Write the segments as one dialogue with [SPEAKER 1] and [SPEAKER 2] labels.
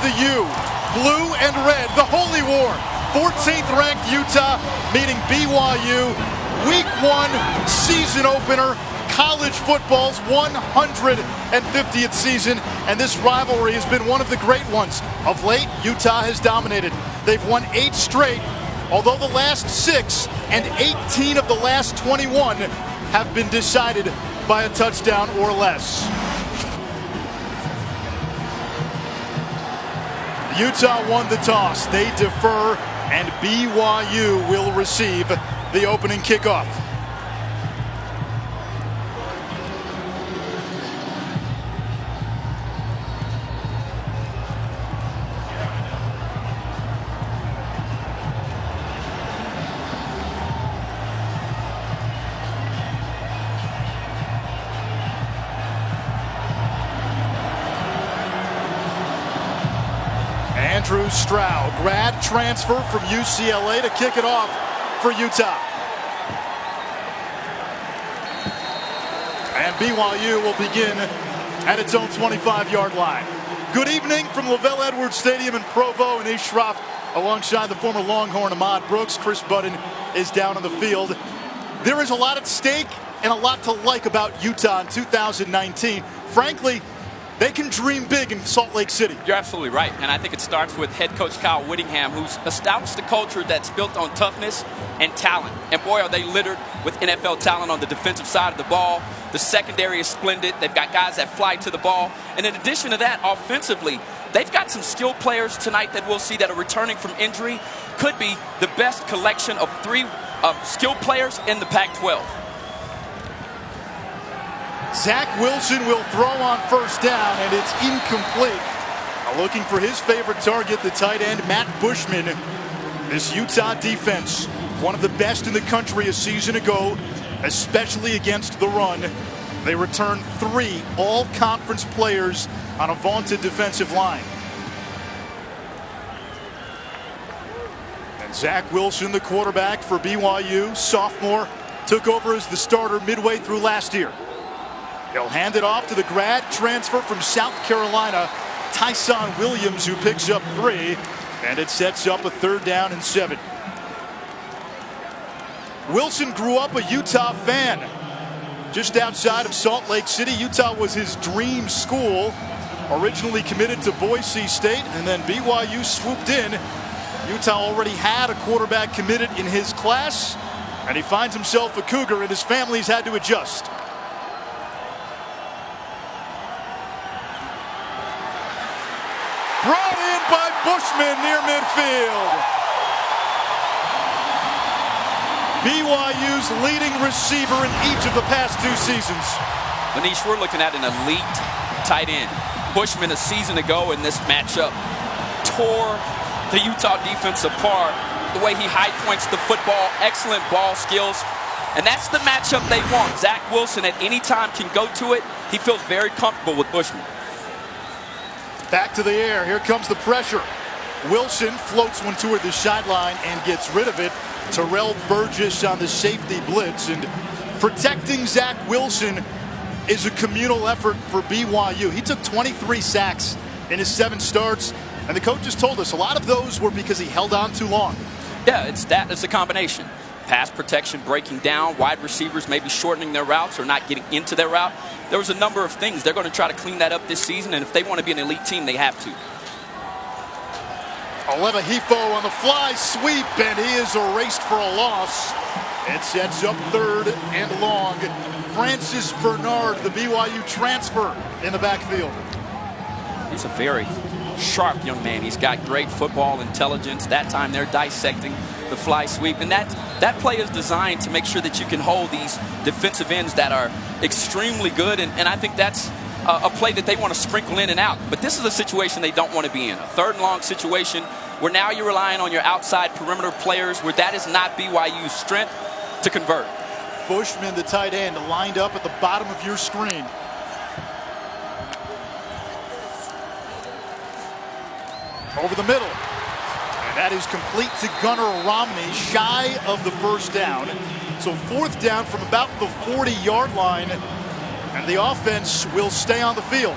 [SPEAKER 1] the U. Blue and red, the Holy War. 14th ranked Utah meeting BYU. Week 1 season opener. College football's 150th season, and this rivalry has been one of the great ones. Of late, Utah has dominated. They've won 8 straight, although the last 6 and 18 of the last 21 have been decided by a touchdown or less. Utah won the toss. They defer, and BYU will receive the opening kickoff. Andrew Stroud, grad transfer from UCLA, to kick it off for Utah. And BYU will begin at its own 25-yard line. Good evening from Lavelle Edwards Stadium in Provo and East Schroff, alongside the former Longhorn Ahmad Brooks. Chris Budden is down on the field. There is a lot at stake and a lot to like about Utah in 2019. Frankly, they can dream big in Salt Lake City.
[SPEAKER 2] You're absolutely right, and I think it starts with head coach Kyle Whittingham, who's established a culture that's built on toughness and talent. And boy, are they littered with NFL talent on the defensive side of the ball. The secondary is splendid. They've got guys that fly to the ball. And in addition to that, offensively, they've got some skilled players tonight that we'll see that are returning from injury. Could be the best collection of 3 skilled players in the Pac-12.
[SPEAKER 1] Zach Wilson will throw on first down, and it's incomplete. Looking for his favorite target, the tight end, Matt Bushman. This Utah defense, one of the best in the country a season ago, especially against the run. They return 3 all-conference players on a vaunted defensive line. And Zach Wilson, the quarterback for BYU, sophomore, took over as the starter midway through last year. He'll hand it off to the grad transfer from South Carolina, Tyson Williams, who picks up 3, and it sets up a 3rd down and 7. Wilson grew up a Utah fan. Just outside of Salt Lake City, Utah was his dream school. Originally committed to Boise State, and then BYU swooped in. Utah already had a quarterback committed in his class, and he finds himself a Cougar, and his family's had to adjust. Brought in by Bushman near midfield. BYU's leading receiver in each of the past 2 seasons.
[SPEAKER 2] Manish, we're looking at an elite tight end. Bushman a season ago in this matchup tore the Utah defense apart. The way he high points the football, excellent ball skills. And that's the matchup they want. Zach Wilson at any time can go to it. He feels very comfortable with Bushman.
[SPEAKER 1] Back to the air. Here comes the pressure. Wilson floats one toward the sideline and gets rid of it. Terrell Burgess on the safety blitz. And protecting Zach Wilson is a communal effort for BYU. He took 23 sacks in his 7 starts. And the coach just told us a lot of those were because he held on too long.
[SPEAKER 2] Yeah, it's a combination. Pass protection breaking down, wide receivers maybe shortening their routes or not getting into their route. There was a number of things. They're going to try to clean that up this season, and if they want to be an elite team, they have to.
[SPEAKER 1] Aleva Hifo on the fly sweep, and he is erased for a loss. It sets up 3rd and long. Francis Bernard, the BYU transfer, in the backfield.
[SPEAKER 2] He's a very sharp young man. He's got great football intelligence. That time they're dissecting the fly sweep, and that play is designed to make sure that you can hold these defensive ends that are extremely good, and I think that's a play that they want to sprinkle in and out. But this is a situation they don't want to be in, a 3rd and long situation where now you're relying on your outside perimeter players, where that is not BYU's strength, to convert.
[SPEAKER 1] Bushman, the tight end, lined up at the bottom of your screen. Over the middle. And that is complete to Gunnar Romney, shy of the 1st down. So 4th down from about the 40-yard line. And the offense will stay on the field.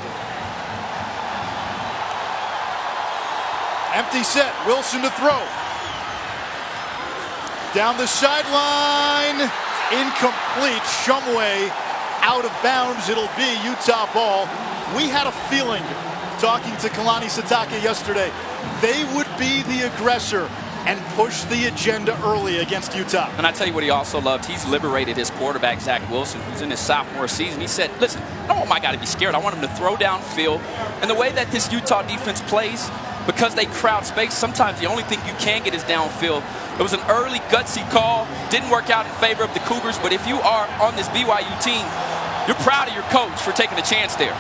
[SPEAKER 1] Empty set, Wilson to throw. Down the sideline, incomplete. Shumway out of bounds. It'll be Utah ball. We had a feeling, talking to Kalani Sitake yesterday, they would be the aggressor and push the agenda early against Utah.
[SPEAKER 2] And I tell you what he also loved, he's liberated his quarterback, Zach Wilson, who's in his sophomore season. He said, listen, I don't want my guy to be scared. I want him to throw downfield. And the way that this Utah defense plays, because they crowd space, sometimes the only thing you can get is downfield. It was an early gutsy call, didn't work out in favor of the Cougars, but if you are on this BYU team, you're proud of your coach for taking a chance there.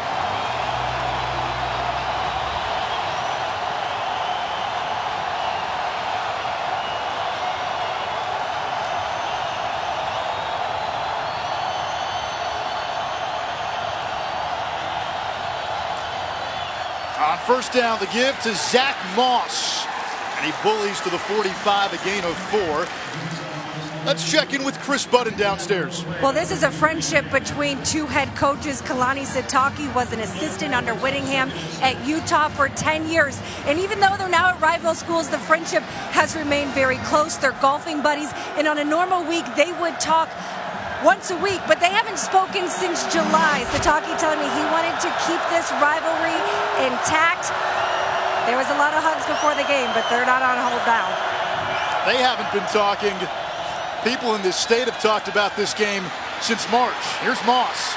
[SPEAKER 1] On first down, the give to Zach Moss. And he bullies to the 45, a gain of 4. Let's check in with Chris Budden downstairs.
[SPEAKER 3] Well, this is a friendship between two head coaches. Kalani Sitake was an assistant under Whittingham at Utah for 10 years. And even though they're now at rival schools, the friendship has remained very close. They're golfing buddies. And on a normal week, they would talk once a week, but they haven't spoken since July. Sitake telling me he wanted to keep this rivalry intact. There was a lot of hugs before the game, but they're not on hold now.
[SPEAKER 1] They haven't been talking. People in this state have talked about this game since March. Here's Moss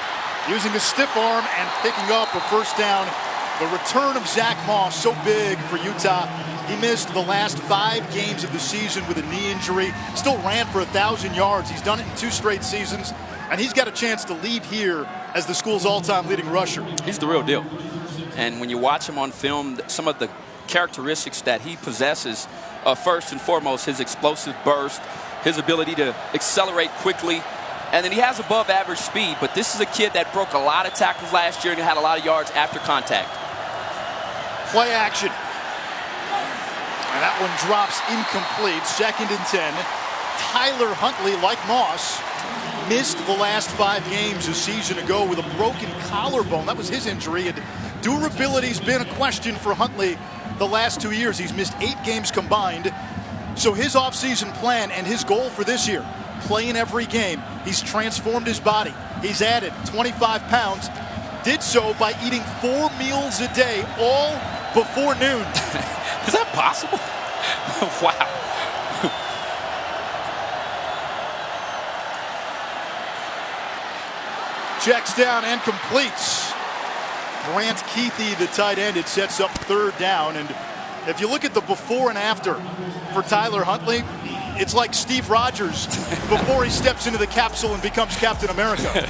[SPEAKER 1] using a stiff arm and picking up a first down. The return of Zach Moss, so big for Utah. He missed the last 5 games of the season with a knee injury. Still ran for 1,000 yards. He's done it in 2 straight seasons. And he's got a chance to lead here as the school's all-time leading rusher.
[SPEAKER 2] He's the real deal. And when you watch him on film, some of the characteristics that he possesses, first and foremost, his explosive burst, his ability to accelerate quickly, and then he has above average speed. But this is a kid that broke a lot of tackles last year and had a lot of yards after contact.
[SPEAKER 1] Play action. And that one drops incomplete. 2nd and 10. Tyler Huntley, like Moss, missed the last 5 games a season ago with a broken collarbone. That was his injury, and durability's been a question for Huntley the last 2 years. He's missed 8 games combined. So his offseason plan and his goal for this year, play in every game. He's transformed his body. He's added 25 pounds. Did so by eating 4 meals a day, all before noon.
[SPEAKER 2] Is that possible? Wow.
[SPEAKER 1] Checks down and completes. Brant Keithy, the tight end, it sets up 3rd down. And if you look at the before and after for Tyler Huntley, it's like Steve Rogers before he steps into the capsule and becomes Captain America.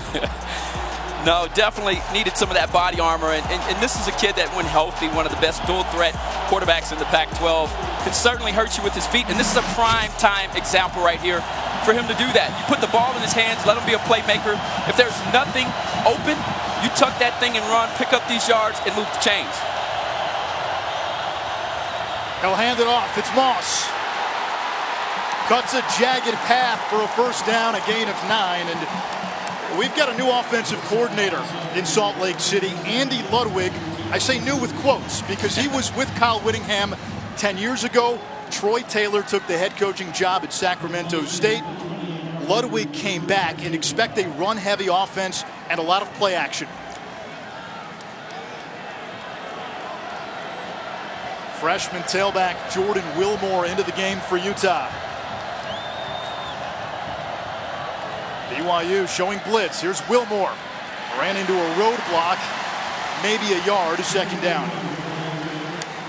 [SPEAKER 2] No, definitely needed some of that body armor. And this is a kid that, when healthy, one of the best dual threat quarterbacks in the Pac-12. Can certainly hurt you with his feet. And this is a prime time example right here for him to do that. You put the ball in his hands, let him be a playmaker. If there's nothing open, you tuck that thing and run, pick up these yards, and move the chains.
[SPEAKER 1] He'll hand it off. It's Moss. Cuts a jagged path for a first down, a gain of 9. And we've got a new offensive coordinator in Salt Lake City, Andy Ludwig. I say new with quotes because he was with Kyle Whittingham 10 years ago. Troy Taylor took the head coaching job at Sacramento State. Ludwig came back and expect a run-heavy offense and a lot of play action. Freshman tailback Jordan Wilmore into the game for Utah. BYU showing blitz. Here's Wilmore. Ran into a roadblock, maybe a yard, 2nd down.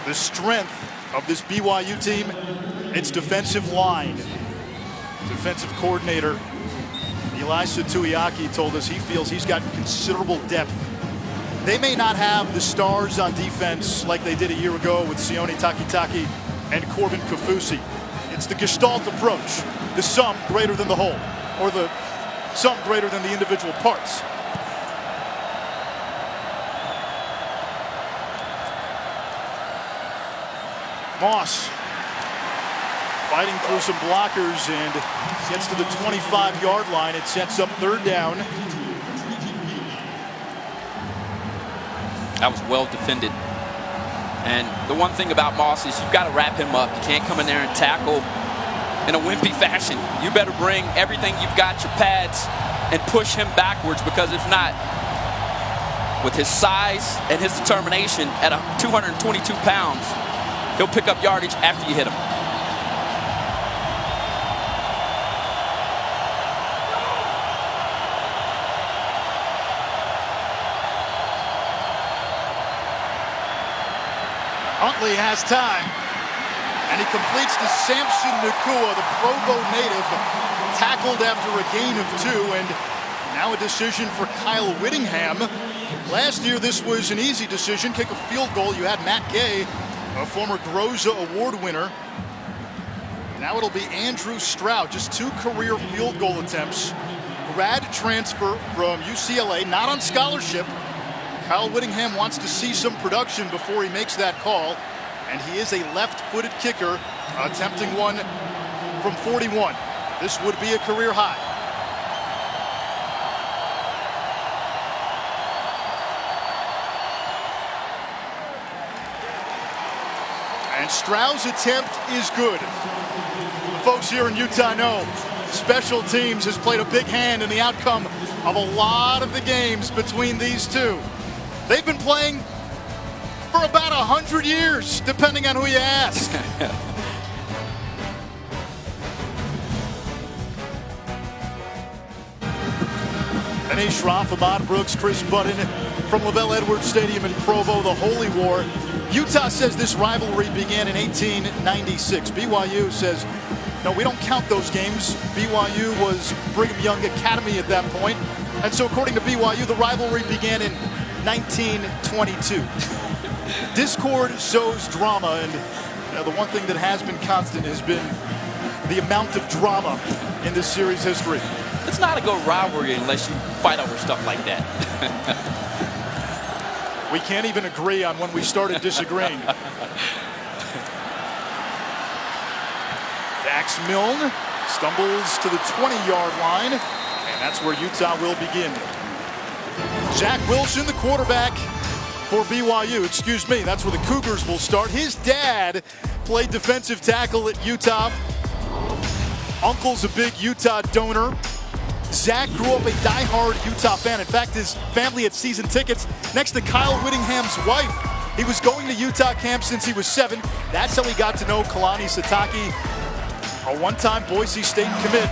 [SPEAKER 1] The strength of this BYU team, its defensive line. Defensive coordinator Elisa Tuiaki told us he feels he's got considerable depth. They may not have the stars on defense like they did a year ago with Sione Takitaki and Corbin Kaufusi. It's the Gestalt approach, the sum greater than the whole, or the sum greater than the individual parts. Moss fighting through some blockers and gets to the 25-yard line. It sets up 3rd down.
[SPEAKER 2] That was well defended. And the one thing about Moss is you've got to wrap him up. You can't come in there and tackle in a wimpy fashion. You better bring everything you've got, your pads, and push him backwards, because if not, with his size and his determination at 222 pounds, he'll pick up yardage after you hit him.
[SPEAKER 1] Huntley has time, and he completes to Samson Nakua, the Provo native, tackled after a gain of 2, and now a decision for Kyle Whittingham. Last year, this was an easy decision, kick a field goal. You had Matt Gay, a former Groza Award winner. Now it'll be Andrew Stroud, just 2 career field goal attempts. Grad transfer from UCLA, not on scholarship. Kyle Whittingham wants to see some production before he makes that call, and he is a left-footed kicker, attempting one from 41. This would be a career high. And Stroud's attempt is good. The folks here in Utah know special teams has played a big hand in the outcome of a lot of the games between these two. They've been playing for about 100 years, depending on who you ask. Anish Shroff, Ahmad Brooks, Chris Budden from LaVell Edwards Stadium in Provo, the Holy War. Utah says this rivalry began in 1896. BYU says, no, we don't count those games. BYU was Brigham Young Academy at that point. And so according to BYU, the rivalry began in 1922. Discord sows drama, and the one thing that has been constant has been the amount of drama in this series history.
[SPEAKER 2] It's not a good rivalry unless you fight over stuff like that.
[SPEAKER 1] We can't even agree on when we started disagreeing. Dax Milne stumbles to the 20-yard line, and that's where Utah will begin. Zach Wilson, the quarterback for BYU. Excuse me, that's where the Cougars will start. His dad played defensive tackle at Utah. Uncle's a big Utah donor. Zach grew up a diehard Utah fan. In fact, his family had season tickets next to Kyle Whittingham's wife. He was going to Utah camp since he was 7. That's how he got to know Kalani Sitake, a one-time Boise State commit.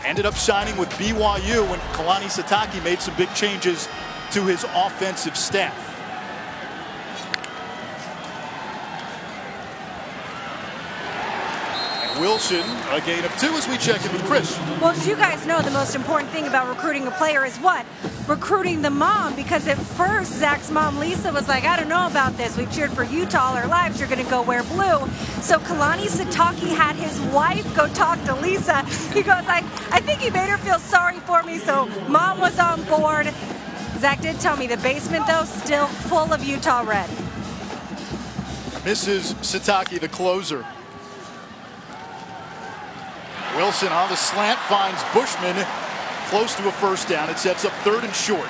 [SPEAKER 1] Ended up signing with BYU when Kalani Sitake made some big changes to his offensive staff. And Wilson, a gain of 2 as we check in with Chris.
[SPEAKER 3] Well, as you guys know, the most important thing about recruiting a player is what? Recruiting the mom, because at first Zach's mom Lisa was like, I don't know about this. We've cheered for Utah all our lives. You're going to go wear blue. So Kalani Sitake had his wife go talk to Lisa. He goes, I think he made her feel sorry for me, so mom was on board. Zach did tell me the basement, though, still full of Utah red.
[SPEAKER 1] Mrs. Sitake, the closer. Wilson on the slant finds Bushman close to a first down. It sets up 3rd and short.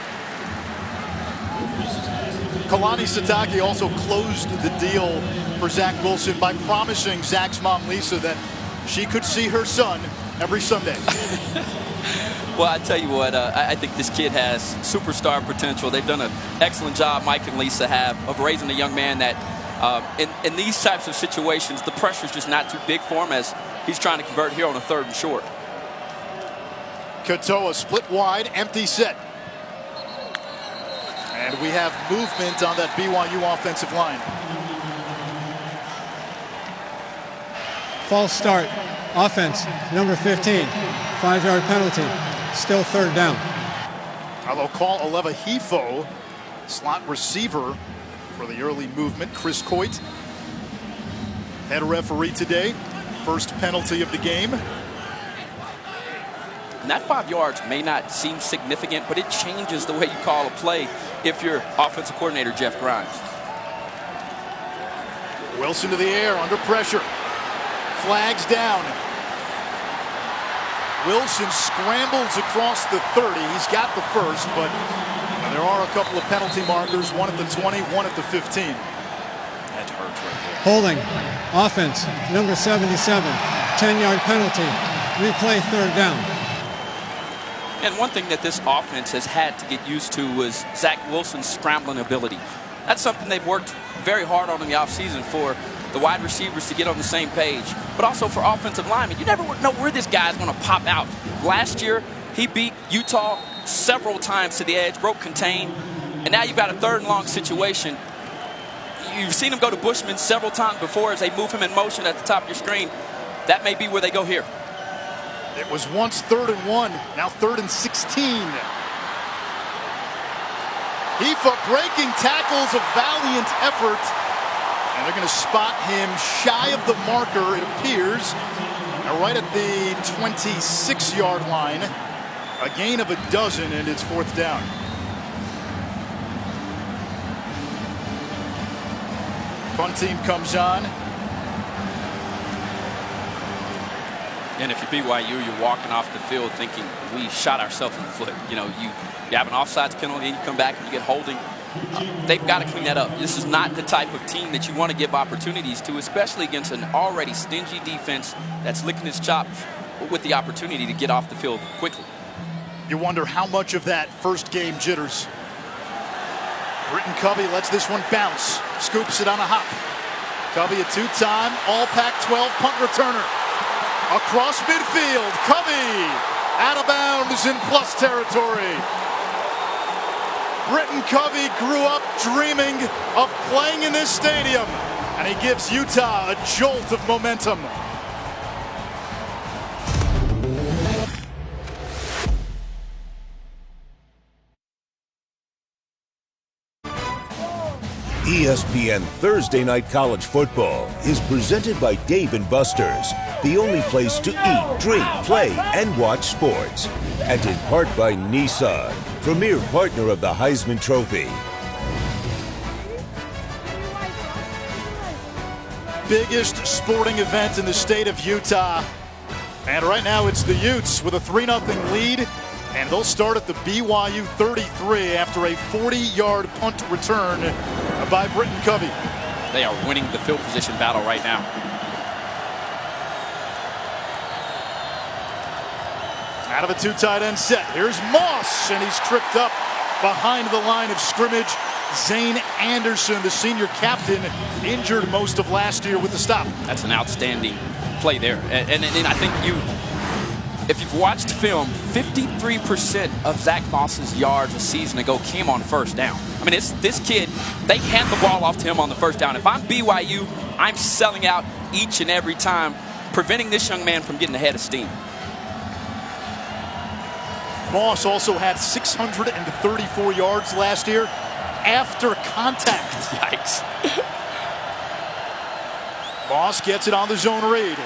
[SPEAKER 1] Kalani Sitake also closed the deal for Zach Wilson by promising Zach's mom Lisa that she could see her son every Sunday.
[SPEAKER 2] Well, I tell you what, I think this kid has superstar potential. They've done an excellent job, Mike and Lisa have, of raising a young man that in these types of situations, the pressure's just not too big for him as he's trying to convert here on a 3rd and short.
[SPEAKER 1] Katoa split wide, empty set. And we have movement on that BYU offensive line.
[SPEAKER 4] False start. Offense, number 15. 5-yard penalty. Still 3rd down.
[SPEAKER 1] They'll call Aleva Hifo, slot receiver, for the early movement. Chris Coit, head referee today. First penalty of the game.
[SPEAKER 2] And that 5 yards may not seem significant, but it changes the way you call a play if you're offensive coordinator Jeff Grimes.
[SPEAKER 1] Wilson to the air, under pressure. Flags down. Wilson scrambles across the 30. He's got the first, but there are a couple of penalty markers, one at the 20, one at the 15. And
[SPEAKER 2] That hurts right there.
[SPEAKER 4] Holding. Offense, number 77. 10-yard penalty. Replay third down.
[SPEAKER 2] And one thing that this offense has had to get used to was Zach Wilson's scrambling ability. That's something they've worked very hard on in the offseason for the wide receivers to get on the same page, but also for offensive linemen. You never know where this guy's going to pop out. Last year, he beat Utah several times to the edge, broke contain, and now you've got a third and long situation. You've seen him go to Bushman several times before as they move him in motion at the top of your screen. That may be where they go here.
[SPEAKER 1] It was once 3rd and 1, now 3rd and 16. Hifa breaking tackles, a valiant effort. And they're going to spot him shy of the marker, it appears. Right at the 26-yard line. A gain of 12, and it's 4th down. Punt team comes on.
[SPEAKER 2] And if you're BYU, you're walking off the field thinking we shot ourselves in the foot. You know, you have an offsides penalty and you come back and you get holding. They've got to clean that up. This is not the type of team that you want to give opportunities to, especially against an already stingy defense that's licking its chops with the opportunity to get off the field quickly.
[SPEAKER 1] You wonder how much of that first game jitters. Britton Covey lets this one bounce, scoops it on a hop. Covey, a two-time All Pac-12 punt returner. Across midfield, Covey out of bounds in plus territory. Britton Covey grew up dreaming of playing in this stadium, and he gives Utah a jolt of momentum.
[SPEAKER 5] ESPN Thursday Night College Football is presented by Dave & Buster's, the only place to eat, drink, play, and watch sports. And in part by Nissan, premier partner of the Heisman Trophy.
[SPEAKER 1] Biggest sporting event in the state of Utah. And right now it's the Utes with a 3-0 lead. And they'll start at the BYU 33 after a 40-yard punt return by Britton Covey.
[SPEAKER 2] They are winning the field position battle right now.
[SPEAKER 1] Out of a 2 tight end set. Here's Moss, and he's tripped up behind the line of scrimmage. Zane Anderson, the senior captain, injured most of last year with the stop.
[SPEAKER 2] That's an outstanding play there. And I think if you've watched film, 53% of Zach Moss's yards a season ago came on first down. I mean, this kid, they hand the ball off to him on the first down. If I'm BYU, I'm selling out each and every time, preventing this young man from getting ahead of steam.
[SPEAKER 1] Moss also had 634 yards last year after contact.
[SPEAKER 2] Yikes.
[SPEAKER 1] Moss gets it on the zone read.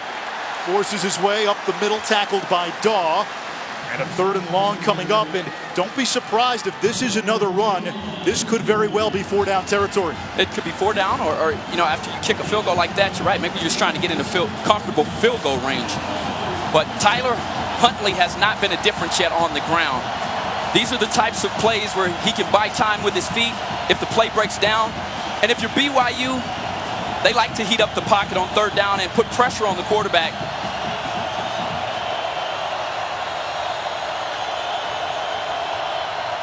[SPEAKER 1] Forces his way up the middle, tackled by Daw. And a 3rd and long coming up, and don't be surprised if this is another run. This could very well be 4-down territory.
[SPEAKER 2] It could be 4 down, or you know, after you kick a field goal like that, you're right, maybe you're just trying to get in a comfortable field goal range. But Tyler Huntley has not been a difference yet on the ground. These are the types of plays where he can buy time with his feet if the play breaks down. And if you're BYU, they like to heat up the pocket on 3rd down and put pressure on the quarterback.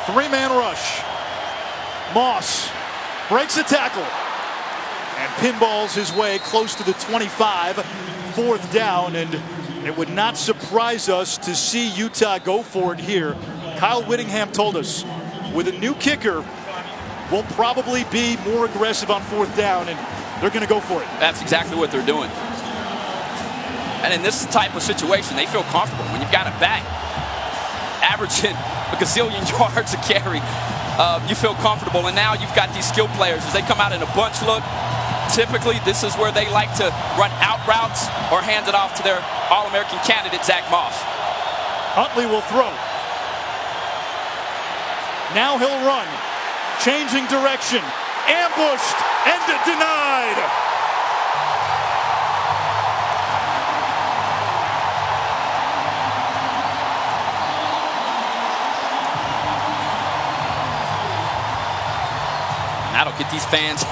[SPEAKER 1] Three-man rush. Moss breaks a tackle and pinballs his way close to the 25. 4th down, and it would not surprise us to see Utah go for it here. Kyle Whittingham told us, with a new kicker, we'll probably be more aggressive on 4th down, and they're going to go for it.
[SPEAKER 2] That's exactly what they're doing. And in this type of situation, they feel comfortable. When you've got a back averaging a gazillion yards a carry, you feel comfortable. And now you've got these skill players as they come out in a bunch look. Typically, this is where they like to run out routes or hand it off to their All-American candidate, Zach Moss.
[SPEAKER 1] Huntley will throw. Now he'll run. Changing direction. Ambushed and denied.
[SPEAKER 2] That'll get these fans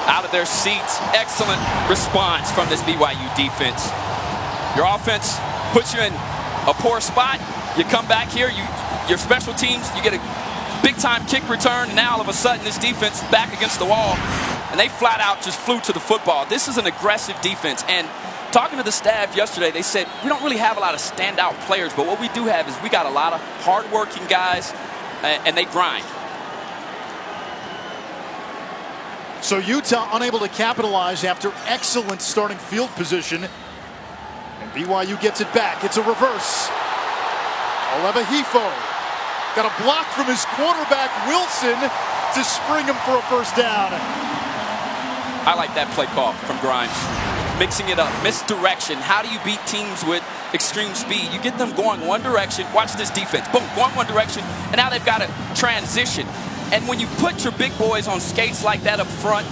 [SPEAKER 2] out of their seats. Excellent response from this BYU defense. Your offense puts you in a poor spot. You come back here, your special teams, you get a big-time kick return, and now all of a sudden this defense is back against the wall, and they flat out just flew to the football. This is an aggressive defense, and talking to the staff yesterday, they said we don't really have a lot of standout players, but what we do have is we got a lot of hard-working guys, and they grind.
[SPEAKER 1] So Utah unable to capitalize after excellent starting field position. And BYU gets it back. It's a reverse. Olevahifo got a block from his quarterback, Wilson, to spring him for a first down.
[SPEAKER 2] I like that play call from Grimes. Mixing it up, misdirection. How do you beat teams with extreme speed? You get them going one direction. Watch this defense. Boom, going one direction, and now they've got to transition. And when you put your big boys on skates like that up front,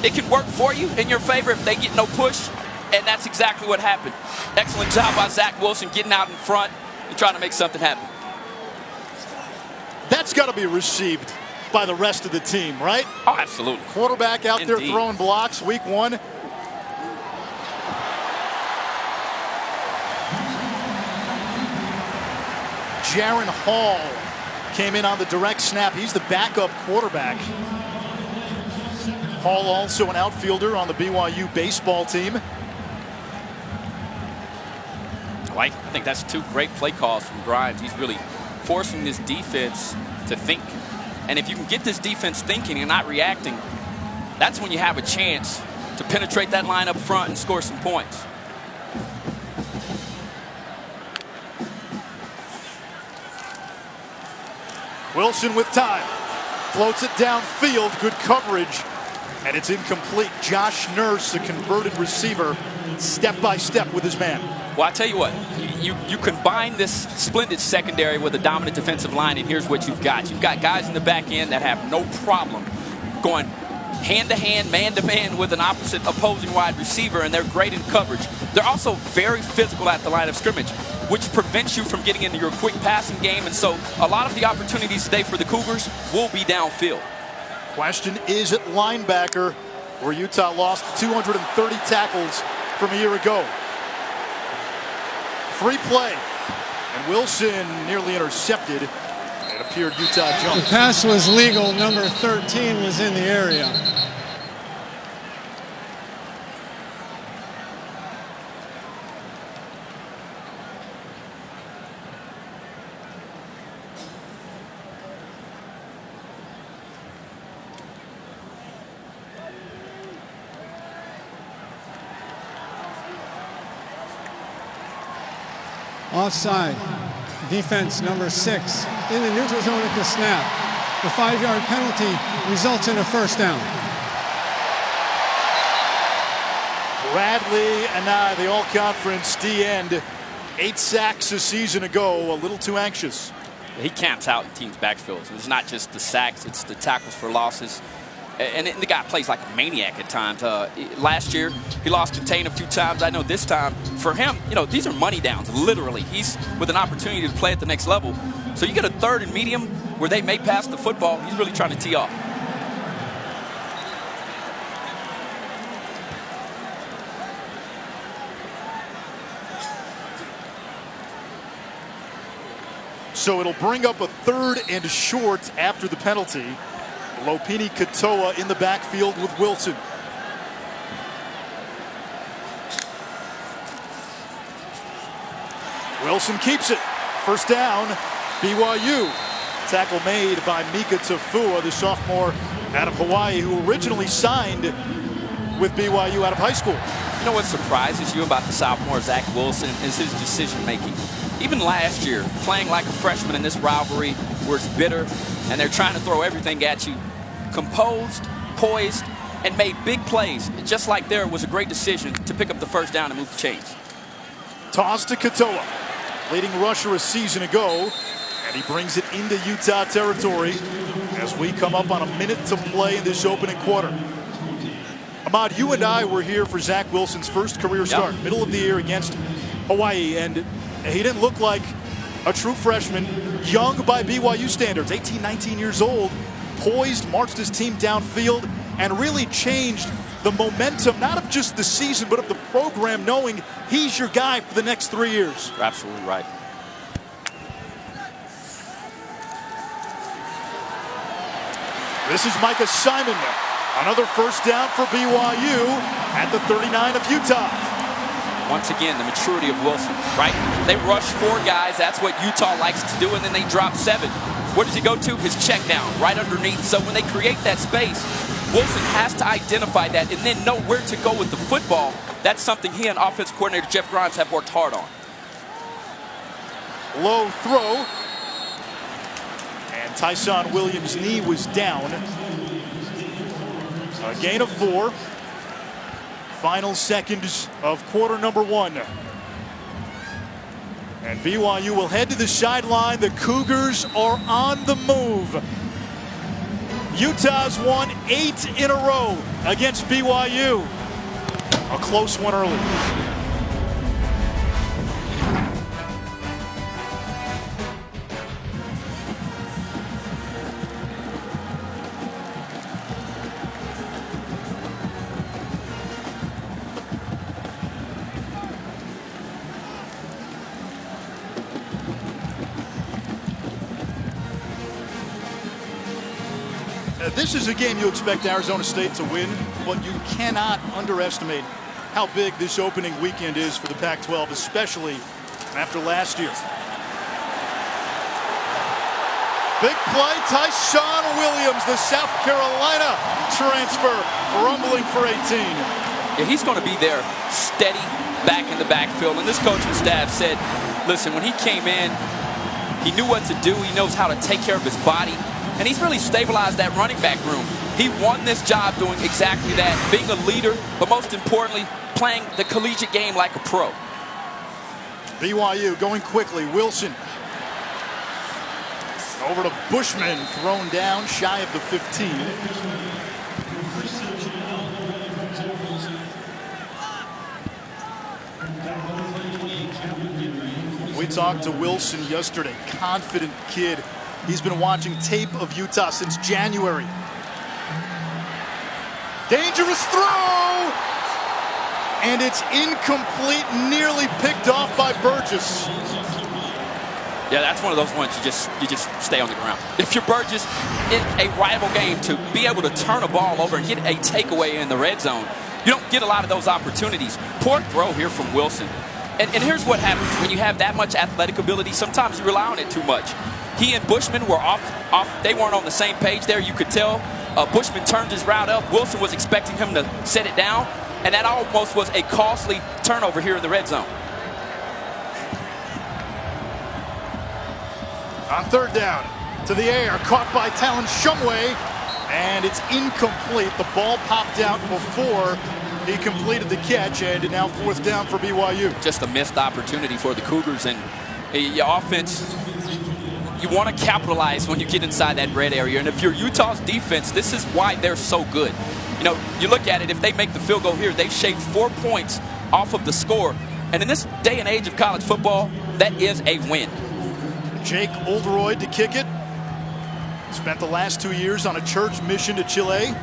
[SPEAKER 2] it can work for you in your favor if they get no push, and that's exactly what happened. Excellent job by Zach Wilson getting out in front and trying to make something happen.
[SPEAKER 1] That's got to be received by the rest of the team, right?
[SPEAKER 2] Oh, absolutely.
[SPEAKER 1] Quarterback out there throwing blocks week one. Jaron Hall came in on the direct snap. He's the backup quarterback. Hall also an outfielder on the BYU baseball team.
[SPEAKER 2] I think that's two great play calls from Grimes. He's really forcing this defense to think. And if you can get this defense thinking and not reacting, that's when you have a chance to penetrate that line up front and score some points.
[SPEAKER 1] Wilson with time. Floats it downfield. Good coverage. And it's incomplete. Josh Nurse, the converted receiver, step by step with his man.
[SPEAKER 2] Well, I tell you what, you combine this splendid secondary with a dominant defensive line, and here's what you've got. You've got guys in the back end that have no problem going hand-to-hand, man-to-man with an opposite opposing wide receiver, and they're great in coverage. They're also very physical at the line of scrimmage, which prevents you from getting into your quick passing game, and so a lot of the opportunities today for the Cougars will be downfield. Question
[SPEAKER 1] is at linebacker, where Utah lost 230 tackles from a year ago. Free play, and Wilson nearly intercepted. It appeared Utah jumped.
[SPEAKER 4] The pass was legal. Number 13 was in the area. Offside. Defense number 6 in the neutral zone at the snap. The 5-yard penalty results in a first down.
[SPEAKER 1] Bradley and the all-conference D-end, 8 sacks a season ago, a little too anxious.
[SPEAKER 2] He camps out in teams' backfields. It's not just the sacks, it's the tackles for losses. And the guy plays like a maniac at times. Last year, he lost contain a few times. I know this time, for him, these are money downs, literally. He's with an opportunity to play at the next level. So you get a 3rd and medium where they may pass the football. He's really trying to tee off.
[SPEAKER 1] So it'll bring up a 3rd and short after the penalty. Lopini Katoa in the backfield with Wilson. Wilson keeps it. First down, BYU. Tackle made by Mika Tafua, the sophomore out of Hawaii, who originally signed with BYU out of high school.
[SPEAKER 2] You know what surprises you about the sophomore Zach Wilson is his decision making. Even last year, playing like a freshman in this rivalry where it's bitter and they're trying to throw everything at you, composed, poised, and made big plays. Just like there was a great decision to pick up the first down and move the chains.
[SPEAKER 1] Toss to Katoa, leading rusher a season ago, and he brings it into Utah territory as we come up on a minute to play in this opening quarter. Ahmad, you and I were here for Zach Wilson's first career start, middle of the year against Hawaii, and he didn't look like a true freshman, young by BYU standards, 18, 19 years old, poised, marched his team downfield, and really changed the momentum, not of just the season, but of the program, knowing he's your guy for the next 3 years.
[SPEAKER 2] You're absolutely right.
[SPEAKER 1] This is Micah Simon. Another first down for BYU at the 39 of Utah.
[SPEAKER 2] Once again, the maturity of Wilson, right? They rush 4 guys. That's what Utah likes to do, and then they drop 7. Where does he go to? His check down, right underneath. So when they create that space, Wilson has to identify that and then know where to go with the football. That's something he and offensive coordinator Jeff Grimes have worked hard on.
[SPEAKER 1] Low throw. And Tyson Williams' knee was down. A gain of 4. Final seconds of quarter number 1. And BYU will head to the sideline. The Cougars are on the move. Utah's won 8 in a row against BYU. A close one early. This is a game you expect Arizona State to win, but you cannot underestimate how big this opening weekend is for the Pac-12, especially after last year. Big play, Tyson Williams, the South Carolina transfer, rumbling for 18.
[SPEAKER 2] Yeah, he's going to be there, steady, back in the backfield. And this coaching staff said, listen, when he came in, he knew what to do. He knows how to take care of his body. And he's really stabilized that running back room. He won this job doing exactly that, being a leader, but most importantly, playing the collegiate game like a pro.
[SPEAKER 1] BYU going quickly. Wilson over to Bushman, thrown down shy of the 15. We talked to Wilson yesterday. Confident kid. He's been watching tape of Utah since January. Dangerous throw! And it's incomplete, nearly picked off by Burgess.
[SPEAKER 2] Yeah, that's one of those ones you just stay on the ground. If you're Burgess in a rival game, to be able to turn a ball over and get a takeaway in the red zone, you don't get a lot of those opportunities. Poor throw here from Wilson. And here's what happens when you have that much athletic ability. Sometimes you rely on it too much. He and Bushman were off. They weren't on the same page there. You could tell. Bushman turned his route up. Wilson was expecting him to set it down, and that almost was a costly turnover here in the red zone.
[SPEAKER 1] On third down, to the air, caught by Talon Shumway, and it's incomplete. The ball popped out before he completed the catch, and now fourth down for BYU.
[SPEAKER 2] Just a missed opportunity for the Cougars, and your offense, you want to capitalize when you get inside that red area. And if you're Utah's defense, this is why they're so good. You know, you look at it, if they make the field goal here, they've shaved 4 points off of the score. And in this day and age of college football, that is a win.
[SPEAKER 1] Jake Oldroyd to kick it. Spent the last 2 years on a church mission to Chile.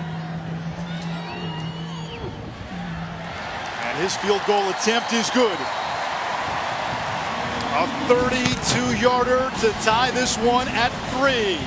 [SPEAKER 1] And his field goal attempt is good. A 32-yarder to tie this one at 3.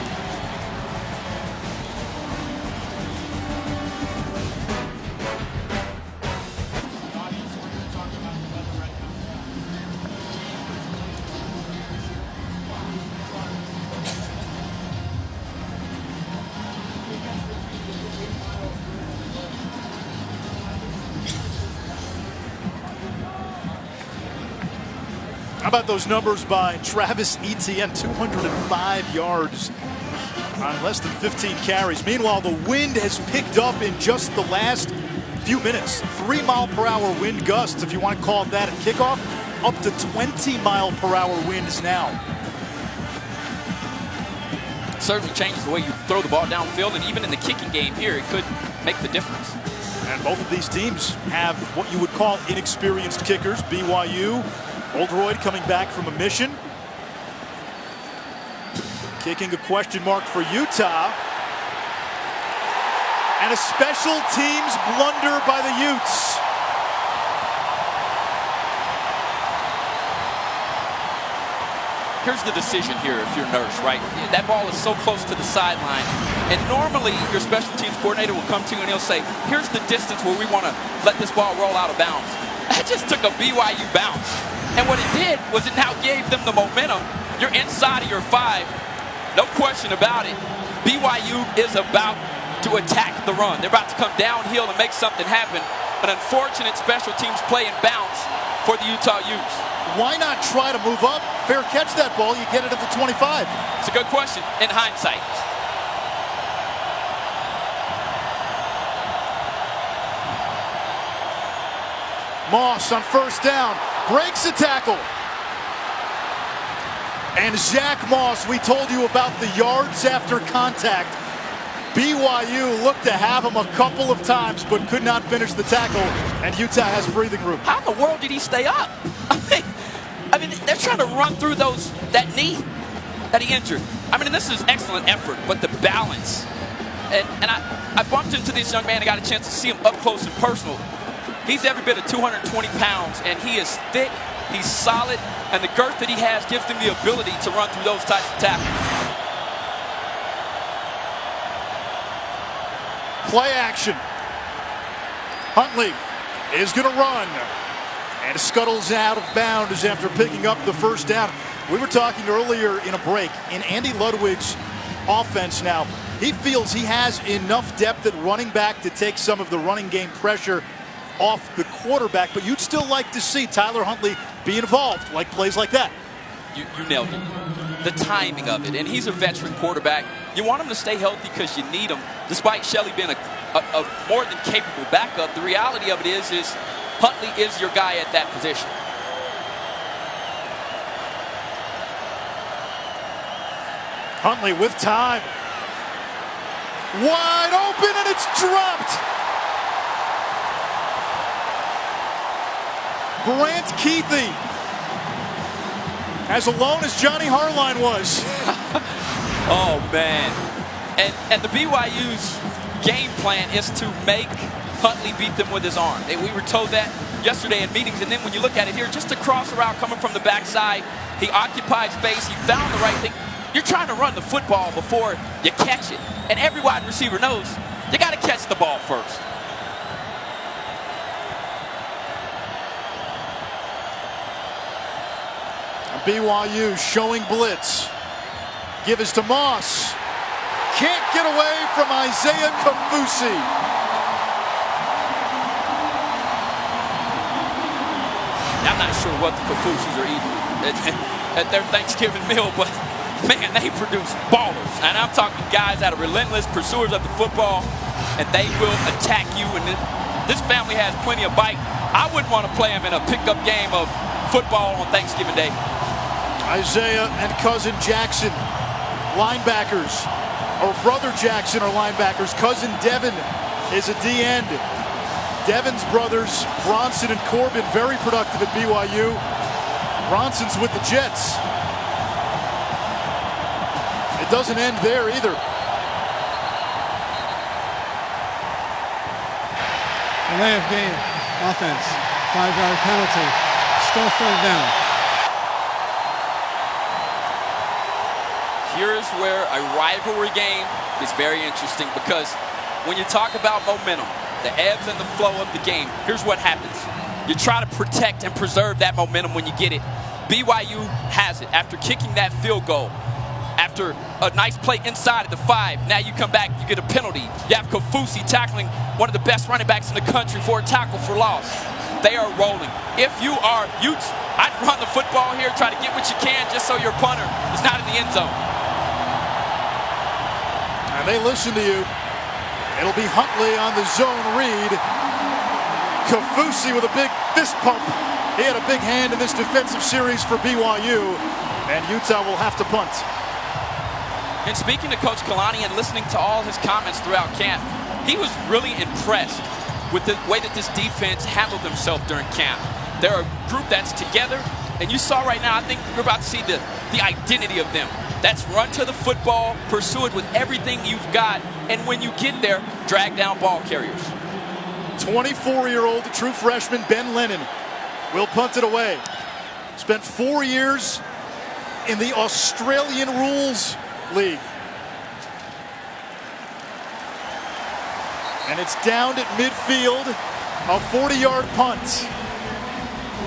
[SPEAKER 1] How about those numbers by Travis Etienne? 205 yards on less than 15 carries. Meanwhile, the wind has picked up in just the last few minutes. 3-mile-per-hour wind gusts, if you want to call it that, at kickoff. Up to 20-mile-per-hour winds now.
[SPEAKER 2] Certainly changes the way you throw the ball downfield, and even in the kicking game here, it could make the difference.
[SPEAKER 1] And both of these teams have what you would call inexperienced kickers. BYU, Oldroyd coming back from a mission. Kicking a question mark for Utah. And a special teams blunder by the Utes.
[SPEAKER 2] Here's the decision here if you're Nurse, right? That ball is so close to the sideline. And normally your special teams coordinator will come to you and he'll say, here's the distance where we want to let this ball roll out of bounds. That just took a BYU bounce. And what it did was it now gave them the momentum. You're inside of your 5. No question about it. BYU is about to attack the run. They're about to come downhill and make something happen. An unfortunate special teams play and bounce for the Utah Utes.
[SPEAKER 1] Why not try to move up? Fair catch that ball. You get it at the 25.
[SPEAKER 2] It's a good question in hindsight.
[SPEAKER 1] Moss on first down. Breaks a tackle. And Zach Moss, we told you about the yards after contact. BYU looked to have him a couple of times, but could not finish the tackle, and Utah has breathing room.
[SPEAKER 2] How in the world did he stay up? I mean, they're trying to run through that knee that he injured. I mean, this is excellent effort, but the balance. And I bumped into this young man and got a chance to see him up close and personal. He's every bit of 220 pounds, and he is thick, he's solid, and the girth that he has gives him the ability to run through those types of tackles.
[SPEAKER 1] Play action. Huntley is going to run. And scuttles out of bounds after picking up the first down. We were talking earlier in a break. In Andy Ludwig's offense now, he feels he has enough depth at running back to take some of the running game pressure off the quarterback. But you'd still like to see Tyler Huntley be involved, like plays like that.
[SPEAKER 2] You nailed it. The timing of it. And he's a veteran quarterback. You want him to stay healthy because you need him. Despite Shelley being a more than capable backup, the reality of it is Huntley is your guy at that position.
[SPEAKER 1] Huntley with time. Wide open, and it's dropped. Grant Keithy, as alone as Johnny Harline was.
[SPEAKER 2] Oh, man. And the BYU's game plan is to make Huntley beat them with his arm. And we were told that yesterday in meetings. And then when you look at it here, just a cross route coming from the backside, he occupied space. He found the right thing. You're trying to run the football before you catch it. And every wide receiver knows you got to catch the ball first.
[SPEAKER 1] BYU showing blitz. Give us to Moss. Can't get away from Isaiah Kafusi.
[SPEAKER 2] I'm not sure what the Kafusis are eating at their Thanksgiving meal, but man, they produce ballers. And I'm talking guys that are relentless pursuers of the football, and they will attack you. And this family has plenty of bite. I wouldn't want to play them in a pickup game of football on Thanksgiving Day.
[SPEAKER 1] Isaiah and cousin Jackson, linebackers, or brother Jackson are linebackers. Cousin Devin is a D-end. Devin's brothers, Bronson and Corbin, very productive at BYU. Bronson's with the Jets. It doesn't end there either.
[SPEAKER 4] Delay of game, offense, 5-yard penalty, still third down.
[SPEAKER 2] Here's where a rivalry game is very interesting, because when you talk about momentum, the ebbs and the flow of the game, here's what happens. You try to protect and preserve that momentum when you get it. BYU has it after kicking that field goal. After a nice play inside of the 5, now you come back, you get a penalty. You have Kafusi tackling one of the best running backs in the country for a tackle for loss. They are rolling. If you are Utes, I'd run the football here, try to get what you can just so your punter is not in the end zone.
[SPEAKER 1] And they listen to you. It'll be Huntley on the zone read. Kafusi with a big fist pump. He had a big hand in this defensive series for BYU, and Utah will have to punt.
[SPEAKER 2] And speaking to Coach Kalani and listening to all his comments throughout camp, he was really impressed with the way that this defense handled themselves during camp. They're a group that's together, and you saw right now, I think you're about to see the identity of them. That's run to the football, pursue it with everything you've got, and when you get there, drag down ball carriers.
[SPEAKER 1] 24-year-old true freshman Ben Lennon will punt it away. Spent 4 years in the Australian Rules League. And it's down at midfield, a 40-yard punt.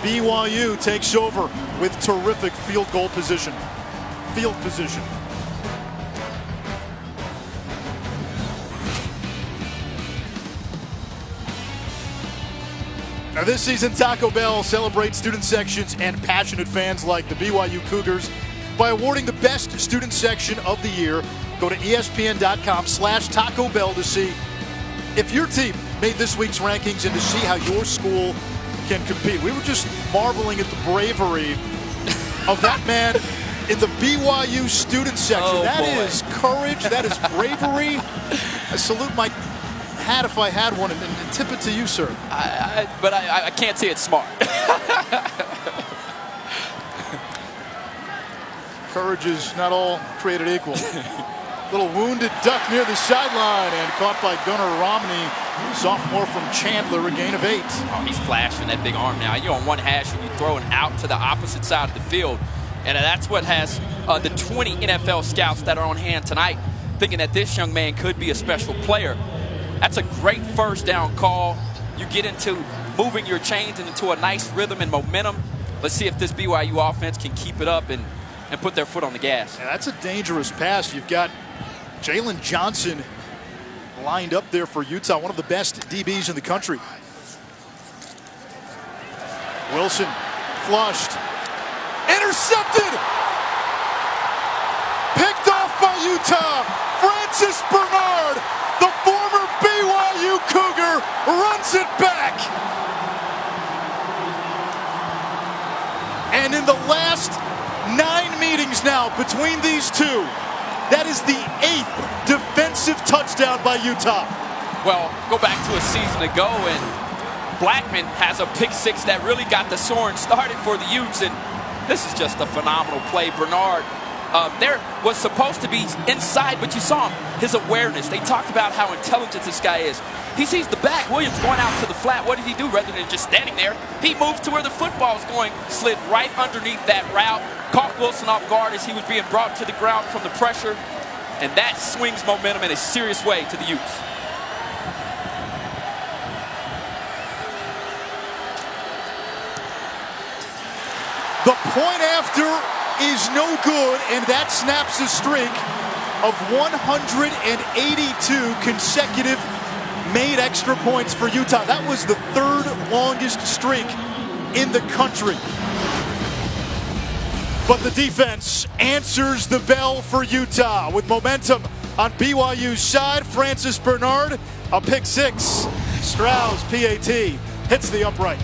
[SPEAKER 1] BYU takes over with terrific field position. Now this season, Taco Bell celebrates student sections and passionate fans like the BYU Cougars by awarding the best student section of the year. Go to ESPN.com/Taco Bell to see if your team made this week's rankings and to see how your school can compete. We were just marveling at the bravery of that man in the BYU student section.
[SPEAKER 2] Oh,
[SPEAKER 1] that
[SPEAKER 2] boy.
[SPEAKER 1] is courage. That is bravery. I salute my hat if I had one, and tip it to you, sir.
[SPEAKER 2] But I can't say it's smart.
[SPEAKER 1] Courage is not all created equal. Little wounded duck near the sideline and caught by Gunnar Romney, sophomore from Chandler, a gain of 8.
[SPEAKER 2] Oh, he's flashing that big arm now. You're on one hash and you're throwing out to the opposite side of the field. And that's what has the 20 NFL scouts that are on hand tonight thinking that this young man could be a special player. That's a great first down call. You get into moving your chains into a nice rhythm and momentum. Let's see if this BYU offense can keep it up and put their foot on the gas.
[SPEAKER 1] And that's a dangerous pass. You've got Jalen Johnson lined up there for Utah, one of the best DBs in the country. Wilson flushed. Intercepted! Picked off by Utah. Francis Bernard, the former BYU Cougar, runs it back. And in the last 9 meetings now between these two, that is the 8th defensive touchdown by Utah.
[SPEAKER 2] Well, go back to a season ago, and Blackman has a pick six that really got the soaring started for the Utes, and this is just a phenomenal play. Bernard, there was supposed to be inside, but you saw him, his awareness. They talked about how intelligent this guy is. He sees the back, Williams going out to the flat. What did he do rather than just standing there? He moved to where the football is going, slid right underneath that route, caught Wilson off guard as he was being brought to the ground from the pressure, and that swings momentum in a serious way to the Utes.
[SPEAKER 1] The point after is no good, and that snaps a streak of 182 consecutive made extra points for Utah. That was the 3rd longest streak in the country. But the defense answers the bell for Utah with momentum on BYU's side. Francis Bernard, a pick 6. Strauss, PAT, hits the upright.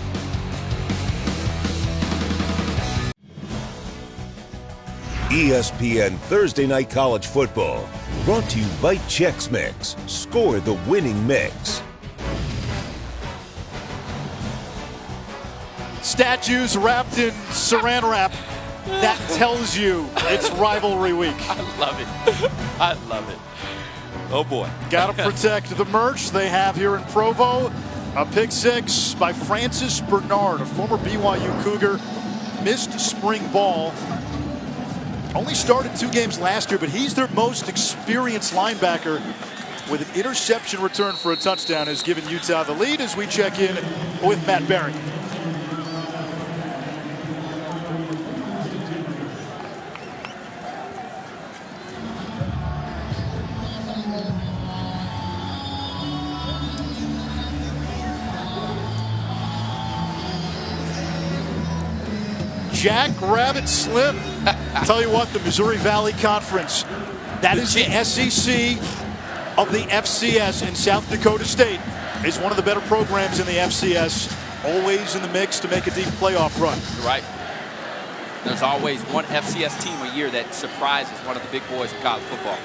[SPEAKER 5] ESPN Thursday Night College Football, brought to you by Chex Mix. Score the winning mix.
[SPEAKER 1] Statues wrapped in saran wrap. That tells you it's rivalry week.
[SPEAKER 2] I love it. I love it. Oh, boy.
[SPEAKER 1] Got to protect the merch they have here in Provo. A pick 6 by Francis Bernard, a former BYU Cougar. Missed spring ball. Only started 2 games last year, but he's their most experienced linebacker with an interception return for a touchdown has given Utah the lead as we check in with Matt Barry. Jack Rabbit Slim. Tell you what, the Missouri Valley Conference, that is the SEC of the FCS, in South Dakota State is one of the better programs in the FCS, always in the mix to make a deep playoff run.
[SPEAKER 2] You're right. There's always one FCS team a year that surprises one of the big boys in college football.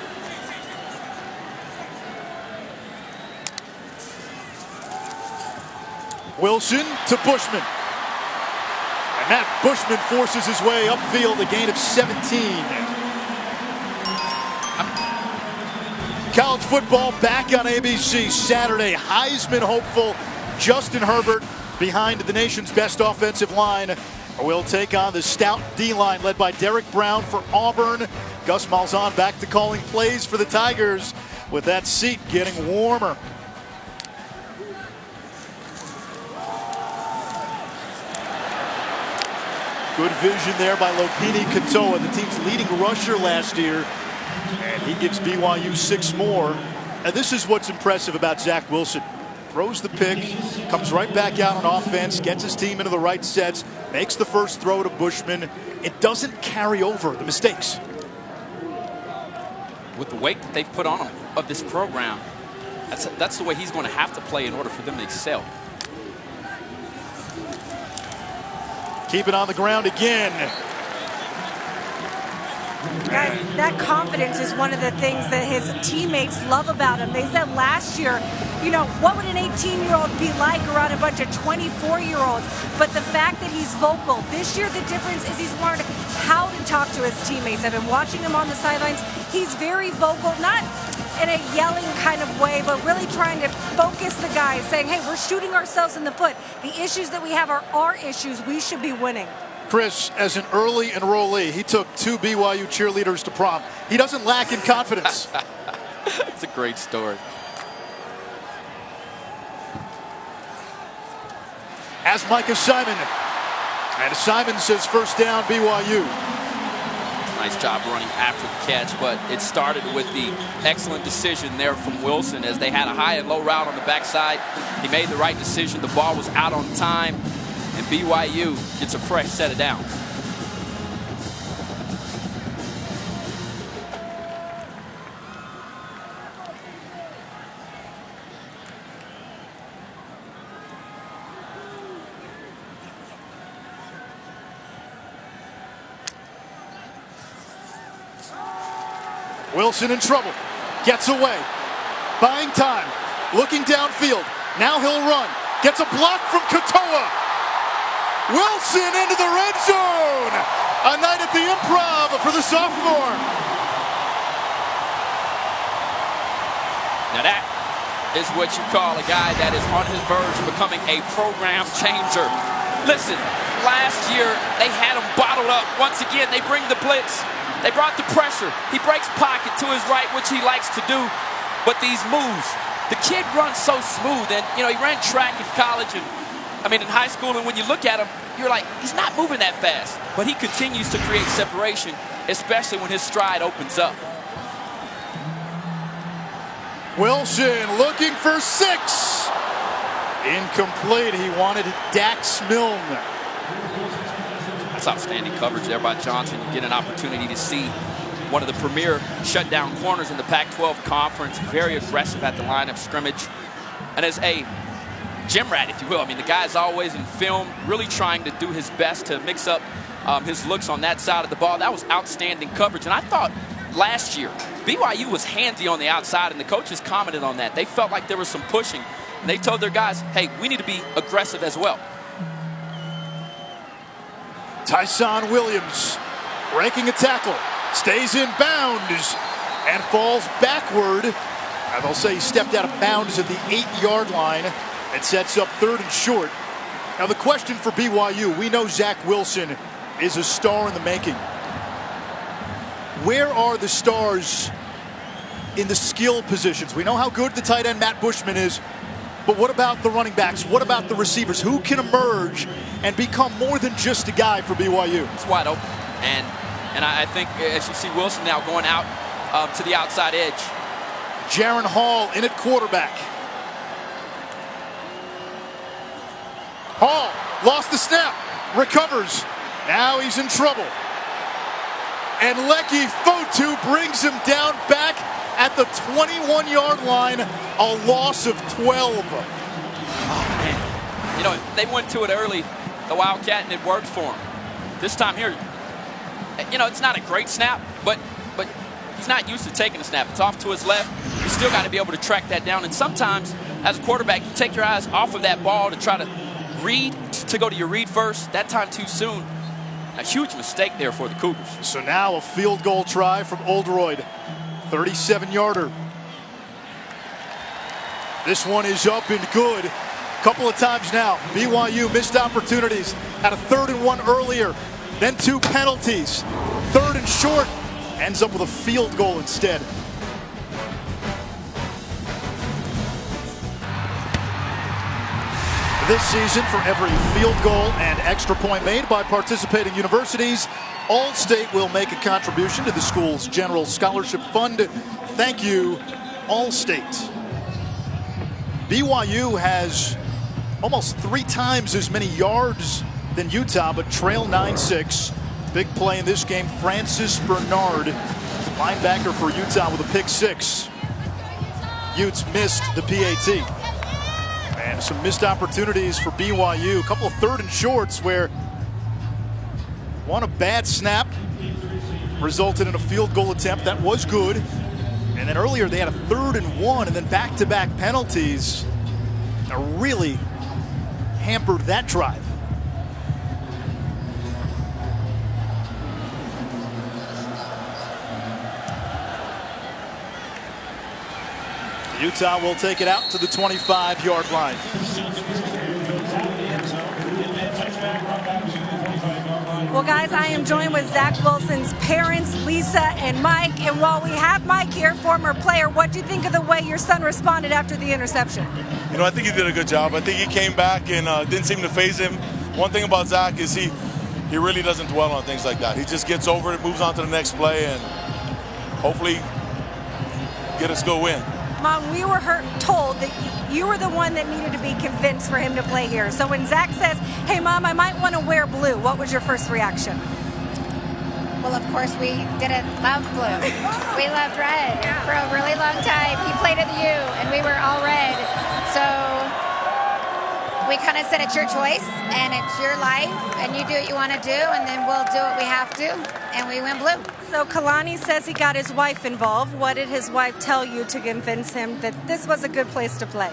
[SPEAKER 1] Wilson to Bushman. And Matt Bushman forces his way upfield, a gain of 17. College football back on ABC Saturday. Heisman hopeful Justin Herbert behind the nation's best offensive line will take on the stout D-line led by Derek Brown for Auburn. Gus Malzahn back to calling plays for the Tigers with that seat getting warmer. Good vision there by Lopini Katoa, the team's leading rusher last year. And he gives BYU 6 more. And this is what's impressive about Zach Wilson. Throws the pick, comes right back out on offense, gets his team into the right sets, makes the first throw to Bushman. It doesn't carry over the mistakes.
[SPEAKER 2] With the weight that they've put on him of this program, that's the way he's going to have to play in order for them to excel.
[SPEAKER 1] Keep it on the ground again.
[SPEAKER 3] Guys, that confidence is one of the things that his teammates love about him. They said last year, you know, what would an 18-year-old be like around a bunch of 24-year-olds? But the fact that he's vocal, this year the difference is he's learned how to talk to his teammates. I've been watching him on the sidelines. He's very vocal, not in a yelling kind of way, but really trying to focus the guys, saying, hey, we're shooting ourselves in the foot. The issues that we have are our issues. We should be winning.
[SPEAKER 1] Chris, as an early enrollee, he took 2 BYU cheerleaders to prom. He doesn't lack in confidence.
[SPEAKER 2] It's a great story.
[SPEAKER 1] As Micah Simon. And Simon says first down BYU.
[SPEAKER 2] Nice job running after the catch, but it started with the excellent decision there from Wilson as they had a high and low route on the backside. He made the right decision. The ball was out on time, and BYU gets a fresh set of downs.
[SPEAKER 1] Wilson in trouble, gets away, buying time, looking downfield. Now he'll run, gets a block from Katoa. Wilson into the red zone. A night at the Improv for the sophomore.
[SPEAKER 2] Now that is what you call a guy that is on his verge of becoming a program changer. Listen, last year they had him bottled up. Once again, they bring the blitz. They brought the pressure. He breaks pocket to his right, which he likes to do. But these moves, the kid runs so smooth. And, you know, he ran track in college and, in high school. And when you look at him, you're like, he's not moving that fast. But he continues to create separation, especially when his stride opens up.
[SPEAKER 1] Wilson looking for 6. Incomplete. He wanted Dax Milne.
[SPEAKER 2] That's outstanding coverage there by Johnson. You get an opportunity to see one of the premier shutdown corners in the Pac-12 conference. Very aggressive at the line of scrimmage. And as a gym rat, if you will, the guy's always in film, really trying to do his best to mix up his looks on that side of the ball. That was outstanding coverage. And I thought last year, BYU was handsy on the outside, and the coaches commented on that. They felt like there was some pushing. And they told their guys, hey, we need to be aggressive as well.
[SPEAKER 1] Tyson Williams breaking a tackle, stays in bounds, and falls backward. And they'll say he stepped out of bounds at the 8-yard line and sets up 3rd and short. Now the question for BYU, we know Zach Wilson is a star in the making. Where are the stars in the skill positions? We know how good the tight end Matt Bushman is, but what about the running backs? What about the receivers? Who can emerge and become more than just a guy for BYU?
[SPEAKER 2] It's wide open. And I think as you see Wilson now going out to the outside edge.
[SPEAKER 1] Jaron Hall in at quarterback. Hall lost the snap, recovers. Now he's in trouble. And Leki Fotu brings him down back at the 21-yard line, a loss of 12.
[SPEAKER 2] Oh, man. You know, they went to it early, the Wildcat, and it worked for him. This time here, you know, it's not a great snap, but he's not used to taking a snap. It's off to his left. You still got to be able to track that down. And sometimes, as a quarterback, you take your eyes off of that ball to try to read, to go to your read first. That time too soon. A huge mistake there for the Cougars.
[SPEAKER 1] So now a field goal try from Oldroyd. 37-yarder. This one is up and good. Couple of times now, BYU missed opportunities. Had a 3rd and 1 earlier, then 2 penalties. 3rd and short, ends up with a field goal instead. This season, for every field goal and extra point made by participating universities, All-State will make a contribution to the school's general scholarship fund. Thank you, All-State. BYU has almost 3 times as many yards than Utah, but trail 9-6. Big play in this game, Francis Bernard, linebacker for Utah, with a pick 6. Utes missed the PAT. And some missed opportunities for BYU. A couple of 3rd and shorts where one, a bad snap resulted in a field goal attempt. That was good. And then earlier they had a 3rd and 1, and then back-to-back penalties that really hampered that drive. Utah will take it out to the 25-yard line.
[SPEAKER 3] Well, guys, I am joined with Zach Wilson's parents, Lisa and Mike. And while we have Mike here, former player, what do you think of the way your son responded after the interception?
[SPEAKER 6] You know, I think he did a good job. I think he came back and didn't seem to faze him. One thing about Zach is he really doesn't dwell on things like that. He just gets over it, moves on to the next play, and hopefully get us go win.
[SPEAKER 3] Mom, we were told that you were the one that needed to be convinced for him to play here. So when Zach says, hey, Mom, I might want to wear blue, what was your first reaction?
[SPEAKER 7] Well, of course, we didn't love blue. We loved red for a really long time. He played at the U, and we were all red. So we kind of said it's your choice, and it's your life, and you do what you want to do, and then we'll do what we have to, and we went blue.
[SPEAKER 3] So Kalani says he got his wife involved. What did his wife tell you to convince him that this was a good place to play?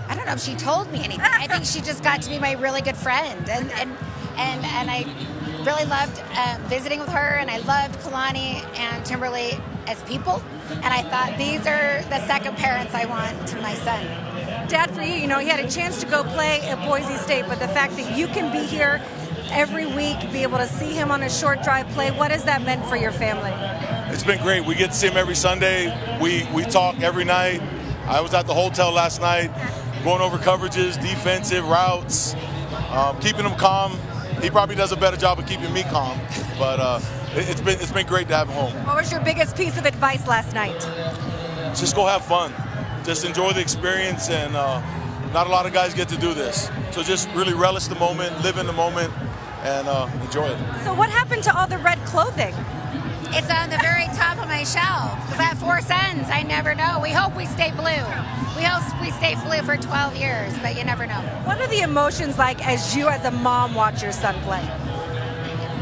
[SPEAKER 7] I don't know if she told me anything. I think she just got to be my really good friend, and I really loved visiting with her, and I loved Kalani and Timberly as people, and I thought these are the second parents I want to my son.
[SPEAKER 3] Dad, for you, you know, he had a chance to go play at Boise State, but the fact that you can be here every week, be able to see him on a short drive play, what has that meant for your family?
[SPEAKER 6] It's been great. We get to see him every Sunday. We talk every night. I was at the hotel last night, going over coverages, defensive routes, keeping him calm. He probably does a better job of keeping me calm, but it's been great to have him home.
[SPEAKER 3] What was your biggest piece of advice last night?
[SPEAKER 6] Just go have fun. Just enjoy the experience, and not a lot of guys get to do this. So just really relish the moment, live in the moment, and enjoy it.
[SPEAKER 3] So what happened to all the red clothing?
[SPEAKER 7] It's on the very top of my shelf, because I have 4 sons. I never know. We hope we stay blue. We hope we stay blue for 12 years, but you never know.
[SPEAKER 3] What are the emotions like as you, as a mom, watch your son play?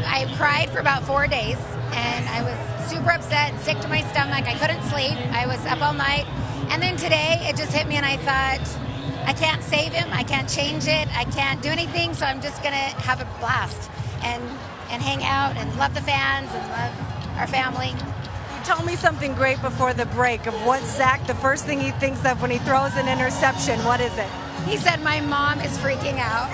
[SPEAKER 7] I cried for about 4 days, and I was super upset and sick to my stomach. I couldn't sleep. I was up all night. And then today, it just hit me, and I thought, I can't save him. I can't change it. I can't do anything, so I'm just going to have a blast and hang out and love the fans and love our family.
[SPEAKER 3] You told me something great before the break of what Zach, the first thing he thinks of when he throws an interception. What is it?
[SPEAKER 7] He said, my mom is freaking out.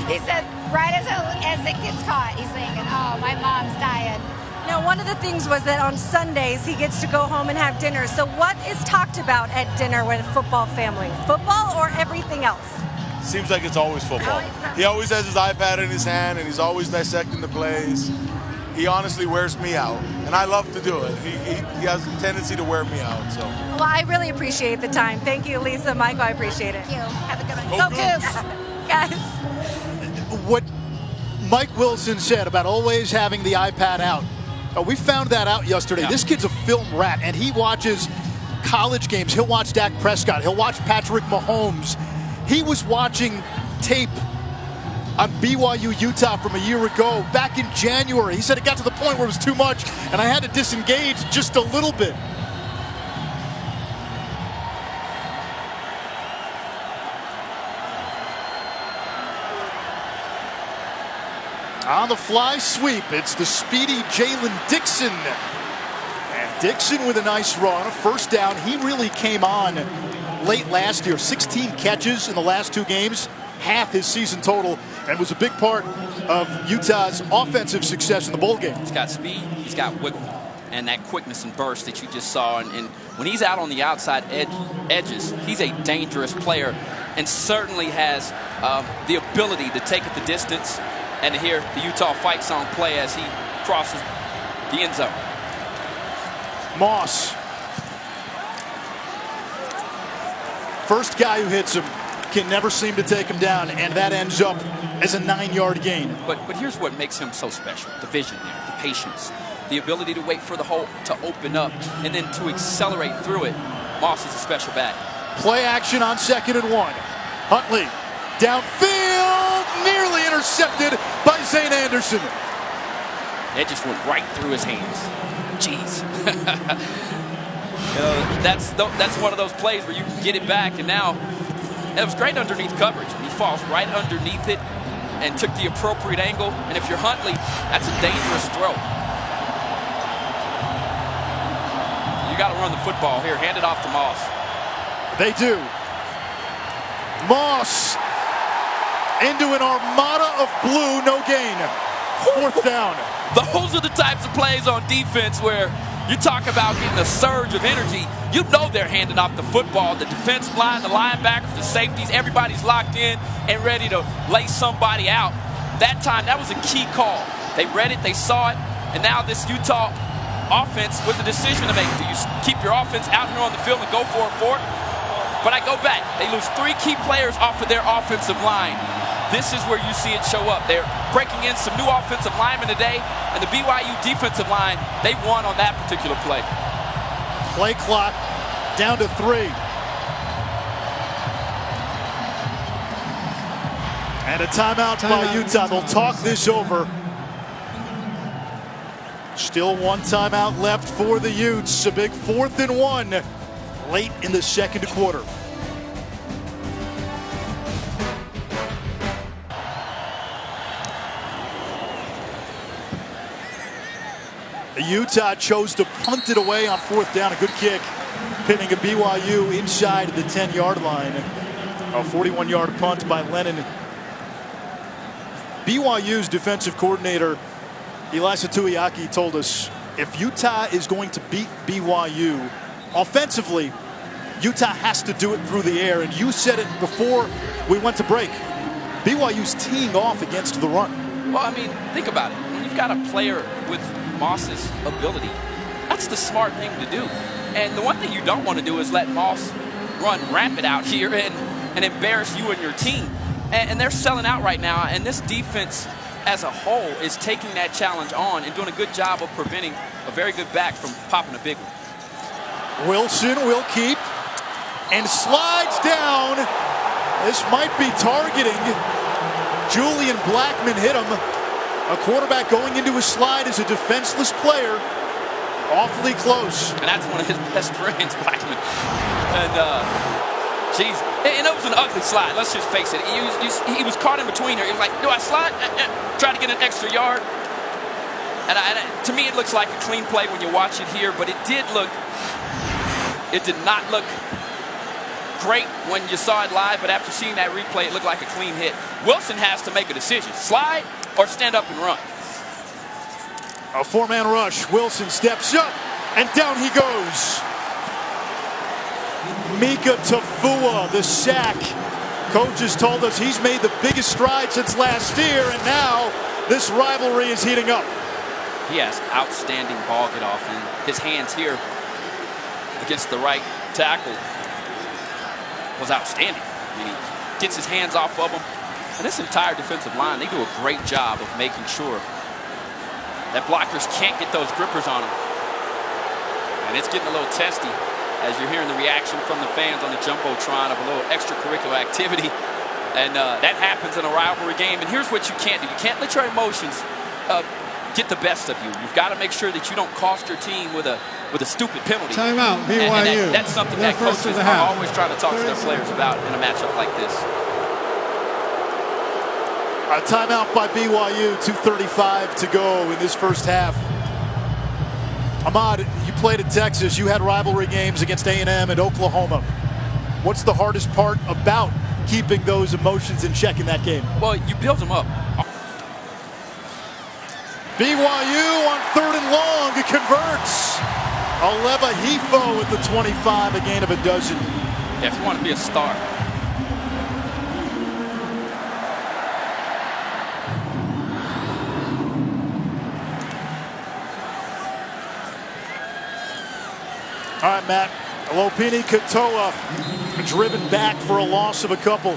[SPEAKER 7] He said, right as it gets caught, he's thinking, oh, my mom's dying.
[SPEAKER 3] Now, one of the things was that on Sundays he gets to go home and have dinner. So what is talked about at dinner with a football family? Football or everything else?
[SPEAKER 6] Seems like it's always football. He always has his iPad in his hand, and he's always dissecting the plays. He honestly wears me out, and I love to do it. He has a tendency to wear me out. So.
[SPEAKER 3] Well, I really appreciate the time. Thank you, Lisa, Michael. I appreciate it.
[SPEAKER 7] Thank you. Have a good one. Go Cougs!
[SPEAKER 3] Guys.
[SPEAKER 1] What Mike Wilson said about always having the iPad out. We found that out yesterday.
[SPEAKER 2] Yeah.
[SPEAKER 1] This kid's a film rat, and he watches college games. He'll watch Dak Prescott. He'll watch Patrick Mahomes. He was watching tape on BYU Utah from a year ago, back in January. He said it got to the point where it was too much, and I had to disengage just a little bit. On the fly sweep, it's the speedy Jalen Dixon. And Dixon with a nice run, a first down. He really came on late last year. 16 catches in the last 2 games, half his season total, and was a big part of Utah's offensive success in the bowl game.
[SPEAKER 2] He's got speed, he's got wiggle, and that quickness and burst that you just saw. And when he's out on the outside edges, he's a dangerous player and certainly has the ability to take it the distance and to hear the Utah fight song play as he crosses the end zone.
[SPEAKER 1] Moss. First guy who hits him can never seem to take him down, and that ends up as a 9-yard gain.
[SPEAKER 2] But here's what makes him so special. The vision there, the patience, the ability to wait for the hole to open up and then to accelerate through it. Moss is a special back.
[SPEAKER 1] Play action on 2nd and 1. Huntley downfield, nearly intercepted by Zane Anderson.
[SPEAKER 2] That just went right through his hands. Jeez. That's one of those plays where you can get it back, and now it was great underneath coverage. He falls right underneath it and took the appropriate angle. And if you're Huntley, that's a dangerous throw. You got to run the football here. Hand it off to Moss.
[SPEAKER 1] They do. Moss into an armada of blue, no gain. 4th down.
[SPEAKER 2] Those are the types of plays on defense where you talk about getting a surge of energy. You know they're handing off the football. The defensive line, the linebackers, the safeties, everybody's locked in and ready to lay somebody out. That time, that was a key call. They read it, they saw it, and now this Utah offense with the decision to make. Do you keep your offense out here on the field and go for it? But I go back. They lose 3 key players off of their offensive line. This is where you see it show up. They're breaking in some new offensive linemen today, and the BYU defensive line, they won on that particular play.
[SPEAKER 1] Play clock down to 3. And a timeout by Utah. They'll talk this over. Still 1 timeout left for the Utes. A big 4th and 1 late in the 2nd quarter. Utah chose to punt it away on 4th down. A good kick, pinning a BYU inside the 10-yard line. A 41-yard punt by Lennon. BYU's defensive coordinator, Elisa Tuiaki, told us if Utah is going to beat BYU offensively, Utah has to do it through the air. And you said it before we went to break. BYU's teeing off against the run.
[SPEAKER 2] Well, I mean, think about it. When you've got a player with Moss's ability, that's the smart thing to do. And the one thing you don't want to do is let Moss run rampant out here and embarrass you and your team. And they're selling out right now, and this defense as a whole is taking that challenge on and doing a good job of preventing a very good back from popping a big one.
[SPEAKER 1] Wilson will keep and slides down. This might be targeting. Julian Blackman hit him. A quarterback going into a slide is a defenseless player. Awfully close.
[SPEAKER 2] And that's one of his best friends, Blackman. And, geez, and it was an ugly slide. Let's just face it. He was caught in between here. He was like, do I slide? Try to get an extra yard. And to me, it looks like a clean play when you watch it here, but it did not look great when you saw it live, but after seeing that replay, it looked like a clean hit. Wilson has to make a decision. Slide or stand up and run.
[SPEAKER 1] A 4-man rush. Wilson steps up, and down he goes. Mika Tafua, the sack. Coaches told us he's made the biggest stride since last year, and now this rivalry is heating up.
[SPEAKER 2] He has outstanding ball get off, and his hands here against the right tackle was outstanding. I mean, he gets his hands off of him. And this entire defensive line, they do a great job of making sure that blockers can't get those grippers on them. And it's getting a little testy as you're hearing the reaction from the fans on the Jumbotron of a little extracurricular activity. And that happens in a rivalry game. And here's what you can't do. You can't let your emotions get the best of you. You've got to make sure that you don't cost your team with a stupid penalty.
[SPEAKER 4] Timeout, BYU.
[SPEAKER 2] And that's something that coaches are always trying to talk to their players about in a matchup like this.
[SPEAKER 1] A timeout by BYU, 2:35 to go in this first half. Ahmad, you played at Texas. You had rivalry games against A&M and Oklahoma. What's the hardest part about keeping those emotions in check in that game?
[SPEAKER 2] Well, you build them up.
[SPEAKER 1] BYU on 3rd and long. It converts. Aleva Hifo at the 25, a gain of a dozen.
[SPEAKER 2] Yeah, if you want to be a star.
[SPEAKER 1] All right, Matt. Lopini Katoa driven back for a loss of a couple.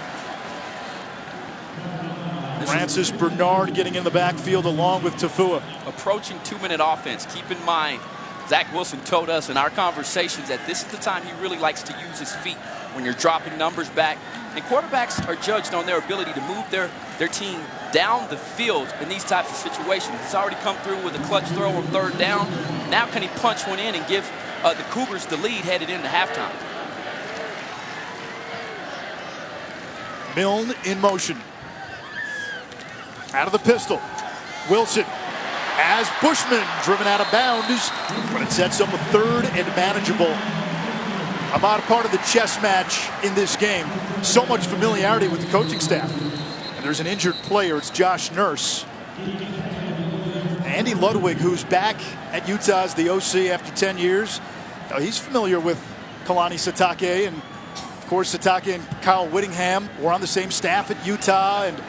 [SPEAKER 1] Francis Bernard getting in the backfield along with Tafua.
[SPEAKER 2] Approaching 2-minute offense. Keep in mind, Zach Wilson told us in our conversations that this is the time he really likes to use his feet when you're dropping numbers back. And quarterbacks are judged on their ability to move their team down the field in these types of situations. He's already come through with a clutch throw on 3rd down. Now can he punch one in and give the Cougars the lead headed into halftime?
[SPEAKER 1] Milne in motion. Out of the pistol. Wilson as Bushman driven out of bounds, but it sets up a 3rd and manageable. About a part of the chess match in this game. So much familiarity with the coaching staff. And there's an injured player. It's Josh Nurse. Andy Ludwig, who's back at Utah as the OC after 10 years. He's familiar with Kalani Sitake, and of course Sitake and Kyle Whittingham were on the same staff at Utah, and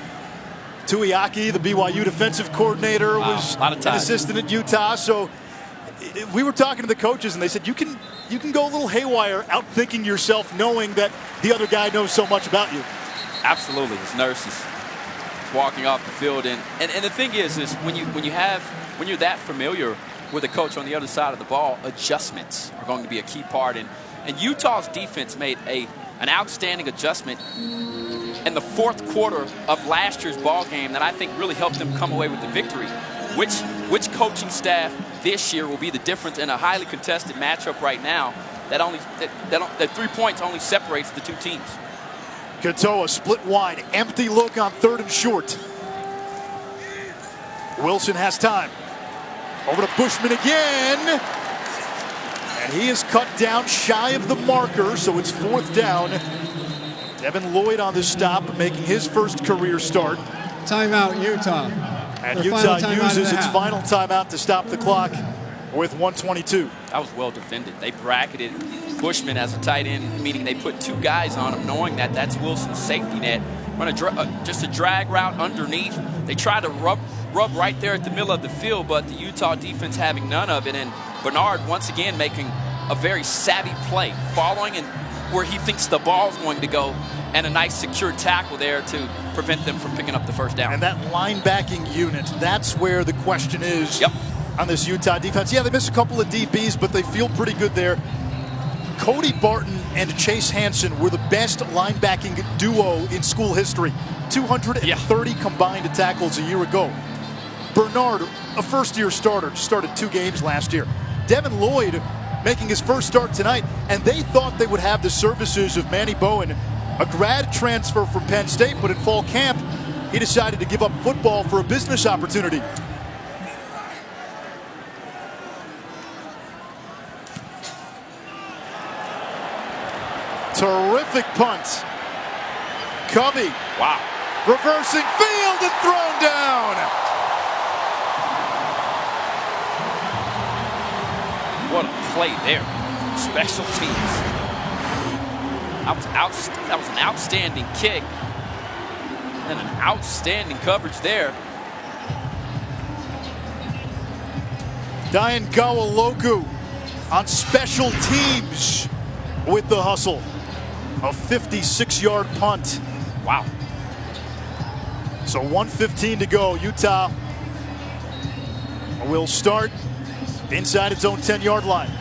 [SPEAKER 1] Tuiaki, the BYU defensive coordinator, was an assistant at Utah. So we were talking to the coaches, and they said you can go a little haywire, outthinking yourself, knowing that the other guy knows so much about you.
[SPEAKER 2] Absolutely, his nurses walking off the field, and the thing is when you're that familiar with a coach on the other side of the ball, adjustments are going to be a key part. And Utah's defense made an outstanding adjustment in the 4th quarter of last year's ball game that I think really helped them come away with the victory. Which coaching staff this year will be the difference in a highly contested matchup right now? That 3 points only separates the two teams.
[SPEAKER 1] Katoa split wide, empty look on 3rd and short. Wilson has time. Over to Bushman again. And he is cut down shy of the marker, so it's 4th down. Devin Lloyd on the stop, making his first career start.
[SPEAKER 4] Timeout, Utah.
[SPEAKER 1] And
[SPEAKER 4] Their
[SPEAKER 1] Utah
[SPEAKER 4] final
[SPEAKER 1] uses its
[SPEAKER 4] half.
[SPEAKER 1] final timeout to stop the clock with 1:22.
[SPEAKER 2] That was well defended. They bracketed Bushman as a tight end, meaning they put 2 guys on him, knowing that that's Wilson's safety net. Run just a drag route underneath. They tried to rub right there at the middle of the field, but the Utah defense having none of it. And Bernard once again making a very savvy play, following and where he thinks the ball's going to go, and a nice secure tackle there to prevent them from picking up the 1st down.
[SPEAKER 1] And that linebacking unit, that's where the question is on this Utah defense. Yeah, they missed a couple of DBs, but they feel pretty good there. Cody Barton and Chase Hansen were the best linebacking duo in school history. 230 combined tackles a year ago. Bernard, a first-year starter, started 2 games last year. Devin Lloyd making his first start tonight, and they thought they would have the services of Manny Bowen, a grad transfer from Penn State, but in fall camp, he decided to give up football for a business opportunity. Terrific punt. Covey.
[SPEAKER 2] Wow.
[SPEAKER 1] Reversing field and thrown down.
[SPEAKER 2] What a play there. Special teams. That was an outstanding kick. And an outstanding coverage there.
[SPEAKER 1] Diane Gawaloku on special teams with the hustle. A 56-yard punt.
[SPEAKER 2] Wow.
[SPEAKER 1] So 1:15 to go. Utah will start inside its own 10-yard line.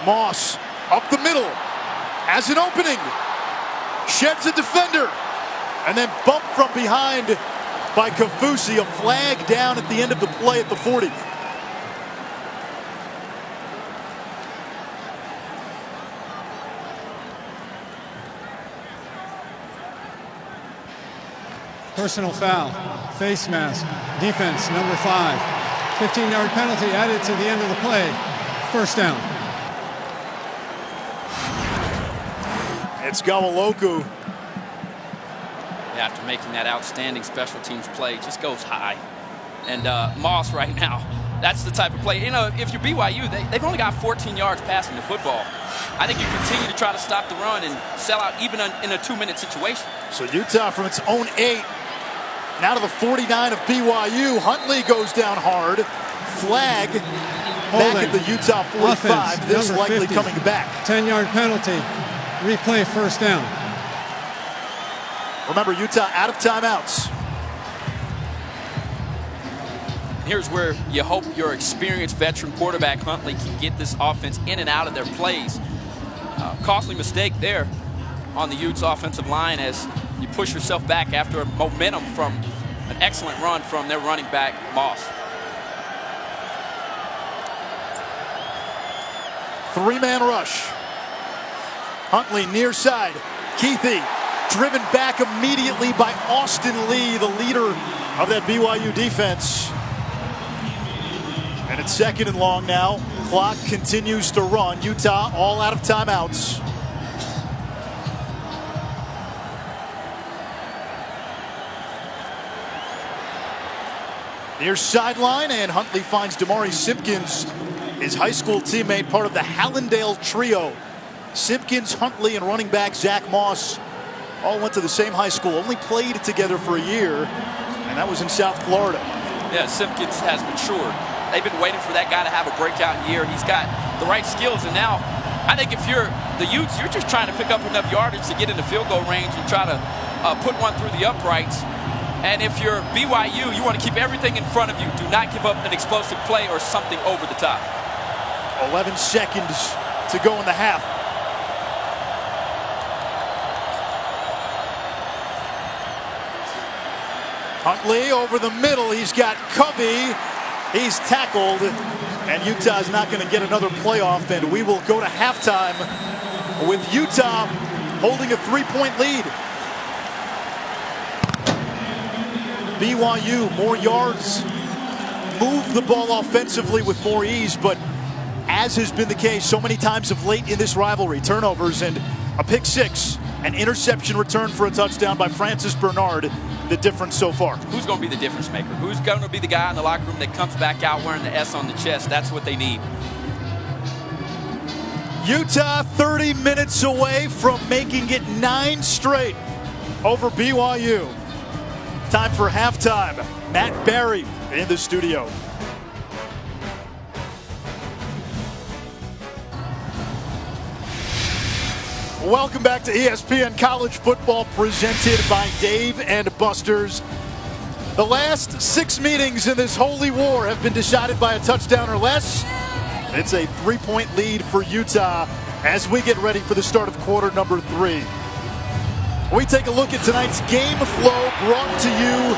[SPEAKER 1] Moss up the middle, has an opening, sheds a defender, and then bumped from behind by Kafusi. A flag down at the end of the play at the 40.
[SPEAKER 4] Personal foul, face mask, defense, number 5. 15-yard penalty added to the end of the play. First down.
[SPEAKER 1] It's Gawaloku.
[SPEAKER 2] After making that outstanding special teams play, just goes high. And Moss right now, that's the type of play. You know, if you're BYU, they've only got 14 yards passing the football. I think you continue to try to stop the run and sell out even in a 2-minute situation.
[SPEAKER 1] So Utah from its own 8, now to the 49 of BYU. Huntley goes down hard. Flag back at the Utah 45.
[SPEAKER 4] Offense,
[SPEAKER 1] this
[SPEAKER 4] number
[SPEAKER 1] likely
[SPEAKER 4] 50.
[SPEAKER 1] coming back.
[SPEAKER 4] 10-yard penalty. Replay, first down.
[SPEAKER 1] Remember, Utah out of timeouts.
[SPEAKER 2] Here's where you hope your experienced veteran quarterback Huntley can get this offense in and out of their plays. Costly mistake there on the Utes offensive line as you push yourself back after a momentum from an excellent run from their running back, Moss.
[SPEAKER 1] 3-man rush. Huntley near side. Keithy driven back immediately by Austin Lee, the leader of that BYU defense. And it's 2nd and long now. Clock continues to run. Utah all out of timeouts. Near sideline, and Huntley finds Damari Simpkins, his high school teammate, part of the Hallandale trio. Simpkins, Huntley, and running back Zach Moss all went to the same high school, only played together for a year, and that was in South Florida.
[SPEAKER 2] Yeah, Simpkins has matured. They've been waiting for that guy to have a breakout year. He's got the right skills, and now I think if you're the Utes, you're just trying to pick up enough yardage to get into field goal range and try to put one through the uprights. And if you're BYU, you want to keep everything in front of you. Do not give up an explosive play or something over the top.
[SPEAKER 1] 11 seconds to go in the half. Huntley over the middle. He's got Covey. He's tackled, and Utah's not going to get another playoff, and we will go to halftime with Utah holding a 3-point lead. BYU, more yards, move the ball offensively with more ease, but as has been the case so many times of late in this rivalry, turnovers and a pick six, an interception return for a touchdown by Francis Bernard, the difference so far.
[SPEAKER 2] Who's going to be the difference maker? Who's going to be the guy in the locker room that comes back out wearing the S on the chest? That's what they need.
[SPEAKER 1] Utah 30 minutes away from making it 9 straight over BYU. Time for halftime. Matt Barry in the studio. Welcome back to ESPN College Football, presented by Dave and Buster's. The last 6 meetings in this holy war have been decided by a touchdown or less. It's a 3-point lead for Utah as we get ready for the start of quarter number 3. We take a look at tonight's game flow, brought to you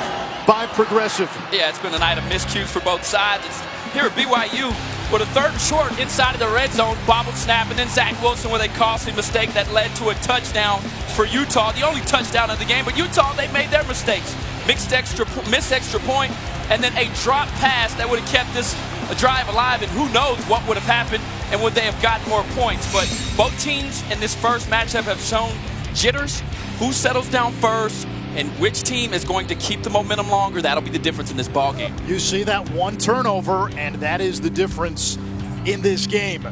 [SPEAKER 1] by Progressive.
[SPEAKER 2] Yeah, it's been a night of miscues for both sides. It's here at BYU with a 3rd and short inside of the red zone, bobbled snap, and then Zach Wilson with a costly mistake that led to a touchdown for Utah, the only touchdown of the game. But Utah, they made their mistakes. Missed extra point, and then a drop pass that would have kept this drive alive, and who knows what would have happened and would they have gotten more points. But both teams in this first matchup have shown jitters. Who settles down first and which team is going to keep the momentum longer, that'll be the difference in this ball game.
[SPEAKER 1] You see that one turnover, and that is the difference in this game.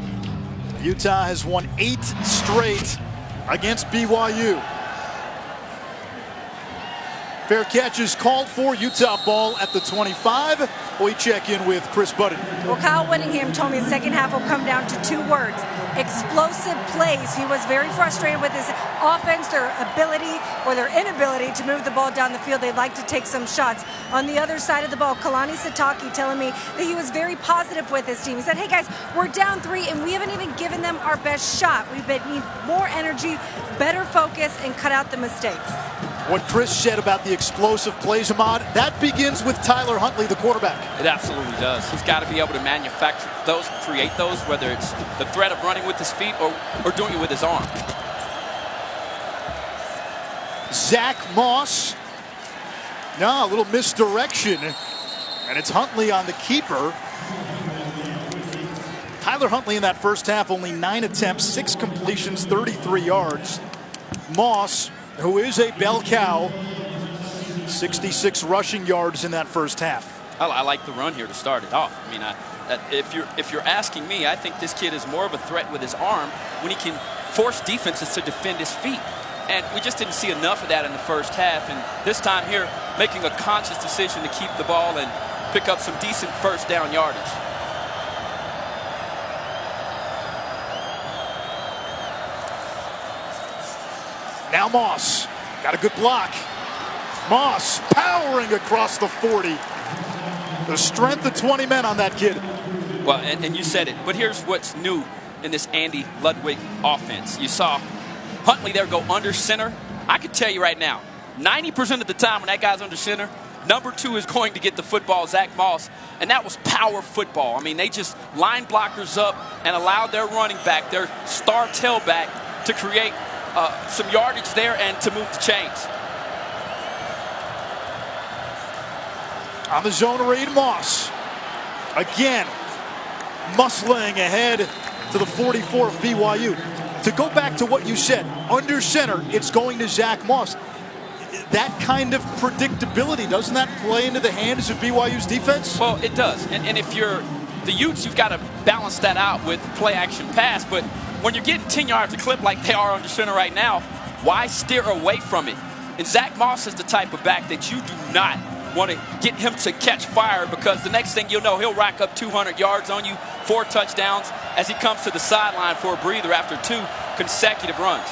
[SPEAKER 1] Utah has won 8 straight against BYU. Fair catch is called for. Utah ball at the 25. We check in with Chris Budden.
[SPEAKER 3] Well, Kyle Whittingham told me the second half will come down to 2 words: explosive plays. He was very frustrated with his offense, their ability or their inability to move the ball down the field. They'd like to take some shots. On the other side of the ball, Kalani Sitake telling me that he was very positive with his team. He said, hey guys, we're down 3 and we haven't even given them our best shot. We need more energy, better focus, and cut out the mistakes.
[SPEAKER 1] What Chris said about the explosive plays, Ahmad, that begins with Tyler Huntley, the quarterback.
[SPEAKER 2] It absolutely does. He's got to be able to manufacture those, create those, whether it's the threat of running with his feet or doing it with his arm.
[SPEAKER 1] Zach Moss No, a little misdirection. And it's Huntley on the keeper. Tyler Huntley in that first half, only 9 attempts, 6 completions, 33 yards. Moss, who is a bell cow, 66 rushing yards in that first half.
[SPEAKER 2] I like the run here to start it off. I mean, if you're asking me, I think this kid is more of a threat with his arm when he can force defenses to defend his feet. And we just didn't see enough of that in the first half. And this time here, making a conscious decision to keep the ball and pick up some decent first down yardage.
[SPEAKER 1] Now Moss got a good block. Moss powering across the 40. The strength of 20 men on that kid.
[SPEAKER 2] Well, and you said it, but here's what's new in this Andy Ludwig offense. You saw Huntley there go under center. I can tell you right now, 90% of the time when that guy's under center, number 2 is going to get the football, Zach Moss, and that was power football. I mean, they just line blockers up and allowed their running back, their star tailback, to create some yardage there and to move the chains.
[SPEAKER 1] On the zone read, Moss. Again, muscling ahead to the 44 of BYU. To go back to what you said, under center, it's going to Zach Moss. That kind of predictability, doesn't that play into the hands of BYU's defense?
[SPEAKER 2] Well, it does. And if you're the Utes, you've got to balance that out with play action pass. But when you're getting 10 yards a clip like they are under center right now, why steer away from it? And Zach Moss is the type of back that you do not want to get him to catch fire, because the next thing you'll know, he'll rack up 200 yards on you, 4 touchdowns, as he comes to the sideline for a breather after 2 consecutive runs.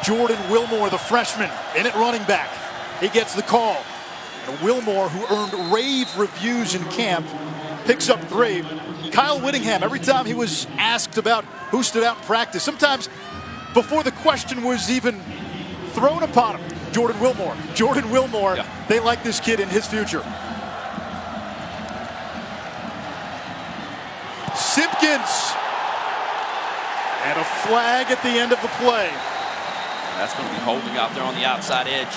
[SPEAKER 1] Jordan Wilmore, the freshman, in at running back. He gets the call. And Wilmore, who earned rave reviews in camp, picks up 3. Kyle Whittingham, every time he was asked about who stood out in practice, sometimes before the question was even thrown upon him, Jordan Wilmore. Jordan Wilmore, yeah. They like this kid in his future. Simpkins. And a flag at the end of the play.
[SPEAKER 2] That's going to be holding out there on the outside edge.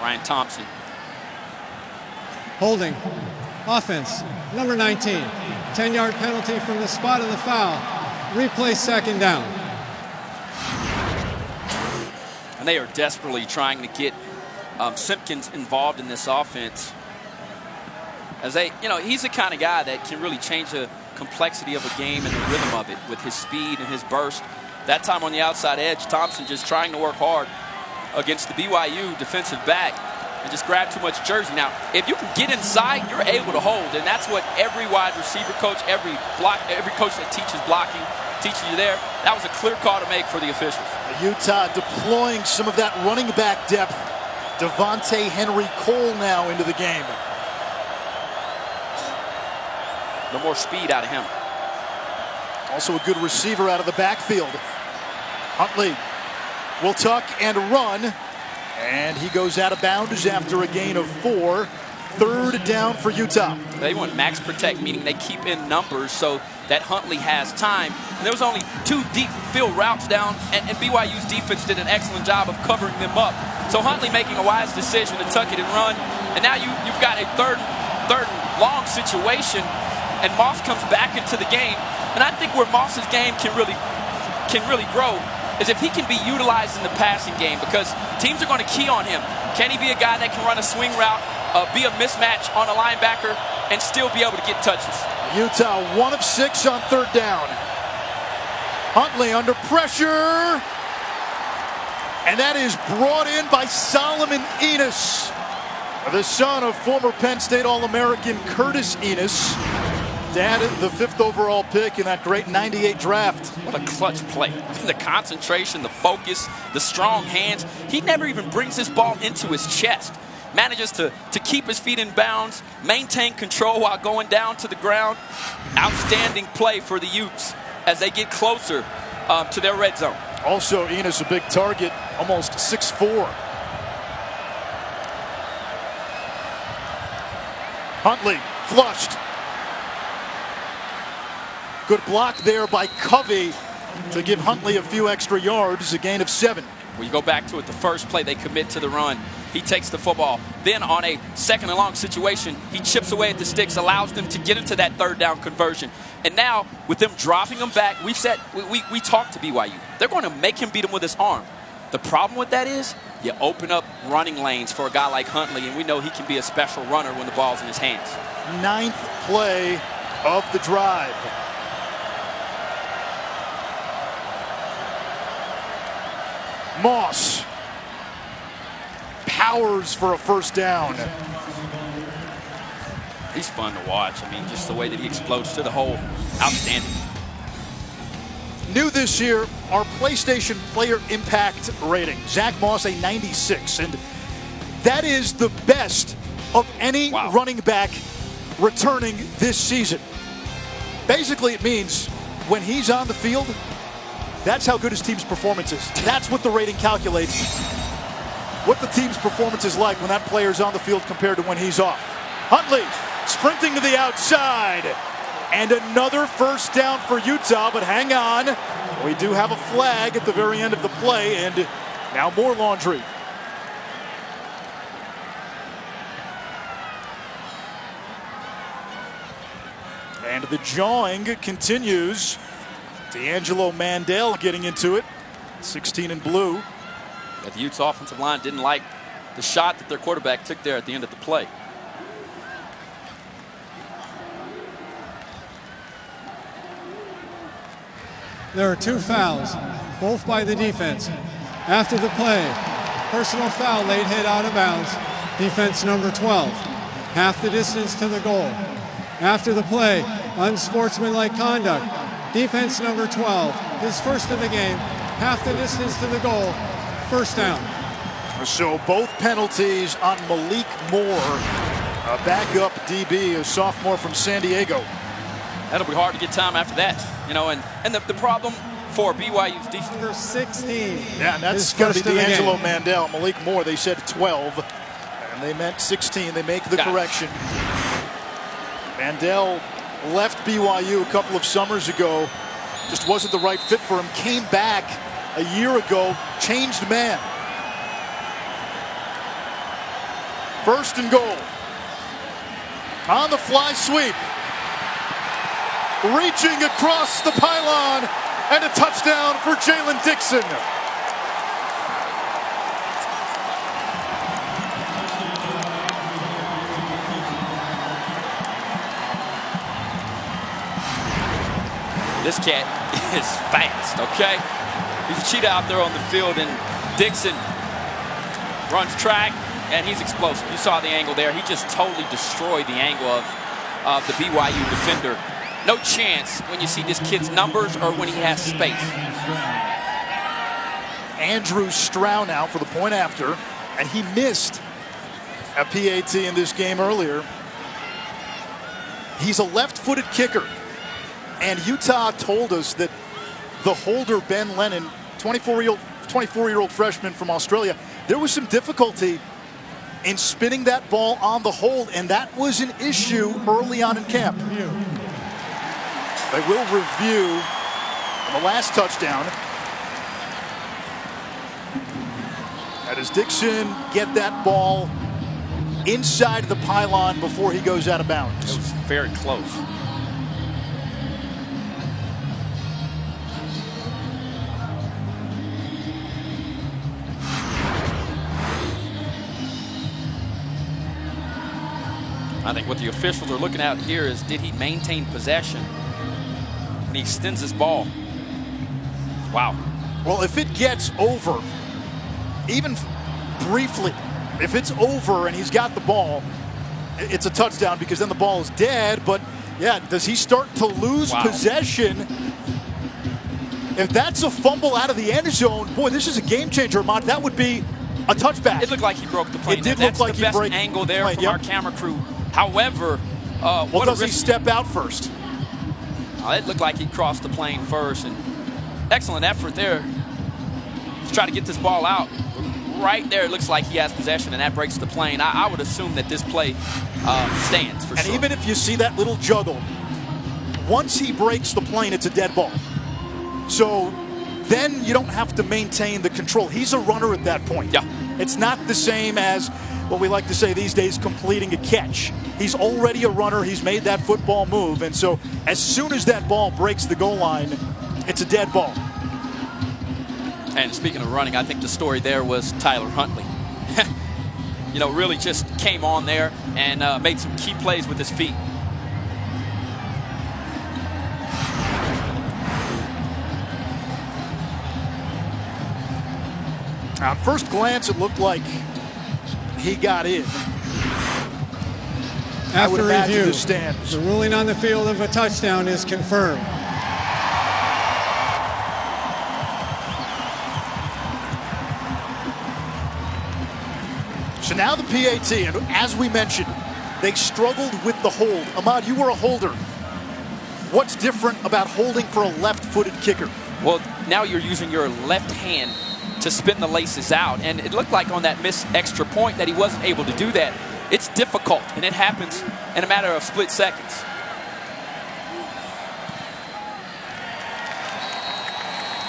[SPEAKER 2] Ryan Thompson.
[SPEAKER 4] Holding. Offense. Number 19. 10-yard penalty from the spot of the foul. Replay second down.
[SPEAKER 2] And they are desperately trying to get Simpkins involved in this offense. As he's the kind of guy that can really change the complexity of a game and the rhythm of it with his speed and his burst. That time on the outside edge, Thompson just trying to work hard against the BYU defensive back and just grab too much jersey. Now, if you can get inside, you're able to hold, and that's what every wide receiver coach, every coach that teaches blocking teaches you there. That was a clear call to make for the officials.
[SPEAKER 1] Utah deploying some of that running back depth. Devontae Henry Cole now into the game.
[SPEAKER 2] No more speed out of him.
[SPEAKER 1] Also a good receiver out of the backfield. Huntley will tuck and run. And he goes out of bounds after a gain of 4. Third down for Utah.
[SPEAKER 2] They want max protect, meaning they keep in numbers so that Huntley has time. And there was only 2 deep field routes down, and BYU's defense did an excellent job of covering them up. So Huntley making a wise decision to tuck it and run. And now you've got a third and long situation, and Moss comes back into the game. And I think where Moss's game can really grow is if he can be utilized in the passing game, because teams are going to key on him. Can he be a guy that can run a swing route, be a mismatch on a linebacker, and still be able to get touches?
[SPEAKER 1] Utah 1 of 6 on third down. Huntley under pressure. And that is brought in by Solomon Enos, the son of former Penn State All-American Curtis Enos. Dad, the 5th overall pick in that great '98 draft.
[SPEAKER 2] What a clutch play. The concentration, the focus, the strong hands. He never even brings this ball into his chest. Manages to keep his feet in bounds, maintain control while going down to the ground. Outstanding play for the Utes as they get closer to their red zone.
[SPEAKER 1] Also, Enos a big target, almost 6'4". Huntley flushed. Good block there by Covey to give Huntley a few extra yards, a gain of 7.
[SPEAKER 2] When you go back to it, the first play, they commit to the run. He takes the football. Then on a second and long situation, he chips away at the sticks, allows them to get into that third down conversion. And now, with them dropping him back, we talked to BYU. They're going to make him beat him with his arm. The problem with that is you open up running lanes for a guy like Huntley, and we know he can be a special runner when the ball's in his hands.
[SPEAKER 1] 9th play of the drive. Moss powers for a first down.
[SPEAKER 2] He's fun to watch. I mean, just the way that he explodes to the hole, outstanding.
[SPEAKER 1] New this year, our PlayStation Player Impact rating. Zach Moss, a 96, and that is the best of any running back returning this season. Basically, it means when he's on the field, that's how good his team's performance is. That's what the rating calculates. What the team's performance is like when that player's on the field compared to when he's off. Huntley sprinting to the outside. And another first down for Utah, but hang on. We do have a flag at the very end of the play, and now more laundry. And the jawing continues. D'Angelo Mandel getting into it. 16 in blue.
[SPEAKER 2] But the Utes offensive line didn't like the shot that their quarterback took there at the end of the play.
[SPEAKER 4] There are 2 fouls, both by the defense. After the play, personal foul, late hit out of bounds. Defense number 12, half the distance to the goal. After the play, unsportsmanlike conduct. Defense number 12, his first of the game, half the distance to the goal, first down.
[SPEAKER 1] So both penalties on Malik Moore, a backup DB, a sophomore from San Diego.
[SPEAKER 2] That'll be hard to get time after that, you know, and the problem for BYU's defense.
[SPEAKER 4] Number 16.
[SPEAKER 1] Yeah, and that's got to be D'Angelo Mandel. Malik Moore, they said 12, and they meant 16. They make the correction. Mandel left BYU a couple of summers ago. Just wasn't the right fit for him. Came back a year ago, changed man. First and goal. On the fly sweep. Reaching across the pylon, and a touchdown for Jalen Dixon.
[SPEAKER 2] This cat is fast, okay? He's a cheetah out there on the field, and Dixon runs track, and he's explosive. You saw the angle there. He just totally destroyed the angle of the BYU defender. No chance when you see this kid's numbers or when he has space.
[SPEAKER 1] Andrew Stroud now for the point after, and he missed a PAT in this game earlier. He's a left-footed kicker, and Utah told us that the holder Ben Lennon, 24-year-old freshman from Australia, there was some difficulty in spinning that ball on the hold, and that was an issue early on in camp. They will review the last touchdown. How does Dixon get that ball inside the pylon before he goes out of bounds?
[SPEAKER 2] It was very close. I think what the officials are looking at here is, did he maintain possession? And he extends his ball. Wow.
[SPEAKER 1] Well, if it gets over, even briefly, if it's over and he's got the ball, it's a touchdown because then the ball is dead. But yeah, does he start to lose possession? If that's a fumble out of the end zone, boy, this is a game changer, Ahmad. That would be a touchback.
[SPEAKER 2] It looked like he broke the plane.
[SPEAKER 1] It did look like
[SPEAKER 2] he broke the best angle there from our camera crew. However,
[SPEAKER 1] well, does he step out first?
[SPEAKER 2] It looked like he crossed the plane first, and excellent effort there to try to get this ball out. Right there, it looks like he has possession, and that breaks the plane. I would assume that this play stands for sure.
[SPEAKER 1] And even if you see that little juggle, once he breaks the plane, it's a dead ball. So then you don't have to maintain the control. He's a runner at that point.
[SPEAKER 2] Yeah.
[SPEAKER 1] It's not the same as what we like to say these days, completing a catch. He's already a runner. He's made that football move. And so as soon as that ball breaks the goal line, it's a dead ball.
[SPEAKER 2] And speaking of running, I think the story there was Tyler Huntley. You know, really just came on there and made some key plays with his feet.
[SPEAKER 1] On first glance, it looked like he got in.
[SPEAKER 4] After review,
[SPEAKER 1] the stands.
[SPEAKER 4] The ruling on the field of a touchdown is confirmed.
[SPEAKER 1] So now the PAT, and as we mentioned, they struggled with the hold. Ahmad, you were a holder. What's different about holding for a left-footed kicker?
[SPEAKER 2] Well, now you're using your left hand to spin the laces out, and it looked like on that missed extra point that he wasn't able to do that. It's difficult, and it happens in a matter of split seconds.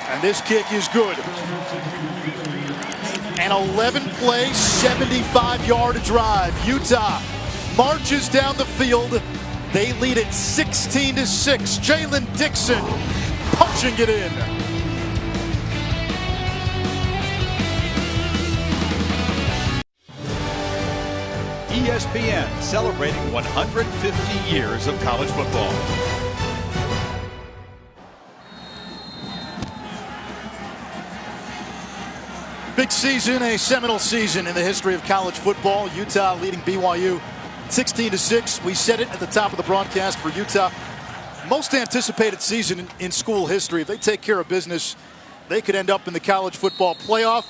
[SPEAKER 1] And this kick is good. An 11-play, 75-yard drive. Utah marches down the field. They lead it 16-6. Jalen Dixon punching it in.
[SPEAKER 8] ESPN celebrating 150 years of college football.
[SPEAKER 1] Big season, a seminal season in the history of college football. Utah leading BYU 16-6. We said it at the top of the broadcast for Utah. Most anticipated season in school history. If they take care of business, they could end up in the college football playoff.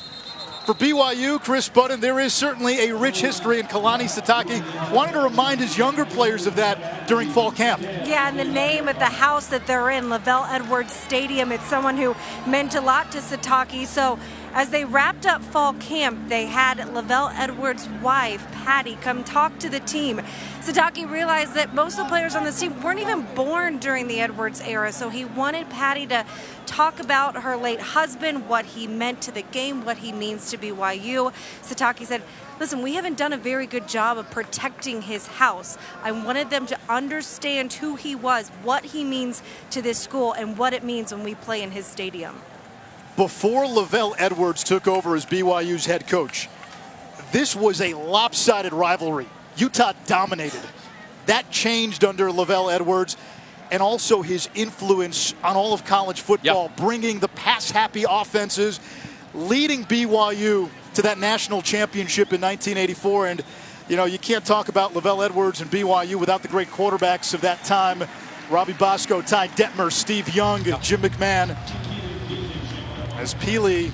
[SPEAKER 1] For BYU, Chris Budden, there is certainly a rich history in Kalani Sitake. Wanted to remind his younger players of that during fall camp.
[SPEAKER 3] Yeah, and the name of the house that they're in, Lavelle Edwards Stadium, it's someone who meant a lot to Sitake. So as they wrapped up fall camp, they had Lavelle Edwards' wife, Patty, come talk to the team. Sitake realized that most of the players on this team weren't even born during the Edwards era, so he wanted Patty to talk about her late husband, what he meant to the game, what he means to BYU. Sitake said, listen, we haven't done a very good job of protecting his house. I wanted them to understand who he was, what he means to this school, and what it means when we play in his stadium.
[SPEAKER 1] Before Lavelle Edwards took over as BYU's head coach, this was a lopsided rivalry. Utah dominated. That changed under Lavelle Edwards, and also his influence on all of college football, bringing the pass-happy offenses, leading BYU to that national championship in 1984. And, you know, you can't talk about Lavelle Edwards and BYU without the great quarterbacks of that time. Robbie Bosco, Ty Detmer, Steve Young, Jim McMahon. As Peely,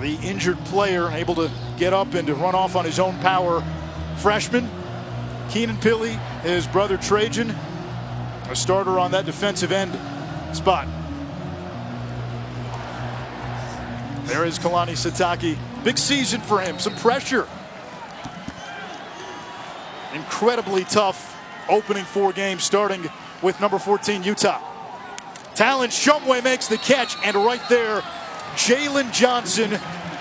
[SPEAKER 1] the injured player, able to get up and to run off on his own power. Freshman, Keenan Peely, his brother Trajan, a starter on that defensive end spot. There is Kalani Sitake. Big season for him, some pressure. Incredibly tough opening 4 games, starting with number 14, Utah. Talon Shumway makes the catch, and right there, Jalen Johnson.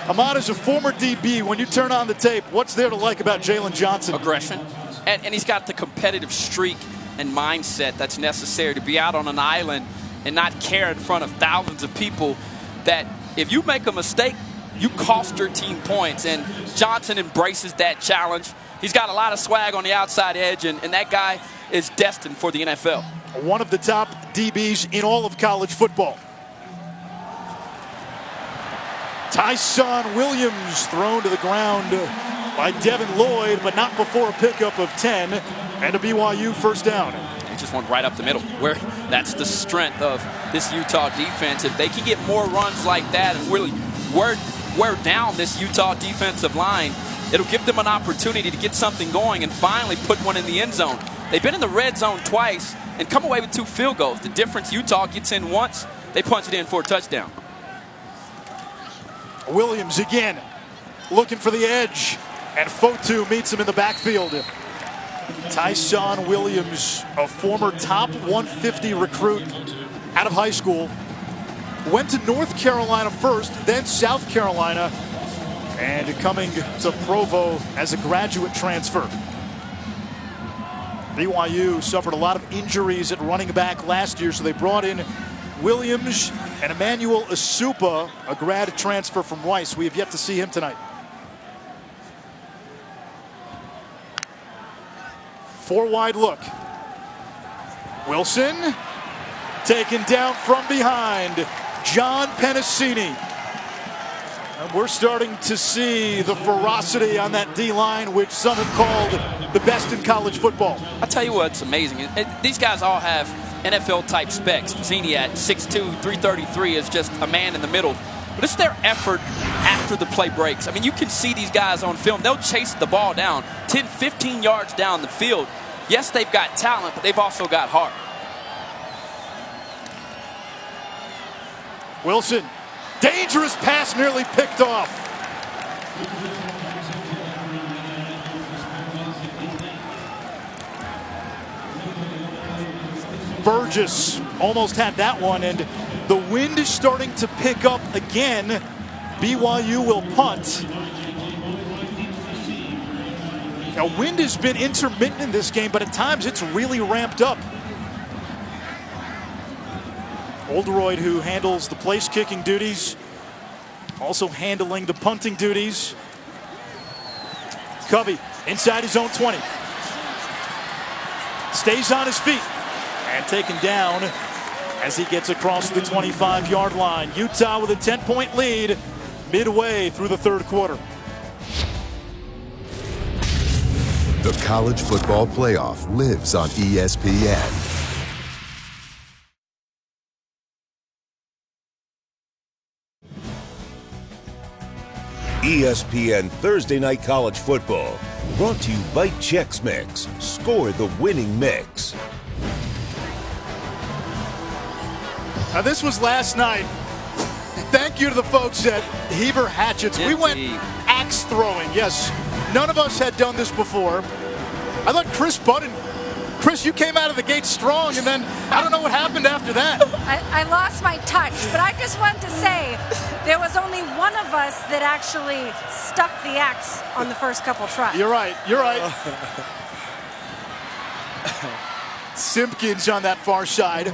[SPEAKER 1] Ahmad is a former DB. When you turn on the tape, what's there to like about Jalen Johnson?
[SPEAKER 2] Aggression. And he's got the competitive streak and mindset that's necessary to be out on an island and not care in front of thousands of people that if you make a mistake, you cost your team points. And Johnson embraces that challenge. He's got a lot of swag on the outside edge, and that guy is destined for the NFL.
[SPEAKER 1] One of the top DBs in all of college football. Tyson Williams thrown to the ground by Devin Lloyd, but not before a pickup of 10 and a BYU first down.
[SPEAKER 2] He just went right up the middle, where that's the strength of this Utah defense. If they can get more runs like that and really wear down this Utah defensive line, it'll give them an opportunity to get something going and finally put one in the end zone. They've been in the red zone twice and come away with 2 field goals. The difference, Utah gets in once, they punch it in for a touchdown.
[SPEAKER 1] Williams again, looking for the edge, and Fotu meets him in the backfield. Tyson Williams, a former top 150 recruit out of high school. Went to North Carolina first, then South Carolina, and coming to Provo as a graduate transfer. BYU suffered a lot of injuries at running back last year, so they brought in Williams and Emmanuel Asupa, a grad transfer from Rice. We have yet to see him tonight. Four wide look. Wilson taken down from behind. John Penasini. And we're starting to see the ferocity on that D-line, which some have called the best in college football.
[SPEAKER 2] I'll tell you what's amazing. These guys all have NFL-type specs. Zini at 6'2", 333 is just a man in the middle. But it's their effort after the play breaks. I mean, you can see these guys on film. They'll chase the ball down 10, 15 yards down the field. Yes, they've got talent, but they've also got heart.
[SPEAKER 1] Wilson, dangerous pass nearly picked off. Burgess almost had that one, and the wind is starting to pick up again. BYU will punt. Now, wind has been intermittent in this game, but at times it's really ramped up. Oldroyd, who handles the place kicking duties, also handling the punting duties. Covey inside his own 20. Stays on his feet and taken down as he gets across the 25-yard line. Utah with a 10-point lead midway through the third quarter.
[SPEAKER 9] The College Football Playoff lives on ESPN.
[SPEAKER 5] ESPN Thursday Night College Football, brought to you by Chex Mix. Score the winning mix.
[SPEAKER 1] Now, this was last night. Thank you to the folks at Heber Hatchets. We went axe throwing. Yes, none of us had done this before. I thought Chris, you came out of the gate strong, and then I don't know what happened after that.
[SPEAKER 3] I lost my touch, but I just want to say there was only one of us that actually stuck the axe on the first couple tries.
[SPEAKER 1] You're right. You're right. Simpkins on that far side.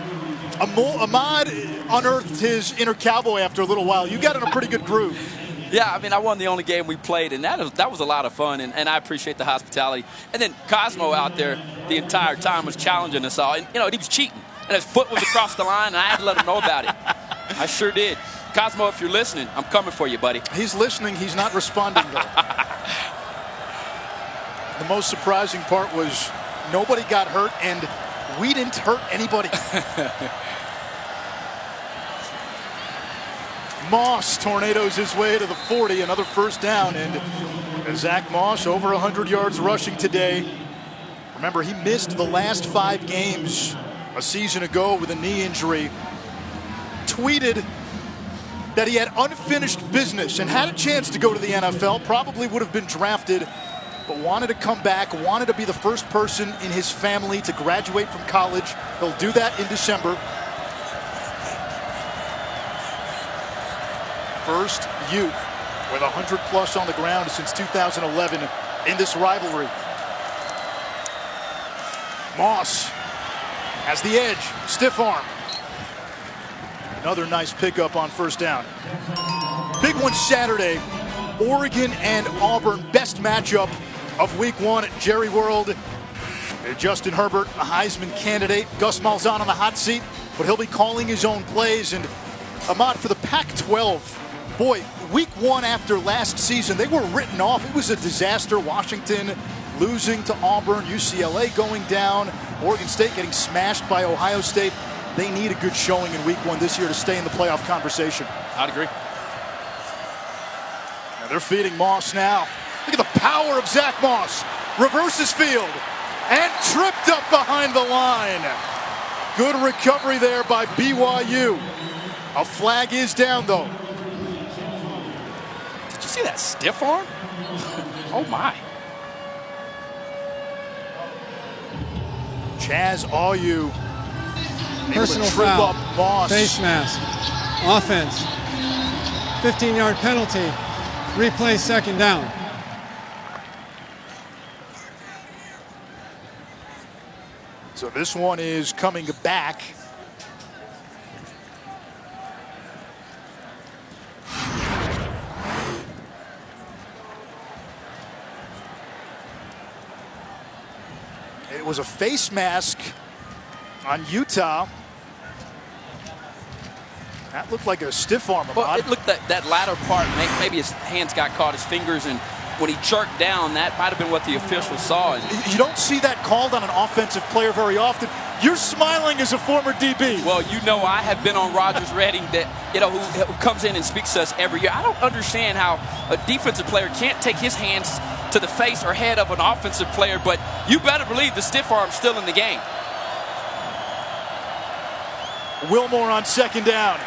[SPEAKER 1] Ahmad unearthed his inner cowboy after a little while. You got in a pretty good groove.
[SPEAKER 2] Yeah, I mean, I won the only game we played, and that was a lot of fun, and I appreciate the hospitality. And then Cosmo out there the entire time was challenging us all. And, you know, he was cheating, and his foot was across the line, and I had to let him know about it. I sure did. Cosmo, if you're listening, I'm coming for you, buddy.
[SPEAKER 1] He's listening. He's not responding, though. The most surprising part was nobody got hurt, and we didn't hurt anybody. Moss tornadoes his way to the 40, another first down, and Zach Moss over 100 yards rushing today. Remember, he missed the last 5 games a season ago with a knee injury. Tweeted that he had unfinished business and had a chance to go to the NFL, probably would have been drafted, but wanted to come back, wanted to be the first person in his family to graduate from college. He'll do that in December. First Ute with 100+ on the ground since 2011 in this rivalry. Moss has the edge, stiff arm. Another nice pickup on first down. Big one Saturday, Oregon and Auburn, best matchup of week 1 at Jerry World. Justin Herbert, a Heisman candidate. Gus Malzahn on the hot seat, but he'll be calling his own plays. And Ahmad, for the Pac-12, boy, week 1 after last season, they were written off. It was a disaster. Washington losing to Auburn, UCLA going down, Oregon State getting smashed by Ohio State. They need a good showing in week 1 this year to stay in the playoff conversation.
[SPEAKER 2] I'd agree.
[SPEAKER 1] Now they're feeding Moss now. Look at the power of Zach Moss. Reverses field and tripped up behind the line. Good recovery there by BYU. A flag is down, though.
[SPEAKER 2] Did you see that stiff arm? Oh, my.
[SPEAKER 1] Chaz Ayu.
[SPEAKER 4] Personal foul, face mask Offense. 15-yard penalty. Replay second down.
[SPEAKER 1] So this one is coming back. It was a face mask on Utah. That looked like a stiff arm.
[SPEAKER 2] Well, it looked that latter part, maybe his hands got caught, his fingers, and when he jerked down, that might have been what the official saw.
[SPEAKER 1] You don't see that called on an offensive player very often. You're smiling as a former DB.
[SPEAKER 2] Well, you know I have been on Rogers Redding that, who comes in and speaks to us every year. I don't understand how a defensive player can't take his hands to the face or head of an offensive player, but you better believe the stiff arm's still in the game.
[SPEAKER 1] Wilmore on second down.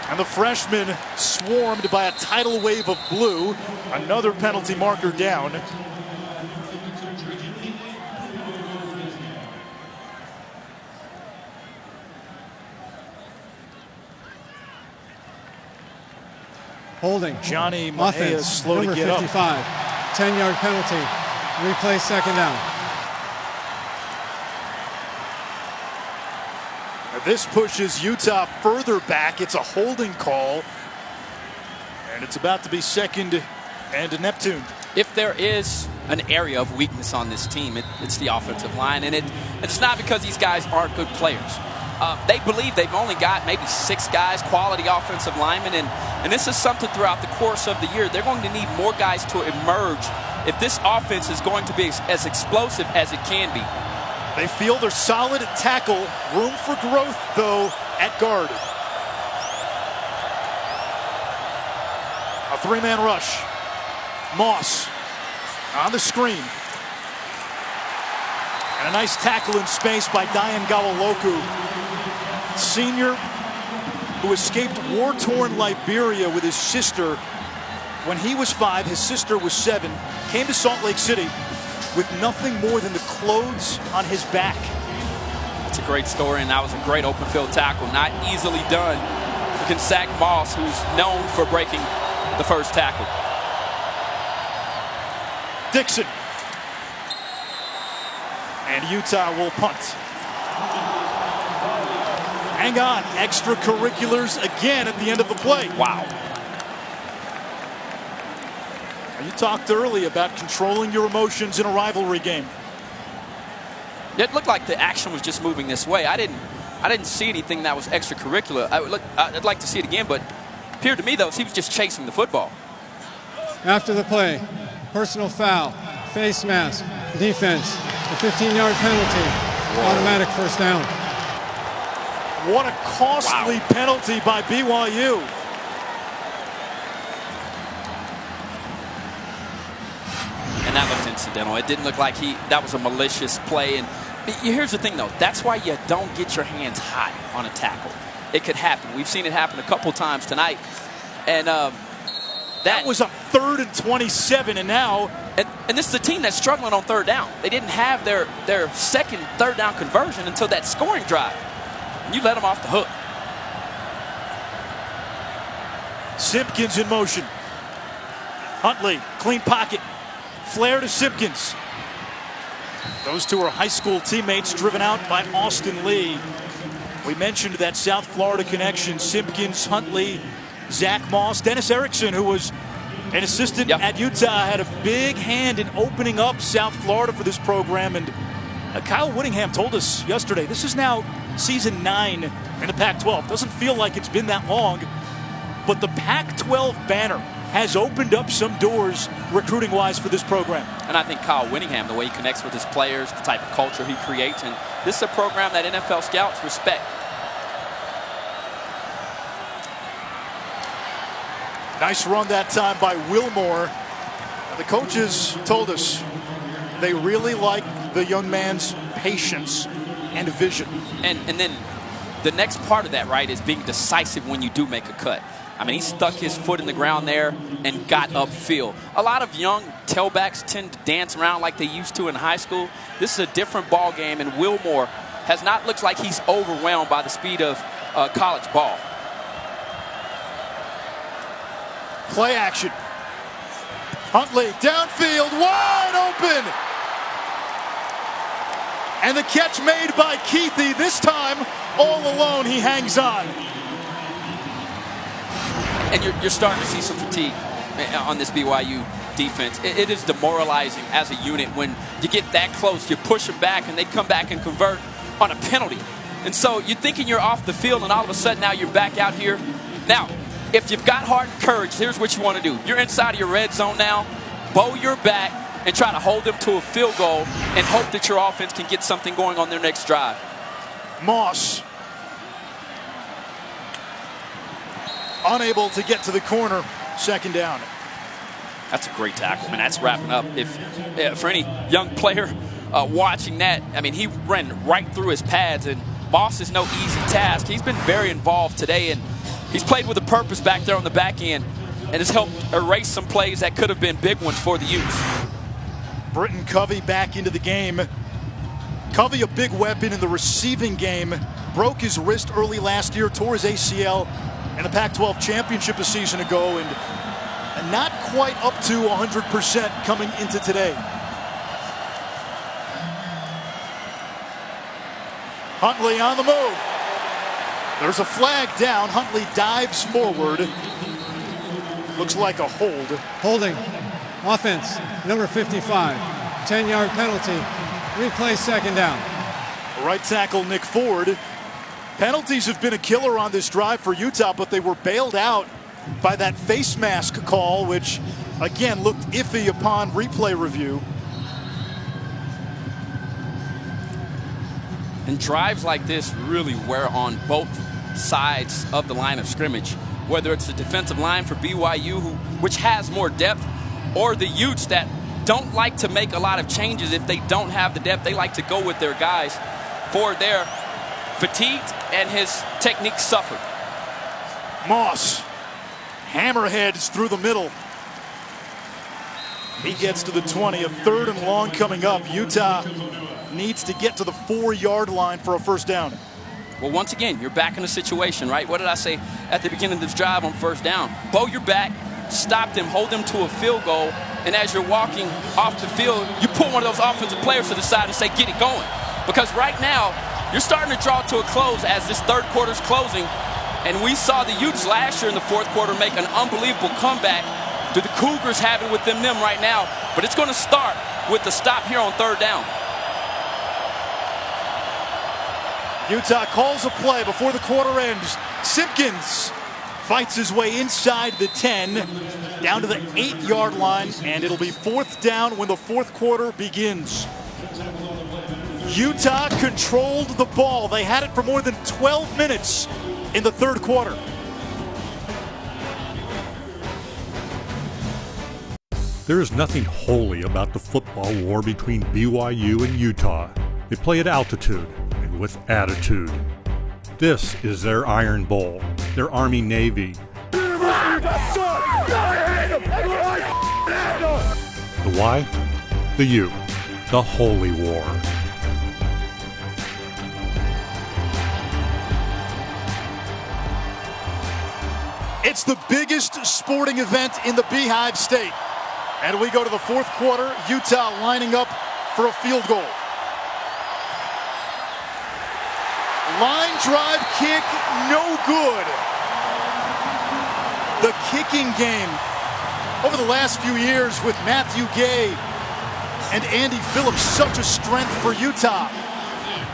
[SPEAKER 1] And the freshman swarmed by a tidal wave of blue. Another penalty marker down.
[SPEAKER 4] Holding.
[SPEAKER 1] Johnny Mahia is slow
[SPEAKER 4] number
[SPEAKER 1] to get
[SPEAKER 4] 55.
[SPEAKER 1] up.
[SPEAKER 4] 10-yard penalty. Replay second down.
[SPEAKER 1] This pushes Utah further back. It's a holding call. And it's about to be second and Neptune.
[SPEAKER 2] If there is an area of weakness on this team, it's the offensive line. And it's not because these guys aren't good players. They believe they've only got maybe 6 guys, quality offensive linemen. And this is something throughout the course of the year. They're going to need more guys to emerge if this offense is going to be as explosive as it can be.
[SPEAKER 1] They feel they're solid at tackle. Room for growth, though, at guard. A 3-man rush. Moss on the screen. And a nice tackle in space by Dayan Gawaloku. Senior who escaped war-torn Liberia with his sister when he was 5. His sister was 7. Came to Salt Lake City with nothing more than the clothes on his back.
[SPEAKER 2] It's a great story, and that was a great open field tackle. Not easily done against Zach Moss, who's known for breaking the first tackle.
[SPEAKER 1] Dixon. And Utah will punt. Hang on, extracurriculars again at the end of the play.
[SPEAKER 2] Wow.
[SPEAKER 1] You talked early about controlling your emotions in a rivalry game.
[SPEAKER 2] It looked like the action was just moving this way. I didn't see anything that was extracurricular. I'd like to see it again, but it appeared to me, though, he was just chasing the football.
[SPEAKER 4] After the play, personal foul, face mask, defense, a 15-yard penalty, automatic first down.
[SPEAKER 1] What a costly penalty by BYU.
[SPEAKER 2] And that looked incidental. It didn't look like that was a malicious play. And here's the thing, though. That's why you don't get your hands high on a tackle. It could happen. We've seen it happen a couple times tonight. And that
[SPEAKER 1] was a 3rd and 27, and now...
[SPEAKER 2] And this is a team that's struggling on 3rd down. They didn't have their second 3rd down conversion until that scoring drive. And you let them off the hook.
[SPEAKER 1] Simpkins in motion. Huntley, clean pocket. Flair to Simpkins. Those two are high school teammates driven out by Austin Lee. We mentioned that South Florida connection. Simpkins, Huntley, Zach Moss, Dennis Erickson, who was an assistant at Utah, had a big hand in opening up South Florida for this program. And Kyle Whittingham told us yesterday, this is now season 9 in the Pac-12. Doesn't feel like it's been that long, but the Pac-12 banner has opened up some doors recruiting-wise for this program.
[SPEAKER 2] And I think Kyle Whittingham, the way he connects with his players, the type of culture he creates, and this is a program that NFL scouts respect.
[SPEAKER 1] Nice run that time by Wilmore. The coaches told us they really like the young man's patience and vision.
[SPEAKER 2] And then the next part of that, right, is being decisive when you do make a cut. I mean, he stuck his foot in the ground there and got upfield. A lot of young tailbacks tend to dance around like they used to in high school. This is a different ball game, and Wilmore has not looked like he's overwhelmed by the speed of college ball.
[SPEAKER 1] Play action. Huntley downfield, wide open. And the catch made by Keithy. This time, all alone, he hangs on.
[SPEAKER 2] And you're starting to see some fatigue on this BYU defense. It is demoralizing as a unit when you get that close, you push them back, and they come back and convert on a penalty. And so you're thinking you're off the field, and all of a sudden now you're back out here. Now, if you've got heart and courage, here's what you want to do. You're inside of your red zone now. Bow your back and try to hold them to a field goal and hope that your offense can get something going on their next drive.
[SPEAKER 1] Moss. Unable to get to the corner. Second down.
[SPEAKER 2] That's a great tackle. I mean, that's wrapping up. If for any young player watching that, I mean, he ran right through his pads, and Moss is no easy task. He's been very involved today, and he's played with a purpose back there on the back end and has helped erase some plays that could have been big ones for the Utes.
[SPEAKER 1] Britton Covey back into the game. Covey, a big weapon in the receiving game, broke his wrist early last year, tore his ACL in the Pac-12 championship a season ago, and not quite up to 100% coming into today. Huntley on the move. There's a flag down. Huntley dives forward. Looks like a hold.
[SPEAKER 4] Holding. Offense, number 55. 10-yard penalty. Replay second down.
[SPEAKER 1] Right tackle Nick Ford. Penalties have been a killer on this drive for Utah, but they were bailed out by that face mask call, which, again, looked iffy upon replay review.
[SPEAKER 2] And drives like this really wear on both sides of the line of scrimmage, whether it's the defensive line for BYU, which has more depth, or the Utes that don't like to make a lot of changes if they don't have the depth. They like to go with their guys. Ford there, fatigued, and his technique suffered.
[SPEAKER 1] Moss, hammerheads through the middle. He gets to the 20, a 3rd and long coming up. Utah needs to get to the 4-yard line for a first down.
[SPEAKER 2] Well, once again, you're back in a situation, right? What did I say at the beginning of this drive on first down? Bow your back, stop them, hold them to a field goal, and as you're walking off the field, you pull one of those offensive players to the side and say, get it going. Because right now, you're starting to draw to a close as this third quarter's closing, and we saw the Utes last year in the fourth quarter make an unbelievable comeback. Do the Cougars have it with them right now? But it's going to start with the stop here on third down.
[SPEAKER 1] Utah calls a play before the quarter ends. Simpkins fights his way inside the 10, down to the 8-yard line, and it'll be 4th down when the fourth quarter begins. Utah controlled the ball. They had it for more than 12 minutes in the third quarter.
[SPEAKER 10] There is nothing holy about the football war between BYU and Utah. They play at altitude and with attitude. This is their Iron Bowl, their Army-Navy. The why? The U. The Holy War.
[SPEAKER 1] It's the biggest sporting event in the Beehive State. And we go to the fourth quarter, Utah lining up for a field goal. Line drive kick, no good. The kicking game over the last few years with Matthew Gay and Andy Phillips, such a strength for Utah.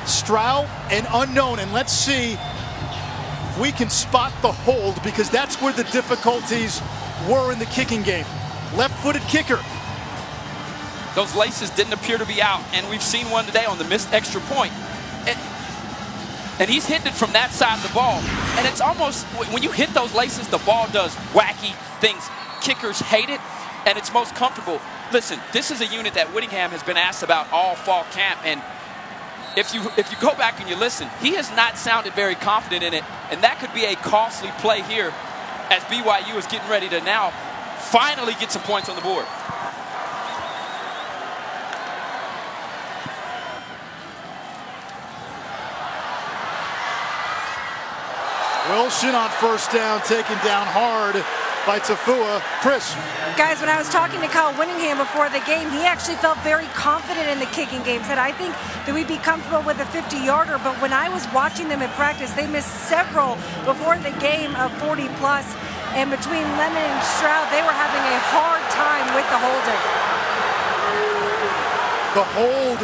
[SPEAKER 1] Stroud, an unknown, and let's see if we can spot the hold, because that's where the difficulties were in the kicking game. Left-footed kicker.
[SPEAKER 2] Those laces didn't appear to be out, and we've seen one today on the missed extra point. And he's hitting it from that side of the ball. And it's almost, when you hit those laces, the ball does wacky things. Kickers hate it, and it's most comfortable. Listen, this is a unit that Whittingham has been asked about all fall camp, and if you go back and you listen, he has not sounded very confident in it, and that could be a costly play here as BYU is getting ready to now finally get some points on the board.
[SPEAKER 1] Wilson on first down, taken down hard by Tafua. Chris.
[SPEAKER 3] Guys, when I was talking to Kyle Winningham before the game, he actually felt very confident in the kicking game. Said, I think that we'd be comfortable with a 50-yarder, but when I was watching them in practice, they missed several before the game of 40-plus. And between Lemon and Stroud, they were having a hard time with the holding.
[SPEAKER 1] The hold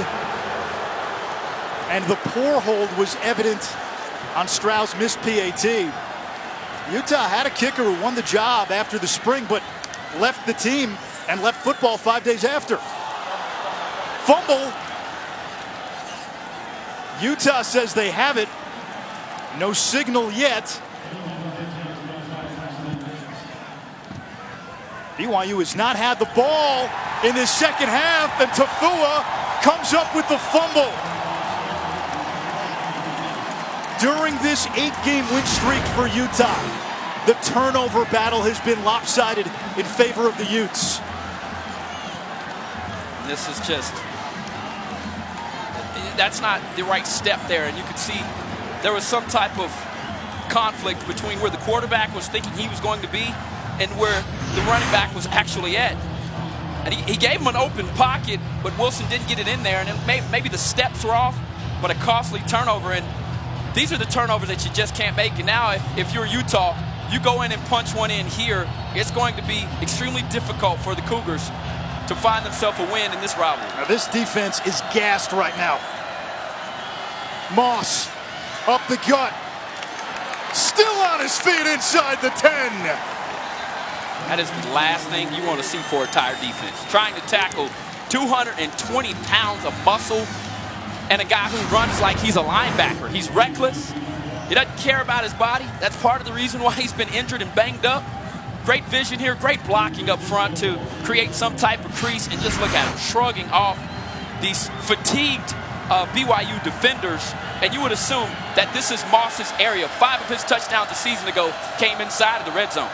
[SPEAKER 1] and the poor hold was evident on Stroud's missed PAT. Utah had a kicker who won the job after the spring, but left the team and left football 5 days after. Fumble. Utah says they have it. No signal yet. BYU has not had the ball in this second half, and Tafua comes up with the fumble. During this 8-game win streak for Utah, the turnover battle has been lopsided in favor of the Utes.
[SPEAKER 2] This is just, that's not the right step there, and you could see there was some type of conflict between where the quarterback was thinking he was going to be and where the running back was actually at. And he gave him an open pocket, but Wilson didn't get it in there, and maybe the steps were off, but a costly turnover. And these are the turnovers that you just can't make. And now if you're Utah, you go in and punch one in here, it's going to be extremely difficult for the Cougars to find themselves a win in this rivalry.
[SPEAKER 1] Now this defense is gassed right now. Moss up the gut, still on his feet inside the 10.
[SPEAKER 2] That is the last thing you want to see for a tired defense. Trying to tackle 220 pounds of muscle and a guy who runs like he's a linebacker. He's reckless. He doesn't care about his body. That's part of the reason why he's been injured and banged up. Great vision here, great blocking up front to create some type of crease, and just look at him shrugging off these fatigued BYU defenders. And you would assume that this is Moss's area. 5 of his touchdowns a season ago came inside of the red zone.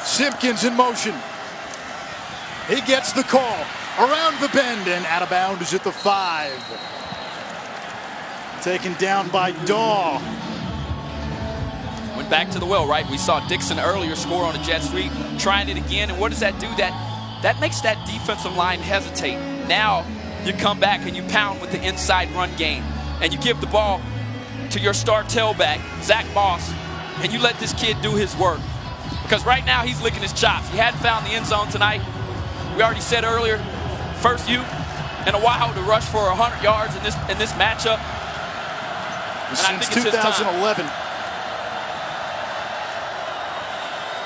[SPEAKER 1] Simpkins in motion. He gets the call around the bend and out of bounds at the 5. Taken down by Daw.
[SPEAKER 2] Went back to the well, right? We saw Dixon earlier score on a jet sweep, trying it again, and what does that do? That makes that defensive line hesitate. Now you come back and you pound with the inside run game, and you give the ball to your star tailback, Zach Moss, and you let this kid do his work. Because right now he's licking his chops. He hadn't found the end zone tonight. We already said earlier, first Ute in a while to rush for 100 yards in this matchup.
[SPEAKER 1] Since 2011.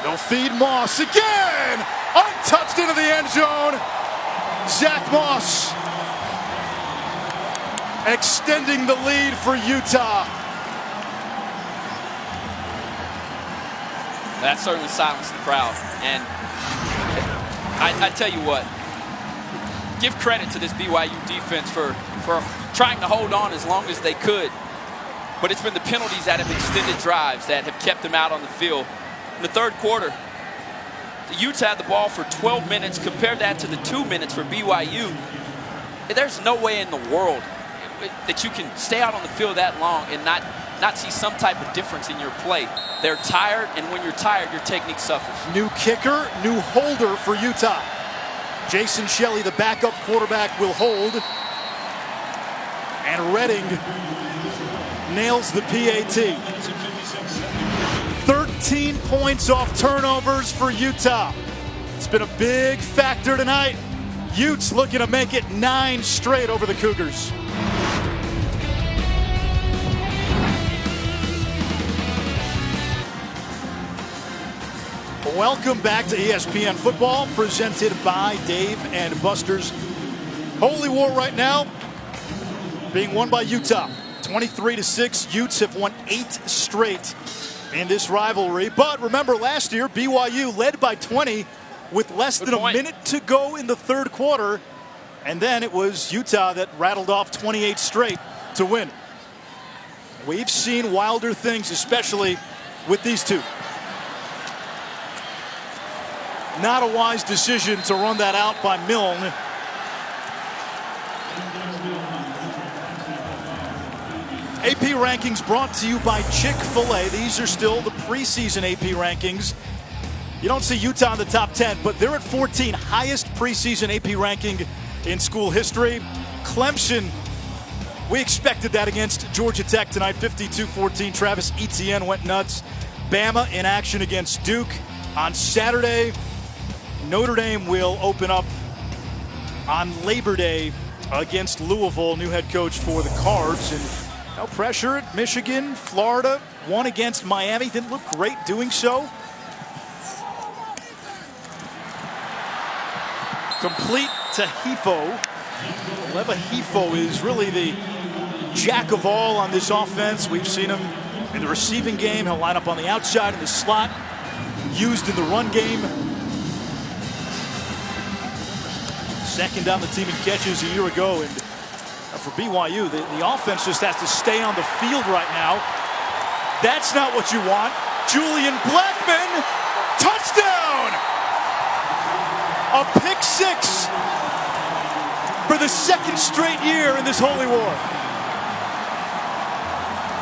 [SPEAKER 1] They'll feed Moss again! Untouched into the end zone. Zach Moss extending the lead for Utah.
[SPEAKER 2] That certainly silenced the crowd. And I tell you what, give credit to this BYU defense for trying to hold on as long as they could. But it's been the penalties that have extended drives that have kept them out on the field. In the third quarter, the Utes had the ball for 12 minutes. Compare that to the 2 minutes for BYU. There's no way in the world that you can stay out on the field that long and not see some type of difference in your play. They're tired, and when you're tired, your technique suffers.
[SPEAKER 1] New kicker, new holder for Utah. Jason Shelley, the backup quarterback, will hold. And Redding nails the PAT. 13 points off turnovers for Utah. It's been a big factor tonight. Utes looking to make it 9 straight over the Cougars. Welcome back to ESPN Football, presented by Dave and Buster's. Holy War right now being won by Utah. 23-6. Utes have won 8 straight in this rivalry. But remember, last year, BYU led by 20 with less than a minute to go in the third quarter. And then it was Utah that rattled off 28 straight to win. We've seen wilder things, especially with these two. Not a wise decision to run that out by Milne. AP rankings brought to you by Chick-fil-A. These are still the preseason AP rankings. You don't see Utah in the top 10, but they're at 14, highest preseason AP ranking in school history. Clemson, we expected that against Georgia Tech tonight, 52-14. Travis Etienne went nuts. Bama in action against Duke. On Saturday, Notre Dame will open up on Labor Day against Louisville, new head coach for the Cards. And no pressure at Michigan. Florida won against Miami, didn't look great doing so. Complete to Hifo. Leva Hifo is really the jack of all on this offense. We've seen him in the receiving game. He'll line up on the outside in the slot, used in the run game. Second on the team in catches a year ago. And for BYU, the offense just has to stay on the field right now. That's not what you want. Julian Blackman, touchdown! A pick six for the second straight year in this holy war.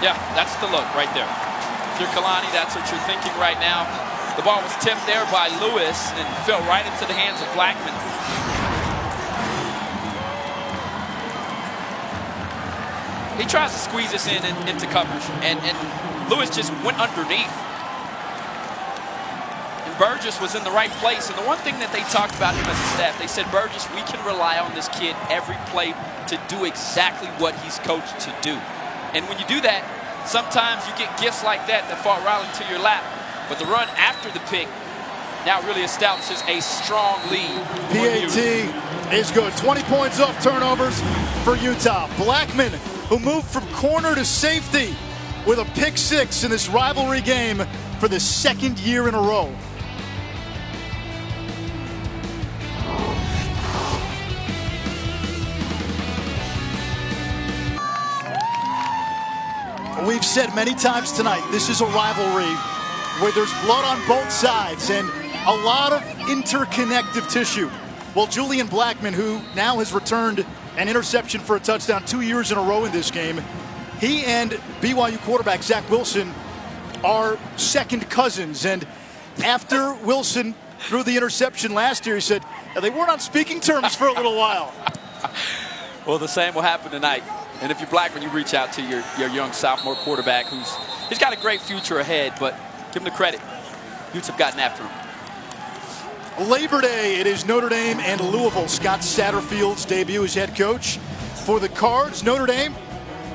[SPEAKER 2] Yeah, that's the look right there. If you're Kalani, that's what you're thinking right now. The ball was tipped there by Lewis and fell right into the hands of Blackman. He tries to squeeze us into coverage, and Lewis just went underneath. Burgess was in the right place, and the one thing that they talked about him as a staff, they said, Burgess, we can rely on this kid every play to do exactly what he's coached to do. And when you do that, sometimes you get gifts like that fall right into your lap. But the run after the pick now really establishes a strong lead.
[SPEAKER 1] PAT is good. 20 points off turnovers for Utah. Blackman, who moved from corner to safety with a pick six in this rivalry game for the second year in a row. We've said many times tonight, this is a rivalry where there's blood on both sides and a lot of interconnective tissue. Well, Julian Blackman, who now has returned an interception for a touchdown 2 years in a row in this game, he and BYU quarterback Zach Wilson are second cousins. And after Wilson threw the interception last year, he said they weren't on speaking terms for a little while.
[SPEAKER 2] Well, the same will happen tonight. And if you're Blackman, you reach out to your young sophomore quarterback he's got a great future ahead, but give him the credit. Utes have gotten after him.
[SPEAKER 1] Labor Day, it is Notre Dame and Louisville. Scott Satterfield's debut as head coach for the Cards. Notre Dame,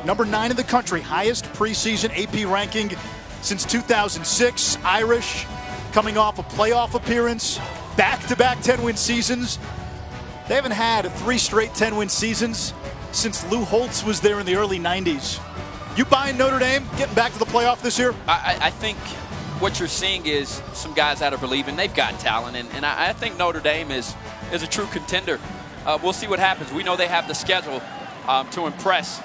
[SPEAKER 1] number 9 in the country, highest preseason AP ranking since 2006. Irish, coming off a playoff appearance, back-to-back 10-win seasons. They haven't had 3 straight 10-win seasons since Lou Holtz was there in the early 90s. You buying Notre Dame getting back to the playoff this year?
[SPEAKER 2] I think what you're seeing is some guys that are believing they've got talent, and I think Notre Dame is a true contender. We'll see what happens. We know they have the schedule to impress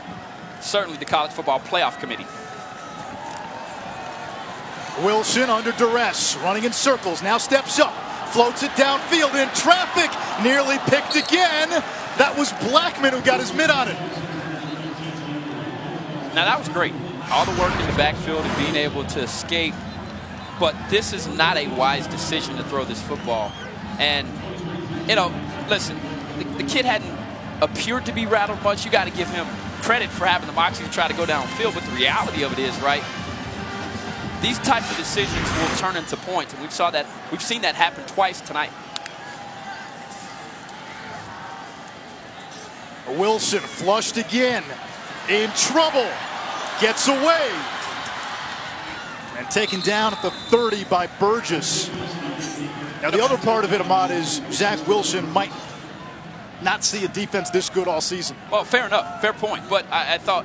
[SPEAKER 2] certainly the College Football Playoff Committee.
[SPEAKER 1] Wilson under duress, running in circles, now steps up, floats it downfield in traffic, nearly picked again. That was Blackman who got his mitt on it.
[SPEAKER 2] Now that was great. All the work in the backfield and being able to escape. But this is not a wise decision to throw this football. And, you know, listen, the kid hadn't appeared to be rattled much. You got to give him credit for having the moxie to try to go downfield. But the reality of it is, right, these types of decisions will turn into points. And we've seen that happen twice tonight.
[SPEAKER 1] Wilson flushed again, in trouble, gets away, and taken down at the 30 by Burgess. Now the other part of it, Ahmad, is Zach Wilson might not see a defense this good all season.
[SPEAKER 2] Well, fair enough, fair point. But I thought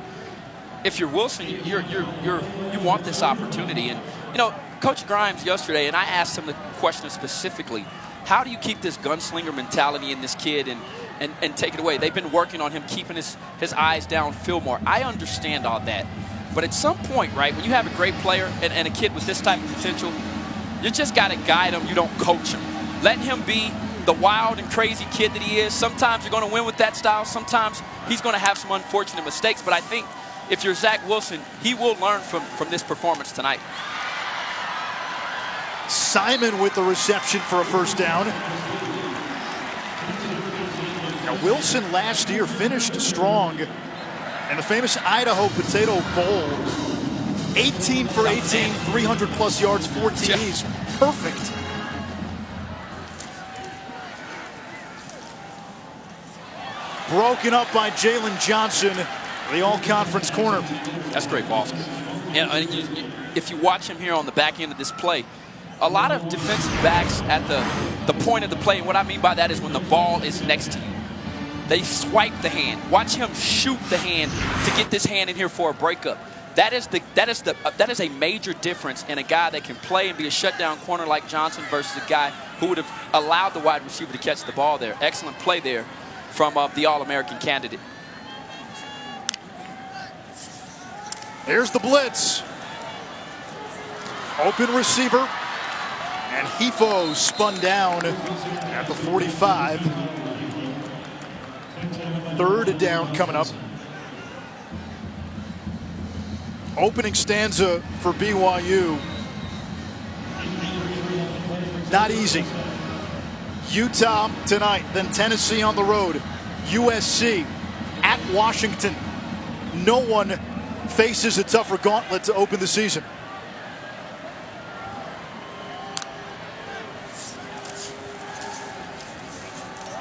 [SPEAKER 2] if you're Wilson, you want this opportunity. And you know, Coach Grimes yesterday, and I asked him the question specifically, how do you keep this gunslinger mentality in this kid and take it away? They've been working on him keeping his eyes downfield more. I understand all that. But at some point, right, when you have a great player and a kid with this type of potential, you just got to guide him. You don't coach him. Let him be the wild and crazy kid that he is. Sometimes you're going to win with that style. Sometimes he's going to have some unfortunate mistakes. But I think if you're Zach Wilson, he will learn from this performance tonight.
[SPEAKER 1] Simon with the reception for a first down. Now Wilson last year finished strong in the famous Idaho Potato Bowl. 18 for 18, 300 plus yards, 4 TDs. Perfect. Broken up by Jalen Johnson, the all-conference corner.
[SPEAKER 2] That's great ball skills. And if you watch him here on the back end of this play, a lot of defensive backs at the point of the play, and what I mean by that is when the ball is next to you, they swipe the hand. Watch him shoot the hand to get this hand in here for a breakup. That is a major difference in a guy that can play and be a shutdown corner like Johnson versus a guy who would have allowed the wide receiver to catch the ball there. Excellent play there from the All-American candidate.
[SPEAKER 1] Here's the blitz. Open receiver. And Hefo spun down at the 45. Third down coming up. Opening stanza for BYU. Not easy. Utah tonight, then Tennessee on the road. USC at Washington. No one faces a tougher gauntlet to open the season.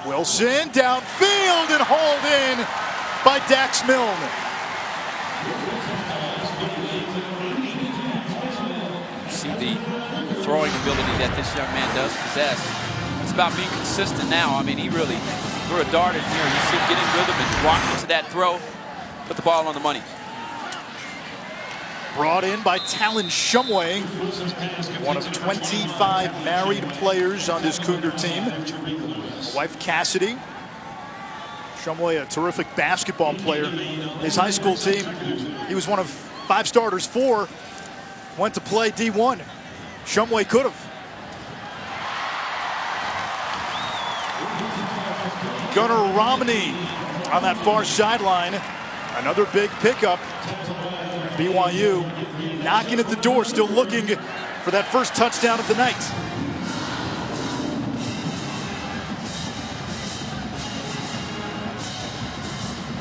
[SPEAKER 1] Wilson downfield and hauled in by Dax Milne.
[SPEAKER 2] See the throwing ability that this young man does possess. It's about being consistent now. I mean, he really threw a dart in here. You see him get in rhythm and walk into that throw, put the ball on the money.
[SPEAKER 1] Brought in by Talon Shumway, one of 25 married players on this Cougar team. Wife Cassidy. Shumway, a terrific basketball player. His high school team, he was one of 5 starters. 4 went to play D1. Shumway could have. Gunnar Romney on that far sideline. Another big pickup. BYU knocking at the door, still looking for that first touchdown of the night.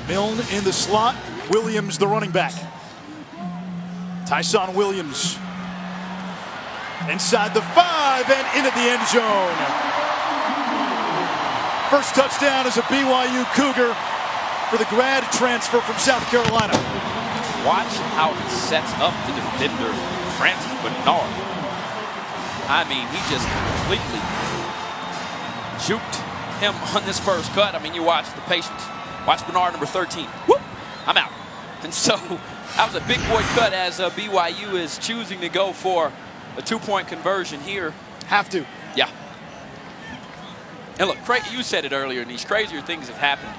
[SPEAKER 1] Milne in the slot, Williams the running back. Tyson Williams inside the 5 and into the end zone. First touchdown is a BYU Cougar for the grad transfer from South Carolina.
[SPEAKER 2] Watch how he sets up the defender, Francis Bernard. I mean, he just completely juked him on this first cut. I mean, you watch the patience. Watch Bernard, number 13. Whoop, I'm out. And so that was a big boy cut as BYU is choosing to go for a 2-point conversion here.
[SPEAKER 1] Have to.
[SPEAKER 2] Yeah. And look, you said it earlier, and these crazier things have happened.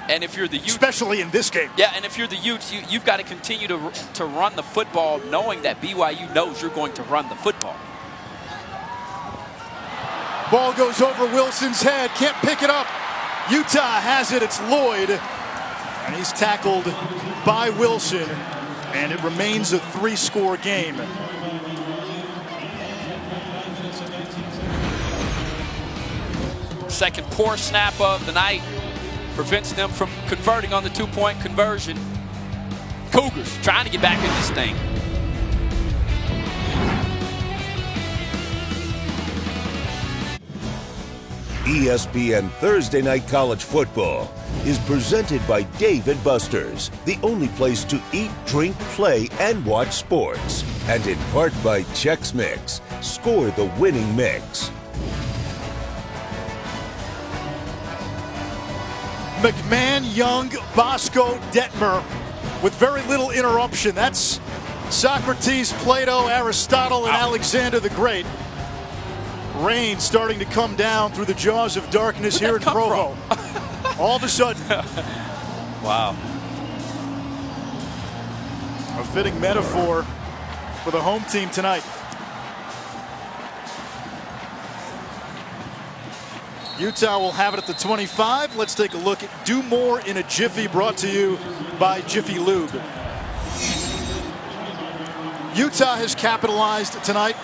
[SPEAKER 2] And if you're the Utes,
[SPEAKER 1] especially in this game.
[SPEAKER 2] Yeah, and if you're the Utes, you've got to continue to run the football knowing that BYU knows you're going to run the football.
[SPEAKER 1] Ball goes over Wilson's head, can't pick it up. Utah has it, it's Lloyd. And he's tackled by Wilson, and it remains a 3-score game.
[SPEAKER 2] Second poor snap of the night prevents them from converting on the 2-point conversion. Cougars trying to get back in this thing.
[SPEAKER 5] ESPN Thursday Night College Football is presented by Dave & Buster's, the only place to eat, drink, play, and watch sports. And in part by Chex Mix. Score the winning mix.
[SPEAKER 1] McMahon, Young, Bosco, Detmer with very little interruption. That's Socrates, Plato, Aristotle, and Alexander the Great. Rain starting to come down through the jaws of darkness here in Provo. All of a sudden.
[SPEAKER 2] Wow.
[SPEAKER 1] A fitting metaphor for the home team tonight. Utah will have it at the 25. Let's take a look at Do More in a Jiffy, brought to you by Jiffy Lube. Utah has capitalized tonight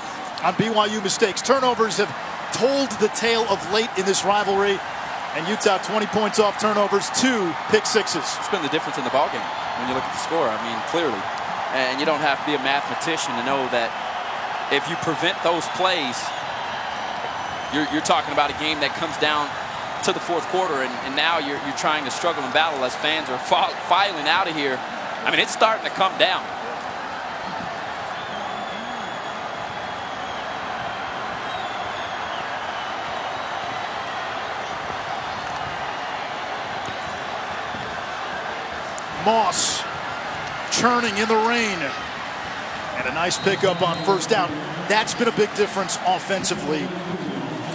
[SPEAKER 1] on BYU mistakes. Turnovers have told the tale of late in this rivalry. And Utah 20 points off turnovers, 2 pick sixes.
[SPEAKER 2] It's been the difference in the ballgame when you look at the score. I mean, clearly. And you don't have to be a mathematician to know that if you prevent those plays, you're talking about a game that comes down to the fourth quarter, and now you're trying to struggle and battle as fans are filing out of here. I mean, it's starting to come down.
[SPEAKER 1] Moss churning in the rain. And a nice pickup on first down. That's been a big difference offensively.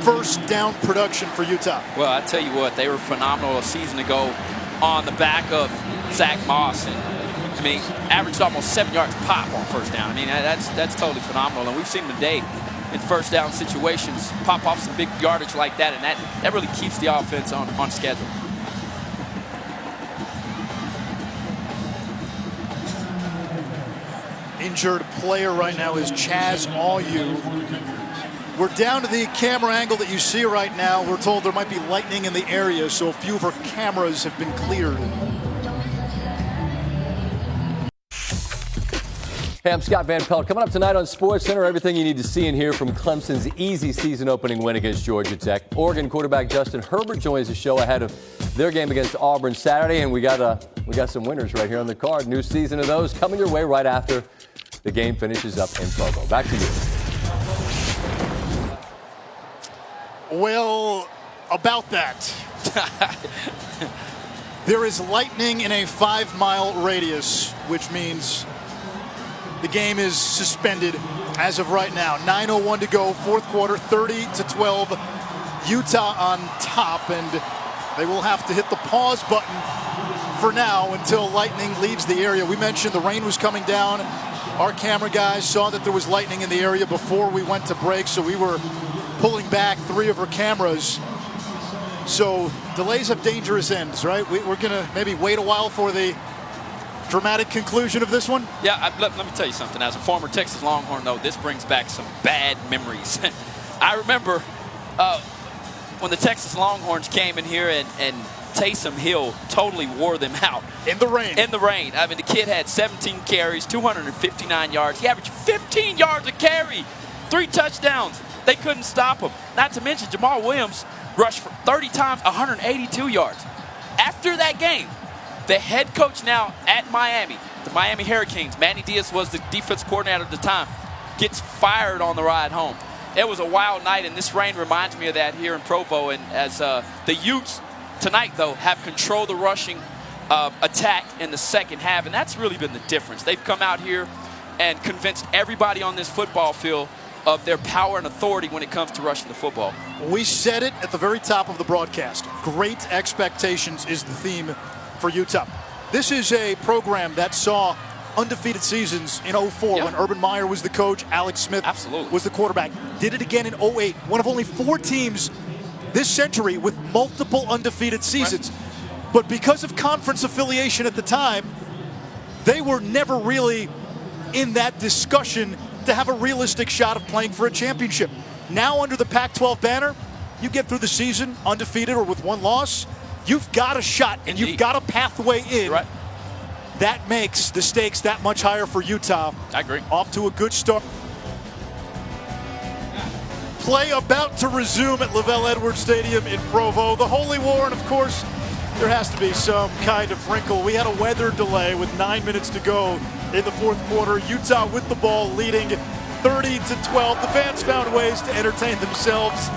[SPEAKER 1] First down production for Utah.
[SPEAKER 2] Well, I tell you what, they were phenomenal a season ago on the back of Zach Moss. And I mean, averaged almost 7 yards pop on first down. I mean, that's totally phenomenal. And we've seen him today in first down situations pop off some big yardage like that. And that really keeps the offense on schedule.
[SPEAKER 1] Injured player right now is Chaz Ayu. We're down to the camera angle that you see right now. We're told there might be lightning in the area, so a few of our cameras have been cleared.
[SPEAKER 11] Hey, I'm Scott Van Pelt. Coming up tonight on SportsCenter, everything you need to see and hear from Clemson's easy season-opening win against Georgia Tech. Oregon quarterback Justin Herbert joins the show ahead of their game against Auburn Saturday, and we got some winners right here on the card. New season of those coming your way right after the game finishes up in Provo. Back to you.
[SPEAKER 1] Well, about that. There is lightning in a 5-mile radius, which means the game is suspended as of right now. 9:01 to go, fourth quarter, 30-12. Utah on top, and they will have to hit the pause button for now until lightning leaves the area. We mentioned the rain was coming down. Our camera guys saw that there was lightning in the area before we went to break, so we were pulling back 3 of our cameras. So delays have dangerous ends, right? We're going to maybe wait a while for the dramatic conclusion of this one.
[SPEAKER 2] Yeah, let me tell you something. As a former Texas Longhorn, though, this brings back some bad memories. I remember when the Texas Longhorns came in here and Taysom Hill totally wore them out.
[SPEAKER 1] In the rain.
[SPEAKER 2] In the rain. I mean, the kid had 17 carries, 259 yards. He averaged 15 yards a carry, 3 touchdowns. They couldn't stop him. Not to mention Jamal Williams rushed for 30 times, 182 yards. After that game, the head coach now at Miami, the Miami Hurricanes, Manny Diaz was the defense coordinator at the time, gets fired on the ride home. It was a wild night, and this rain reminds me of that here in Provo. And as the Utes tonight, though, have controlled the rushing attack in the second half, and that's really been the difference. They've come out here and convinced everybody on this football field of their power and authority when it comes to rushing the football.
[SPEAKER 1] We said it at the very top of the broadcast. Great expectations is the theme for Utah. This is a program that saw undefeated seasons in 04 when Urban Meyer was the coach, Alex Smith was the quarterback. Did it again in 08. One of only 4 teams this century with multiple undefeated seasons. Right. But because of conference affiliation at the time, they were never really in that discussion to have a realistic shot of playing for a championship. Now under the Pac-12 banner, you get through the season undefeated or with 1 loss, you've got a shot and you've got a pathway in.
[SPEAKER 2] Right.
[SPEAKER 1] That makes the stakes that much higher for Utah.
[SPEAKER 2] I agree.
[SPEAKER 1] Off to a good start. Play about to resume at LaVell Edwards Stadium in Provo. The Holy War, and of course, there has to be some kind of wrinkle. We had a weather delay with 9 minutes to go in the fourth quarter. Utah with the ball leading 30-12. The fans found ways to entertain themselves.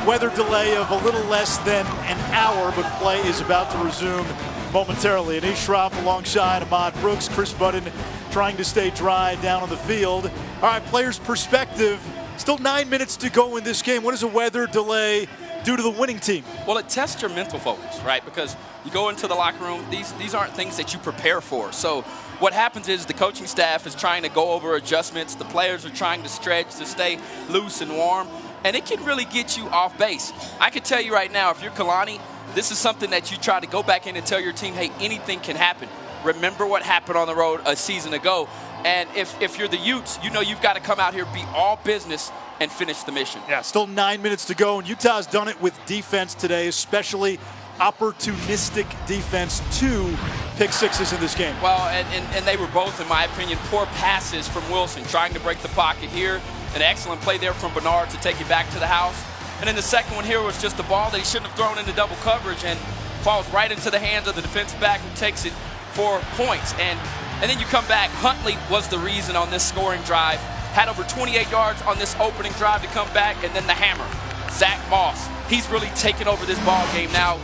[SPEAKER 1] Weather delay of a little less than an hour, but play is about to resume momentarily. And Schroff alongside Ahmad Brooks, Chris Budden trying to stay dry down on the field. All right, players' perspective. Still 9 minutes to go in this game. What does a weather delay do to the winning team?
[SPEAKER 2] Well, it tests your mental focus, right? Because you go into the locker room, these aren't things that you prepare for. So what happens is the coaching staff is trying to go over adjustments. The players are trying to stretch to stay loose and warm, and it can really get you off base. I can tell you right now, if you're Kalani, this is something that you try to go back in and tell your team, hey, anything can happen. Remember what happened on the road a season ago And if you're the Utes, you know you've got to come out here, be all business, and finish the mission.
[SPEAKER 1] Yeah, still 9 minutes to go, and Utah's done it with defense today, especially opportunistic defense. 2 pick sixes in this game.
[SPEAKER 2] Well, and they were both, in my opinion, poor passes from Wilson, trying to break the pocket here. An excellent play there from Bernard to take it back to the house. And then the second one here was just a ball that he shouldn't have thrown into double coverage and falls right into the hands of the defensive back who takes it for points. And then you come back. Huntley was the reason on this scoring drive. Had over 28 yards on this opening drive to come back, and then the hammer. Zach Moss, he's really taken over this ball game now,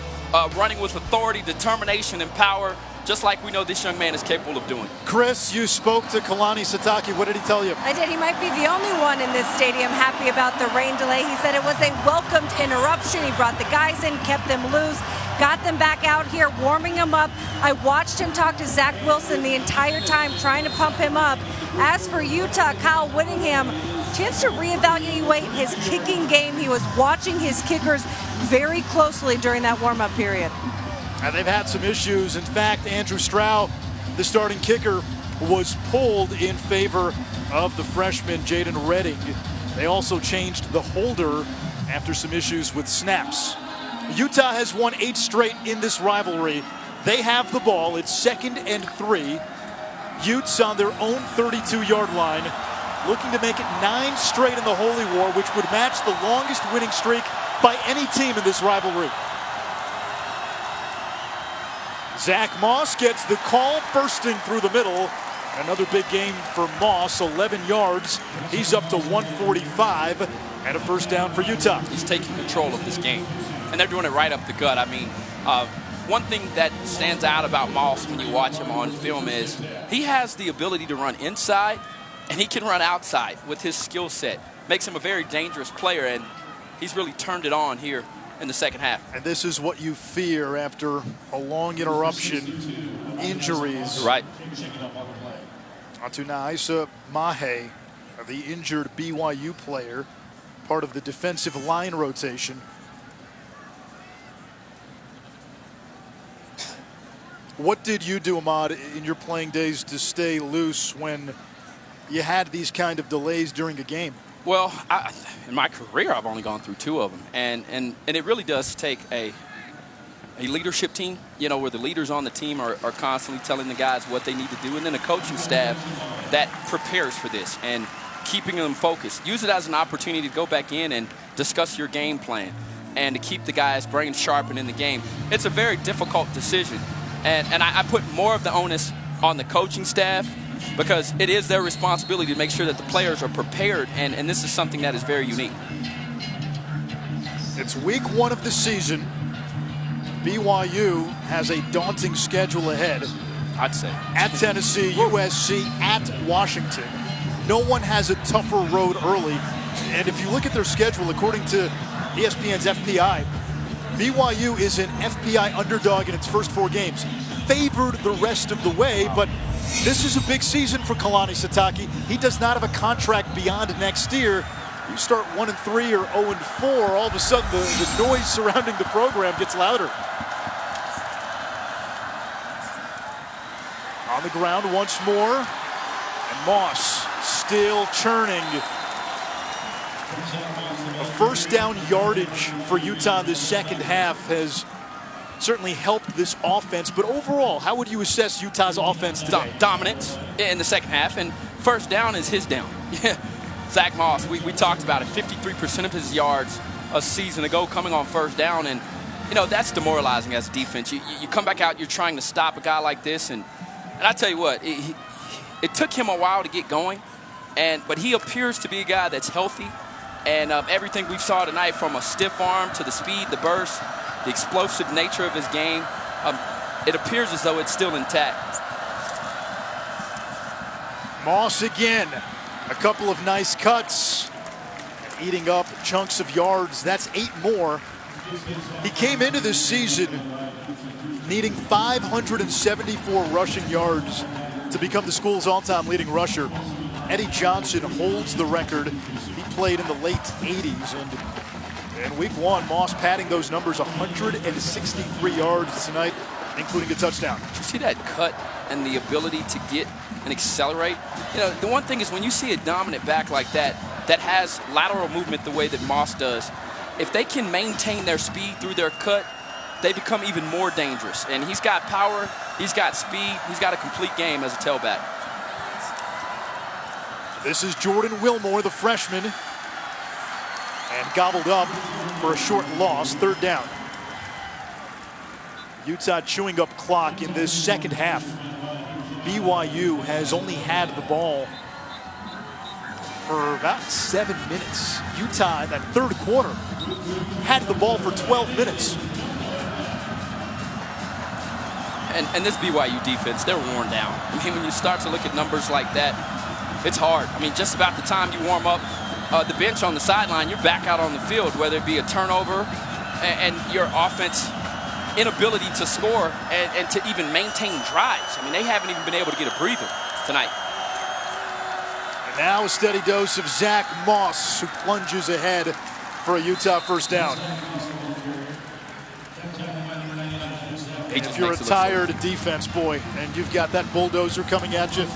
[SPEAKER 2] running with authority, determination, and power, just like we know this young man is capable of doing.
[SPEAKER 1] Chris, you spoke to Kalani Sitake. What did he tell you?
[SPEAKER 3] I did. He might be the only one in this stadium happy about the rain delay. He said it was a welcomed interruption. He brought the guys in, kept them loose, got them back out here, warming them up. I watched him talk to Zach Wilson the entire time, trying to pump him up. As for Utah, Kyle Whittingham, chance to reevaluate his kicking game. He was watching his kickers very closely during that warm-up period.
[SPEAKER 1] And they've had some issues. In fact, Andrew Stroud, the starting kicker, was pulled in favor of the freshman Jaden Redding. They also changed the holder after some issues with snaps. Utah has won 8 straight in this rivalry. They have the ball. It's 2nd and 3. Utes on their own 32-yard line, looking to make it 9 straight in the Holy War, which would match the longest winning streak by any team in this rivalry. Zach Moss gets the call, bursting through the middle. Another big game for Moss, 11 yards. He's up to 145 and a first down for Utah.
[SPEAKER 2] He's taking control of this game, and they're doing it right up the gut. I mean, one thing that stands out about Moss when you watch him on film is he has the ability to run inside, and he can run outside with his skill set. Makes him a very dangerous player, and he's really turned it on here in the second half.
[SPEAKER 1] And this is what you fear after a long interruption, injuries.
[SPEAKER 2] Right.
[SPEAKER 1] Onto Naisa Mahe, the injured BYU player, part of the defensive line rotation. What did you do, Ahmad, in your playing days to stay loose when you had these kind of delays during a game?
[SPEAKER 2] Well, in my career, I've only gone through 2 of them, and it really does take a leadership team, you know, where the leaders on the team are constantly telling the guys what they need to do, and then a coaching staff that prepares for this and keeping them focused. Use it as an opportunity to go back in and discuss your game plan and to keep the guys' brains sharpened in the game. It's a very difficult decision, and I put more of the onus on the coaching staff, because it is their responsibility to make sure that the players are prepared, and this is something that is very unique.
[SPEAKER 1] It's week 1 of the season. BYU has a daunting schedule ahead.
[SPEAKER 2] I'd say. At
[SPEAKER 1] Tennessee, USC, at Washington. No one has a tougher road early. And if you look at their schedule, according to ESPN's FPI, BYU is an FPI underdog in its first 4 games. Favored the rest of the way, but this is a big season for Kalani Sitake. He does not have a contract beyond next year. You start 1-3 or 0-4, all of a sudden the noise surrounding the program gets louder. On the ground once more, and Moss still churning. A first down yardage for Utah this second half has certainly helped this offense, but overall, how would you assess Utah's offense today?
[SPEAKER 2] Dominance in the second half, and first down is his down. Zach Moss, we talked about it, 53% of his yards a season ago coming on first down, and you know that's demoralizing as a defense. You come back out, you're trying to stop a guy like this, and I tell you what, it took him a while to get going, but he appears to be a guy that's healthy, and everything we saw tonight, from a stiff arm to the speed, the burst, the explosive nature of his game, it appears as though it's still intact.
[SPEAKER 1] Moss again, a couple of nice cuts, eating up chunks of yards. That's 8 more. He came into this season needing 574 rushing yards to become the school's all-time leading rusher. Eddie Johnson holds the record. He played in the late 80s, and in week 1, Moss padding those numbers, 163 yards tonight. including a touchdown.
[SPEAKER 2] Did you see that cut and the ability to get and accelerate? You know, the one thing is when you see a dominant back like that, that has lateral movement the way that Moss does, if they can maintain their speed through their cut, they become even more dangerous. And he's got power, he's got speed, he's got a complete game as a tailback.
[SPEAKER 1] This is Jordan Wilmore, the freshman, and gobbled up for a short loss, 3rd down. Utah chewing up clock in this second half. BYU has only had the ball for about 7 minutes. Utah in that 3rd quarter had the ball for 12 minutes.
[SPEAKER 2] And this BYU defense, they're worn down. I mean, when you start to look at numbers like that, it's hard. I mean, just about the time you warm up the bench on the sideline, you're back out on the field, whether it be a turnover and your offense inability to score and to even maintain drives. I mean, they haven't even been able to get a breather tonight.
[SPEAKER 1] And now a steady dose of Zach Moss, who plunges ahead for a Utah 1st down. If you're a tired defense, boy, and you've got that bulldozer coming at you.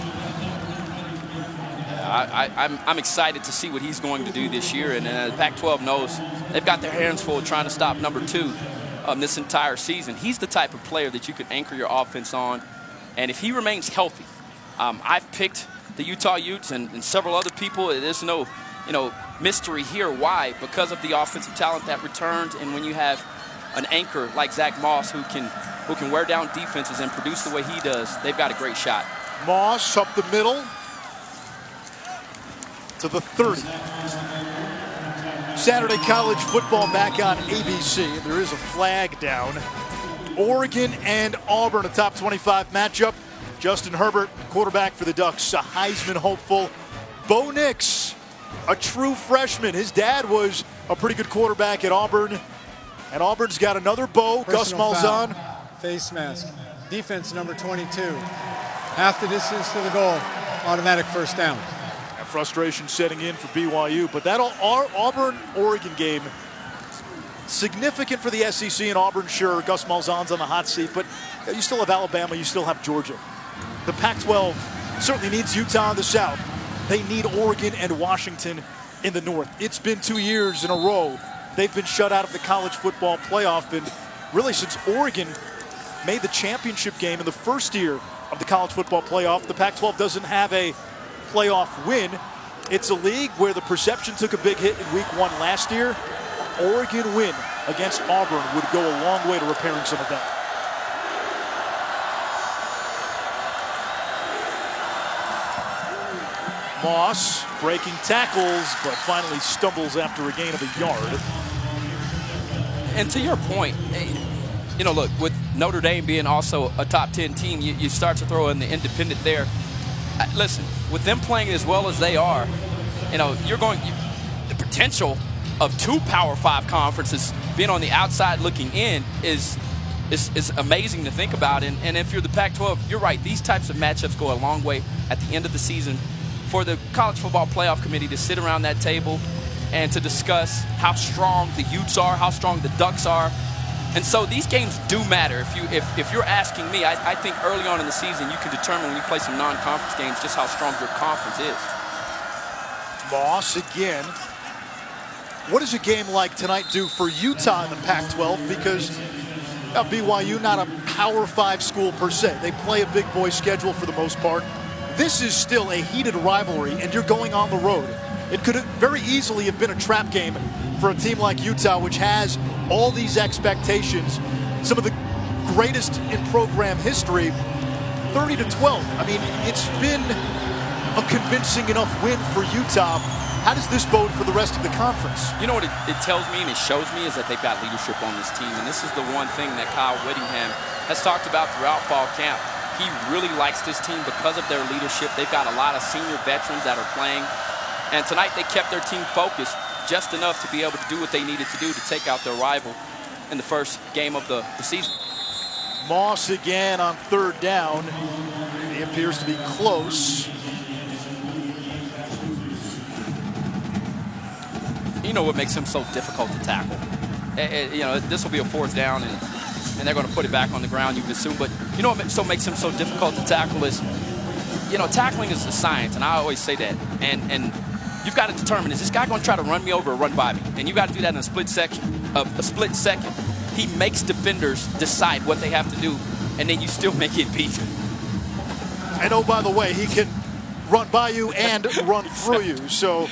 [SPEAKER 2] I'm excited to see what he's going to do this year. And the Pac-12 knows they've got their hands full trying to stop number 2 this entire season. He's the type of player that you can anchor your offense on. And if he remains healthy, I've picked the Utah Utes and several other people. There's no, mystery here. Why? Because of the offensive talent that returned, and when you have an anchor like Zach Moss who can wear down defenses and produce the way he does, they've got a great shot.
[SPEAKER 1] Moss up the middle to the 30. Saturday college football back on ABC. There is a flag down. Oregon and Auburn, a top 25 matchup. Justin Herbert, quarterback for the Ducks, a Heisman hopeful. Bo Nix, a true freshman. His dad was a pretty good quarterback at Auburn. And Auburn's got another Bo, Gus Malzahn.
[SPEAKER 4] Face mask. Defense number 22. Half the distance to the goal. Automatic 1st down.
[SPEAKER 1] And frustration setting in for BYU. But that Auburn-Oregon game, significant for the SEC and Auburn, sure. Gus Malzahn's on the hot seat. But you still have Alabama. You still have Georgia. The Pac-12 certainly needs Utah in the South. They need Oregon and Washington in the North. It's been 2 years in a row they've been shut out of the college football playoff. And really, since Oregon made the championship game in the first year of the college football playoff, the Pac-12 doesn't have a playoff win. It's a league where the perception took a big hit in week 1 last year. Oregon win against Auburn would go a long way to repairing some of that. Moss breaking tackles, but finally stumbles after a gain of a yard.
[SPEAKER 2] And to your point, look, with Notre Dame being also a top 10 team, you start to throw in the independent there. Listen, with them playing as well as they are, the potential of 2 Power 5 conferences being on the outside looking in is amazing to think about. And if you're the Pac-12, you're right. These types of matchups go a long way at the end of the season for the College Football Playoff Committee to sit around that table and to discuss how strong the Utes are, how strong the Ducks are. And so these games do matter. If you're asking me, I think early on in the season you can determine when you play some non-conference games just how strong your conference is.
[SPEAKER 1] Moss again. What does a game like tonight do for Utah in the Pac-12? Because BYU, not a Power 5 school per se. They play a big boy schedule for the most part. This is still a heated rivalry, and you're going on the road. It could very easily have been a trap game for a team like Utah, which has all these expectations, some of the greatest in program history, 30-12. I mean, it's been a convincing enough win for Utah. How does this bode for the rest of the conference?
[SPEAKER 2] You know what it tells me and it shows me is that they've got leadership on this team, and this is the one thing that Kyle Whittingham has talked about throughout fall camp. He really likes this team because of their leadership. They've got a lot of senior veterans that are playing. And tonight they kept their team focused just enough to be able to do what they needed to do to take out their rival in the first game of the season.
[SPEAKER 1] Moss again on 3rd down. He appears to be close.
[SPEAKER 2] You know what makes him so difficult to tackle? This will be a 4th down, and and they're going to put it back on the ground, you would assume. But you know what makes him so difficult to tackle is, you know, tackling is a science, and I always say that. And you've got to determine, is this guy going to try to run me over or run by me? And you got to do that in a split second. He makes defenders decide what they have to do, and then you still make it beat.
[SPEAKER 1] And oh, by the way, he can run by you and run through you. So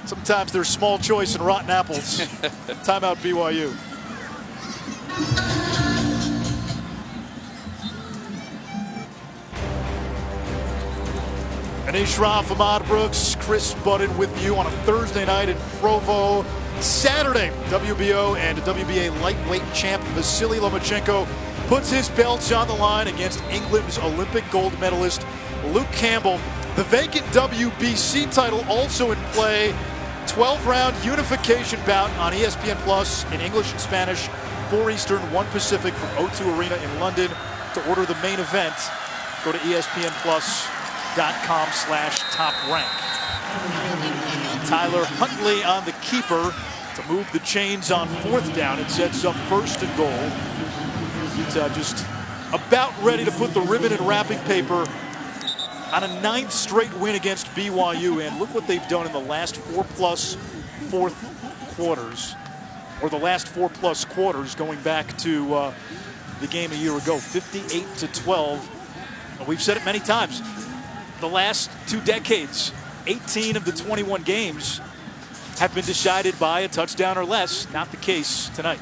[SPEAKER 1] sometimes there's small choice in rotten apples. Timeout BYU. Anish Raf, Ahmad Brooks, Chris Budden with you on a Thursday night in Provo. Saturday, WBO and WBA lightweight champ Vasily Lomachenko puts his belts on the line against England's Olympic gold medalist Luke Campbell. The vacant WBC title also in play. 12-round unification bout on ESPN Plus in English and Spanish, 4 Eastern, 1 Pacific from O2 Arena in London. To order the main event, go to ESPNplus.com/top-rank. Tyler Huntley on the keeper to move the chains on 4th down. It sets up 1st and goal. Utah just about ready to put the ribbon and wrapping paper on a 9th straight win against BYU. And look what they've done in the last 4+ fourth quarters, or the last 4+ quarters going back to the game a year ago, 58-12. We've said it many times. The last 2 decades, 18 of the 21 games have been decided by a touchdown or less. Not the case tonight.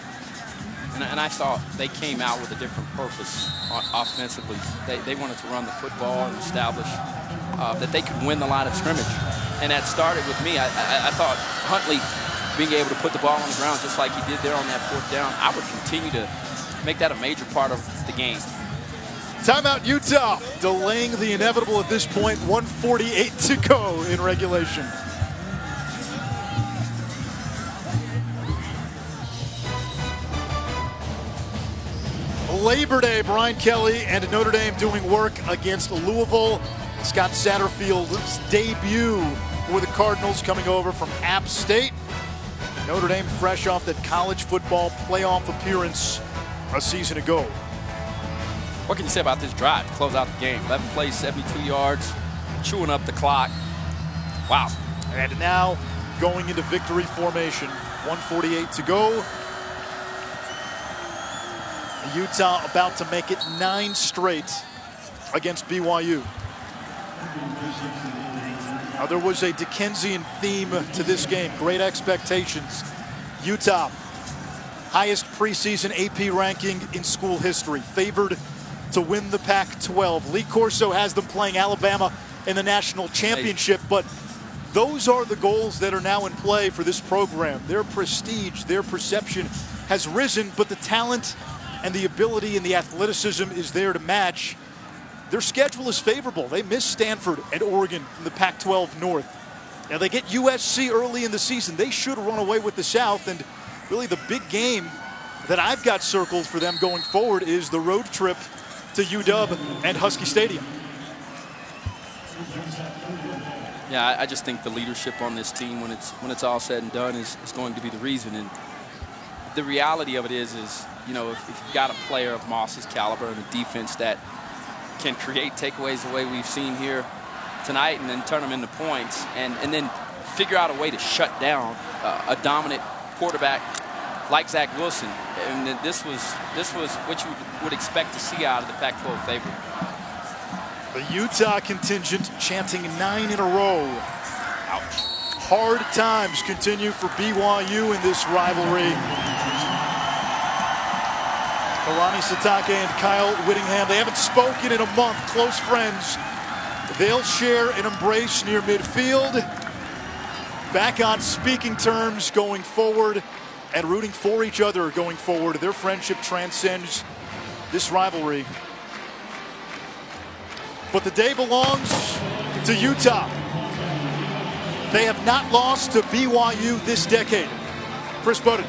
[SPEAKER 2] And I thought they came out with a different purpose offensively. They wanted to run the football and establish that they could win the line of scrimmage. And that started with me. I thought Huntley being able to put the ball on the ground just like he did there on that 4th down, I would continue to make that a major part of the game.
[SPEAKER 1] Timeout Utah, delaying the inevitable at this point. 1:48 to go in regulation. Labor Day, Brian Kelly and Notre Dame doing work against Louisville. Scott Satterfield's debut for the Cardinals coming over from App State. Notre Dame fresh off that college football playoff appearance a season ago.
[SPEAKER 2] What can you say about this drive to close out the game? 11 plays, 72 yards, chewing up the clock. Wow.
[SPEAKER 1] And now going into victory formation. 1:48 to go. Utah about to make it 9 straight against BYU. Now, there was a Dickensian theme to this game. Great expectations. Utah, highest preseason AP ranking in school history. Favored to win the Pac-12. Lee Corso has them playing Alabama in the national championship, but those are the goals that are now in play for this program. Their prestige, their perception has risen, but the talent and the ability and the athleticism is there to match. Their schedule is favorable. They miss Stanford and Oregon from the Pac-12 North. Now they get USC early in the season. They should run away with the South, and really the big game that I've got circled for them going forward is the road trip to UW and Husky Stadium.
[SPEAKER 2] Yeah, I just think the leadership on this team, when it's all said and done, is going to be the reason. And the reality of it is you know, if you've got a player of Moss's caliber and a defense that can create takeaways the way we've seen here tonight and then turn them into points and then figure out a way to shut down a dominant quarterback like Zach Wilson. And this was what you would expect to see out of the Pac-12 favorite.
[SPEAKER 1] The Utah contingent chanting 9 in a row. Ouch. Hard times continue for BYU in this rivalry. Kalani Sitake and Kyle Whittingham, they haven't spoken in a month, close friends. They'll share an embrace near midfield. Back on speaking terms going forward and rooting for each other going forward. Their friendship transcends this rivalry. But the day belongs to Utah. They have not lost to BYU this decade. Chris Budden.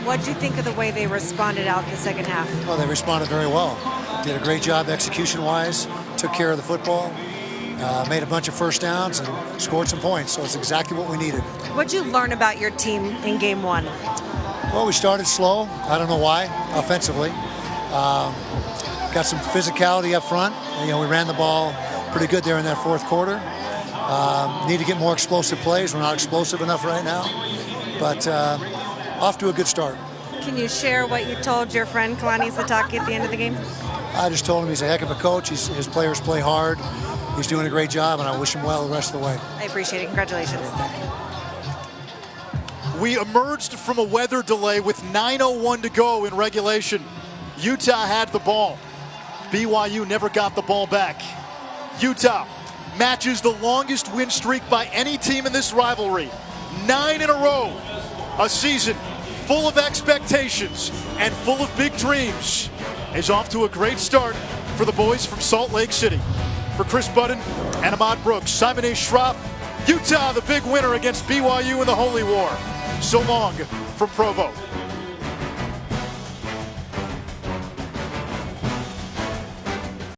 [SPEAKER 3] What did you think of the way they responded out in the second half?
[SPEAKER 12] Well, they responded very well. Did a great job execution-wise, took care of the football, made a bunch of first downs and scored some points. So it's exactly what we needed.
[SPEAKER 3] What'd you learn about your team in game one?
[SPEAKER 12] Well, we started slow. I don't know why, offensively. Got some physicality up front. And, we ran the ball pretty good there in that fourth quarter. Need to get more explosive plays. We're not explosive enough right now. But off to a good start.
[SPEAKER 3] Can you share what you told your friend Kalani Sitake at the end of the game?
[SPEAKER 12] I just told him he's a heck of a coach. His players play hard. He's doing a great job, and I wish him well the rest of the way.
[SPEAKER 3] I appreciate it. Congratulations.
[SPEAKER 1] We emerged from a weather delay with 9:01 to go in regulation. Utah had the ball. BYU never got the ball back. Utah matches the longest win streak by any team in this rivalry. 9 in a row. A season full of expectations and full of big dreams is off to a great start for the boys from Salt Lake City. For Chris Budden and Ahmad Brooks, Simon A. Schropp, Utah the big winner against BYU in the Holy War. So long from Provo.